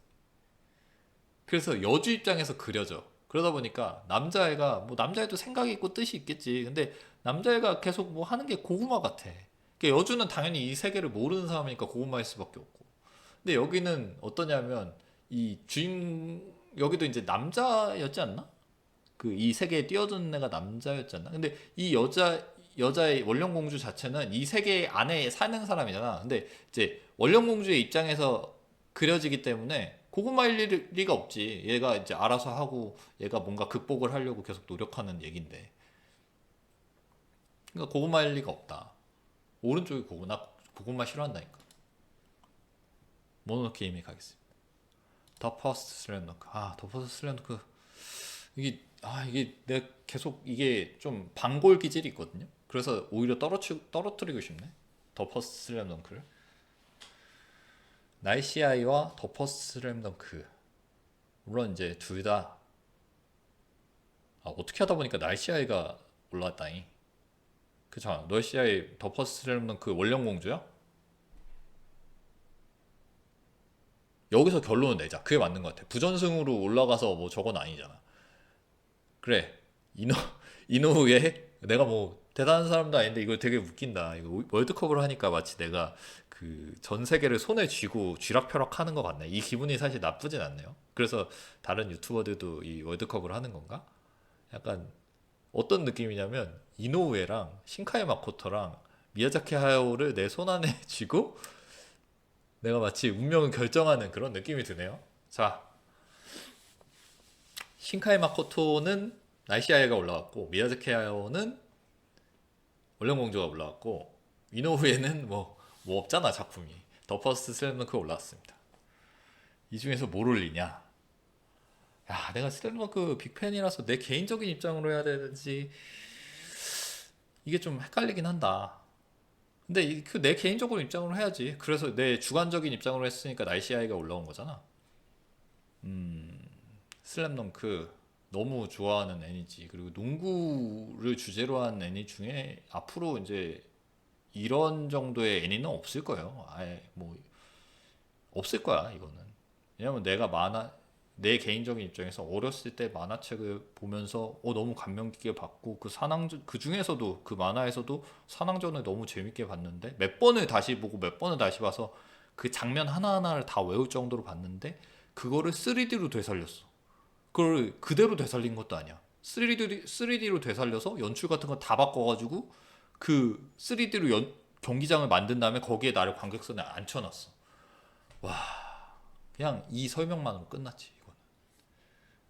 그래서 여주 입장에서 그려져. 그러다 보니까 남자애가 뭐 남자애도 생각이 있고 뜻이 있겠지. 근데 남자애가 계속 뭐 하는 게 고구마 같아. 그러니까 여주는 당연히 이 세계를 모르는 사람이니까 고구마일 수밖에 없고. 근데 여기는 어떠냐면 이 주인 여기도 이제 남자였지 않나? 그 이 세계에 뛰어드는 애가 남자였지 않나? 근데 이 여자의 원령공주 자체는 이 세계 안에 사는 사람이잖아. 근데 이제 원령공주의 입장에서 그려지기 때문에 고구마일 리가 없지. 얘가 이제 알아서 하고 얘가 뭔가 극복을 하려고 계속 노력하는 얘긴데. 그러니까 고구마일 리가 없다. 오른쪽이 고구마 싫어한다니까. 모노노케 이미 가겠습니다. 더 퍼스트 슬램덩크. 더 퍼스트 슬램덩크. 이게 내가 계속 이게 좀 반골 기질이 있거든요. 그래서 오히려 떨어뜨리고 싶네. 더 퍼스트 슬램덩크를. 나이시 아이와 더 퍼스트 슬램덩크. 물론 이제 둘 다 어떻게 하다 보니까 나이시 아이가 올라왔다니. 그쵸? 나이시 아이 더 퍼스트 슬램덩크 원령공주야? 여기서 결론을 내자. 그게 맞는 것 같아. 부전승으로 올라가서 뭐 저건 아니잖아. 그래. 이노 이노우에 내가 뭐 대단한 사람도 아닌데 이거 되게 웃긴다. 이거 월드컵을 하니까 마치 내가 그 전 세계를 손에 쥐고 쥐락펴락 하는 것 같네. 이 기분이 사실 나쁘진 않네요. 그래서 다른 유튜버들도 이 월드컵을 하는 건가? 약간 어떤 느낌이냐면 이노우에랑 신카이 마코토랑 미야자키 하야오를 내 손 안에 쥐고 내가 마치 운명을 결정하는 그런 느낌이 드네요. 자, 신카이 마코토는 나이시아이가 올라왔고 미야자키 하야오는 원령공주가 올라왔고 이노우에는 뭐 없잖아 작품이. 더 퍼스트 슬램덩크 올라왔습니다. 이 중에서 뭘 올리냐? 야, 내가 슬램덩크 빅팬이라서 내 개인적인 입장으로 해야 되는지 이게 좀 헷갈리긴 한다. 근데 그 내 개인적으로 입장으로 해야지. 그래서 내 주관적인 입장으로 했으니까 나이시아이가 올라온 거잖아. 슬램덩크 너무 좋아하는 애니지. 그리고 농구를 주제로 한 애니 중에 앞으로 이제 이런 정도의 애니는 없을 거예요. 아예 뭐 없을 거야 이거는. 왜냐면 내 개인적인 입장에서 어렸을 때 만화책을 보면서 너무 감명 깊게 봤고 그 산왕전 그 중에서도 그 만화에서도 산왕전을 너무 재밌게 봤는데 몇 번을 다시 보고 몇 번을 다시 봐서 그 장면 하나하나를 다 외울 정도로 봤는데 그거를 3D로 되살렸어. 그걸 그대로 되살린 것도 아니야. 3D로 되살려서 연출 같은 거 다 바꿔가지고 그 3D로 경기장을 만든 다음에 거기에 나를 관객석에 앉혀놨어. 와, 그냥 이 설명만으로 끝났지 이거는.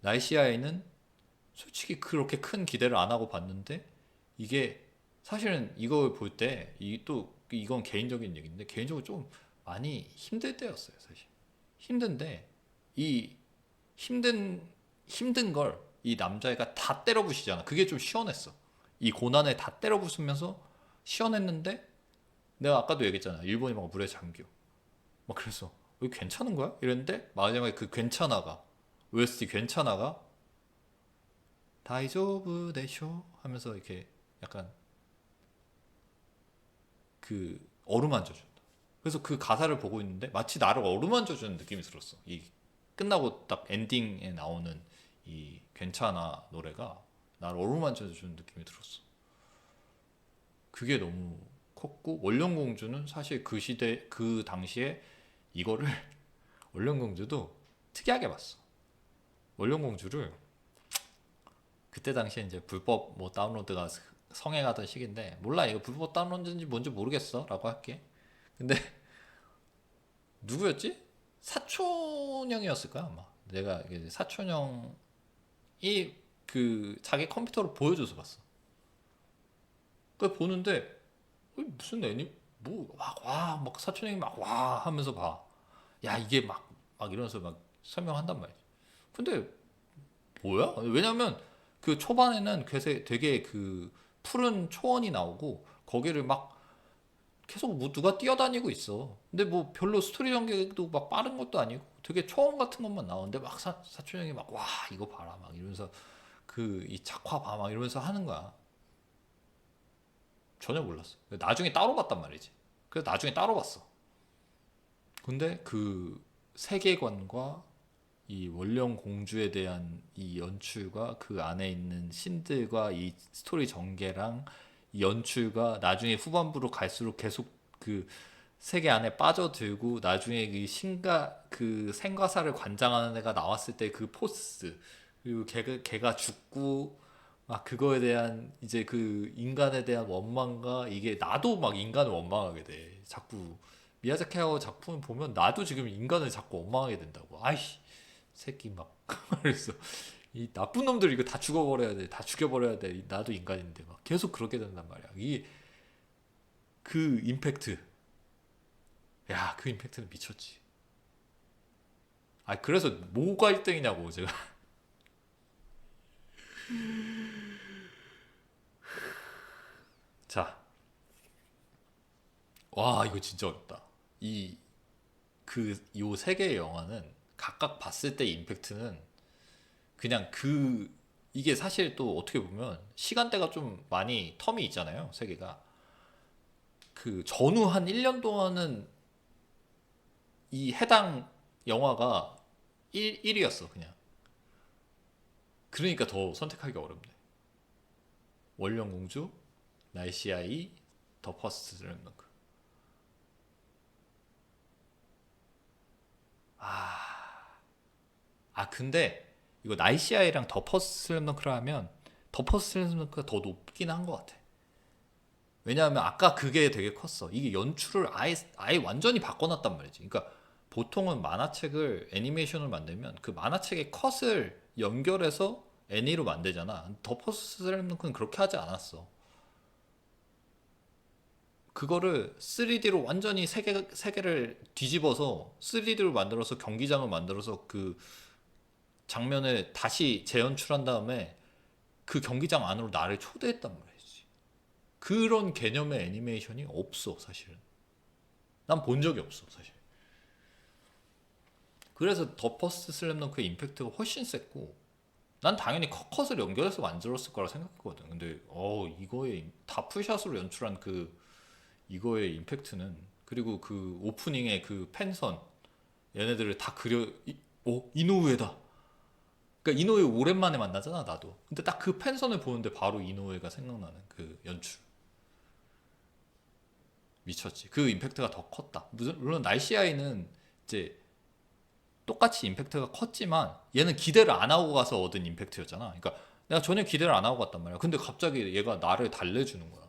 날씨아에는 솔직히 그렇게 큰 기대를 안 하고 봤는데 이게 사실은 이걸 볼 때 이 또 이건 개인적인 얘기인데 개인적으로 좀 많이 힘들 때였어요 사실. 힘든데 이 힘든 걸 이 남자애가 다 때려 부시잖아. 그게 좀 시원했어. 이 고난을 다 때려 부수면서 시원했는데 내가 아까도 얘기했잖아. 일본이 막 물에 잠겨. 막 그래서 이거 괜찮은 거야? 이랬는데 마지막에 그 괜찮아가 OST 괜찮아가 다이조브 데쇼 하면서 이렇게 약간 그 어루만져 준다. 그래서 그 가사를 보고 있는데 마치 나를 어루만져 주는 느낌이 들었어. 이 끝나고 딱 엔딩에 나오는 이 괜찮아 노래가 나를 어루만져 주는 느낌이 들었어. 그게 너무 컸고 원령공주는 사실 그 시대 그 당시에 이거를 원령공주도 특이하게 봤어. 원령공주를 그때 당시에 이제 불법 뭐 다운로드가 성행하던 시기인데 몰라 이거 불법 다운로드인지 뭔지 모르겠어라고 할게. 근데 누구였지? 사촌형이었을 거야 아마. 내가 사촌형이 그 자기 컴퓨터로 보여줘서 봤어. 그 보는데 무슨 애니 뭐와막 사촌형이 막 와 하면서 봐. 야 이게 막 이러면서 막 설명한단 말이지. 근데 뭐야? 왜냐면 그 초반에는 되게 그 푸른 초원이 나오고 거기를 막 계속 뭐 누가 뛰어다니고 있어. 근데 뭐 별로 스토리 전개도 막 빠른 것도 아니고 되게 초원 같은 것만 나오는데 막 사촌 형이 막 와 이거 봐라 막 이러면서 그 이 작화 봐 막 이러면서 하는 거야. 전혀 몰랐어. 나중에 따로 봤단 말이지. 그래서 나중에 따로 봤어. 근데 그 세계관과 이 원령 공주에 대한 이 연출과 그 안에 있는 신들과 이 스토리 전개랑 이 연출과 나중에 후반부로 갈수록 계속 그 세계 안에 빠져들고 나중에 그 신가 그 생과사를 관장하는 애가 나왔을 때 그 포스 그리고 걔가 죽고 막 그거에 대한 이제 그 인간에 대한 원망과 이게 나도 막 인간을 원망하게 돼. 자꾸 미야자키 하야오 작품을 보면 나도 지금 인간을 자꾸 원망하게 된다고. 아이씨 새끼 막 그래서 이 나쁜 놈들 이거 다 죽어버려야 돼, 다 죽여버려야 돼. 나도 인간인데 막 계속 그렇게 된단 말이야. 이 그 임팩트, 야, 그 임팩트는 미쳤지. 아, 그래서 뭐가 1등이냐고 제가. 자, 와 이거 진짜 어렵다. 이 요 세 개의 영화는 각각 봤을 때 임팩트는 그냥 그 이게 사실 또 어떻게 보면 시간대가 좀 많이 텀이 있잖아요. 세 개가. 그 전후 한 1년 동안은 이 해당 영화가 1위였어 그냥. 그러니까 더 선택하기가 어렵네. 원령공주, 날씨아이, 더 퍼스트 슬램덩크. 근데 이거 날씨아이랑 더 퍼스트 슬램덩크를 하면 더 퍼스트 슬램덩크가 더 높긴 한 것 같아. 왜냐하면 아까 그게 되게 컸어. 이게 연출을 아예 완전히 바꿔놨단 말이지. 그러니까 보통은 만화책을 애니메이션을 만들면 그 만화책의 컷을 연결해서 애니로 만들잖아. 더 퍼스트 슬램덩크는 그렇게 하지 않았어. 그거를 3D로 완전히 세계를 뒤집어서 3D로 만들어서 경기장을 만들어서 그 장면을 다시 재연출한 다음에 그 경기장 안으로 나를 초대했단 말이지. 그런 개념의 애니메이션이 없어 사실은. 난 본 적이 없어 사실. 그래서 더 퍼스트 슬램덩크의 임팩트가 훨씬 셌고 난 당연히 컷을 연결해서 만들었을 거라 생각했거든. 근데 이거에 다 풀샷으로 연출한 그 이거의 임팩트는 그리고 그 오프닝의 그 펜선 얘네들을 다 이노우에다. 그러니까 이노우에 오랜만에 만나잖아 나도. 근데 딱 그 펜선을 보는데 바로 이노우에가 생각나는 그 연출 미쳤지. 그 임팩트가 더 컸다. 물론 날씨 아이는 이제 똑같이 임팩트가 컸지만 얘는 기대를 안 하고 가서 얻은 임팩트였잖아. 그러니까 내가 전혀 기대를 안 하고 갔단 말이야. 근데 갑자기 얘가 나를 달래주는 거야.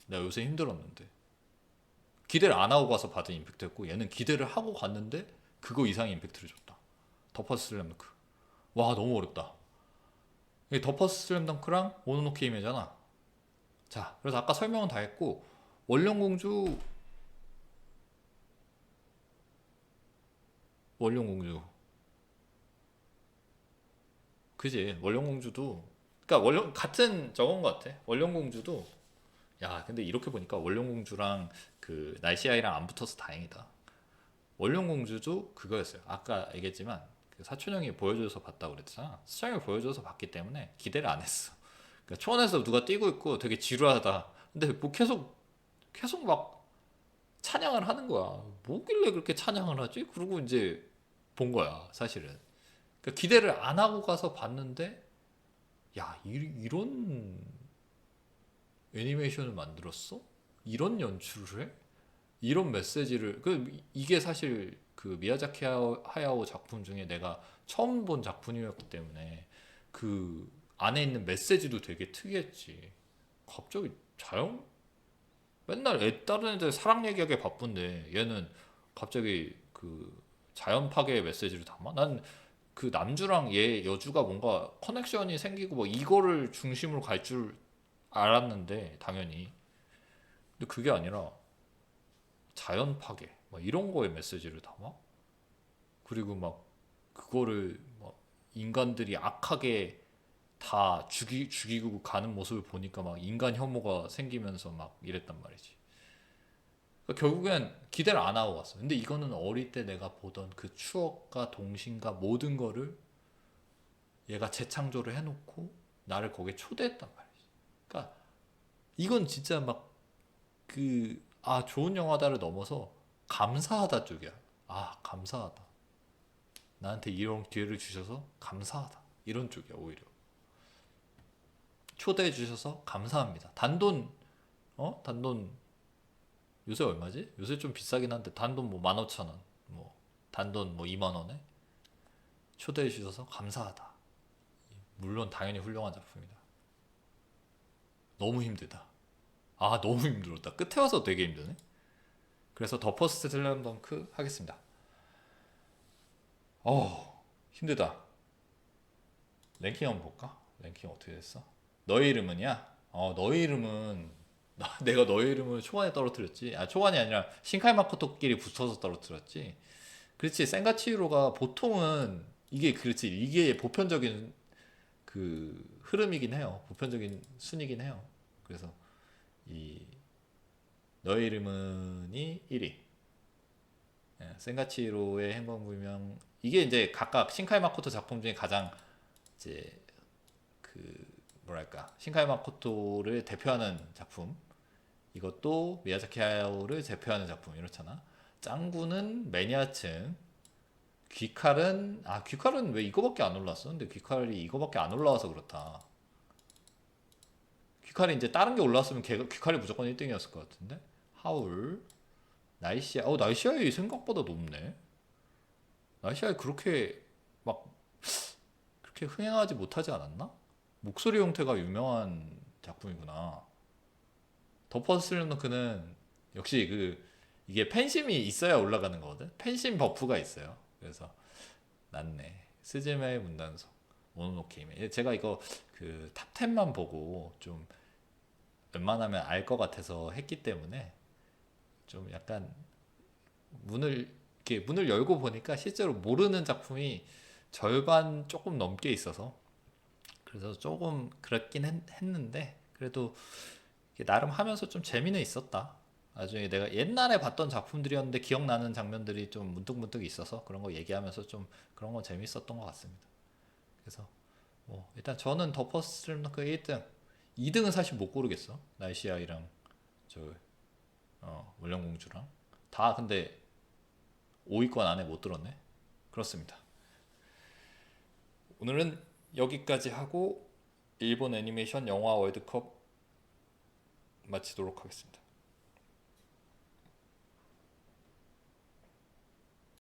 내가 요새 힘들었는데 기대를 안 하고 가서 받은 임팩트였고 얘는 기대를 하고 갔는데 그거 이상의 임팩트를 줬다. 더퍼스 슬램덩크. 와 너무 어렵다. 이게 더퍼스 슬램덩크랑 오노노케 히메잖아. 자 그래서 아까 설명은 다 했고 원령공주 원령공주 그지 원령공주도 그러니까 원령 같은 저건 것 같아. 원령공주도 야 근데 이렇게 보니까 원령공주랑 그 날씨아이랑 안 붙어서 다행이다. 원령공주도 그거였어요. 아까 얘기했지만 그 사촌형이 보여줘서 봤다고 그랬잖아. 사촌형이 보여줘서 봤기 때문에 기대를 안 했어. 그러니까 초원에서 누가 뛰고 있고 되게 지루하다. 근데 뭐 계속 막 찬양을 하는 거야. 뭐길래 그렇게 찬양을 하지? 그러고 이제 본 거야 사실은. 그러니까 기대를 안 하고 가서 봤는데 야 이런 애니메이션을 만들었어? 이런 연출을 해? 이런 메시지를 이게 사실 그 미야자키 하야오 작품 중에 내가 처음 본 작품이었기 때문에 그 안에 있는 메시지도 되게 특이했지. 갑자기 자연 맨날 다른 애들 사랑 얘기하기 바쁜데 얘는 갑자기 그 자연 파괴의 메시지를 담아? 난 그 남주랑 얘 여주가 뭔가 커넥션이 생기고 뭐 이거를 중심으로 갈 줄 알았는데 당연히 근데 그게 아니라 자연 파괴 막 이런 거에 메시지를 담아? 그리고 막 그거를 막 인간들이 악하게 다 죽이고 가는 모습을 보니까 막 인간 혐오가 생기면서 막 이랬단 말이지. 그러니까 결국엔 기대를 안 하고 갔어. 근데 이거는 어릴 때 내가 보던 그 추억과 동심과 모든 거를 얘가 재창조를 해놓고 나를 거기에 초대했단 말이지. 그러니까 이건 진짜 막 좋은 영화다를 넘어서 감사하다 쪽이야. 아, 감사하다. 나한테 이런 기회를 주셔서 감사하다. 이런 쪽이야, 오히려. 초대해 주셔서 감사합니다. 단돈, 요새 얼마지? 요새 좀 비싸긴 한데, 단돈 뭐 15,000원, 뭐, 단돈 뭐 2만 원에 초대해 주셔서 감사하다. 물론 당연히 훌륭한 작품이다. 너무 힘들다. 아, 너무 힘들었다. 끝에 와서 되게 힘드네. 그래서 더 퍼스트 슬램덩크 하겠습니다. 힘들다. 랭킹 한번 볼까? 랭킹 어떻게 됐어? 너의 이름은이야? 너의 이름은 내가 너의 이름을 초반에 떨어뜨렸지. 초반이 아니라 신카이 마코토끼리 붙어서 떨어뜨렸지. 그렇지. 센가치히로가 보통은 이게 그렇지. 이게 보편적인 그 흐름이긴 해요. 보편적인 순이긴 해요. 그래서 이 너의 이름은이 1위. 센가치히로의 행방불명 이게 이제 각각 신카이 마코토 작품 중에 가장 이제 그 뭐랄까 신카이 마코토를 대표하는 작품 이것도 미야자키 하야오를 대표하는 작품 이렇잖아. 짱구는 매니아층 귀칼은 왜 이거밖에 안 올랐어? 근데 귀칼이 이거밖에 안 올라와서 그렇다. 귀칼이 이제 다른 게 올랐으면 귀칼이 무조건 1등이었을 것 같은데 하울 날씨아이 생각보다 높네. 날씨아이 막 그렇게 흥행하지 못하지 않았나? 목소리 형태가 유명한 작품이구나. 더 퍼스트 슬램덩크는 역시 이게 팬심이 있어야 올라가는 거거든. 팬심 버프가 있어요. 그래서 낫네. 스즈메의 문단속, 모노노케 히메. 제가 이거 그 탑 10만 보고 좀 웬만하면 알 것 같아서 했기 때문에 좀 약간 문을 열고 보니까 실제로 모르는 작품이 절반 조금 넘게 있어서 그래서 조금 그렇긴 했는데 그래도 나름 하면서 좀 재미는 있었다. 나중에 내가 옛날에 봤던 작품들이었는데 기억나는 장면들이 좀 문득문득 있어서 그런 거 얘기하면서 좀 그런 거 재밌었던 것 같습니다. 그래서 뭐 일단 저는 더 퍼스트 슬램덩크 1등, 2등은 사실 못 고르겠어. 날씨아이랑 저 물령공주랑 다 근데 5위권 안에 못 들었네. 그렇습니다. 오늘은 여기까지 하고 일본 애니메이션 영화 월드컵 마치도록 하겠습니다.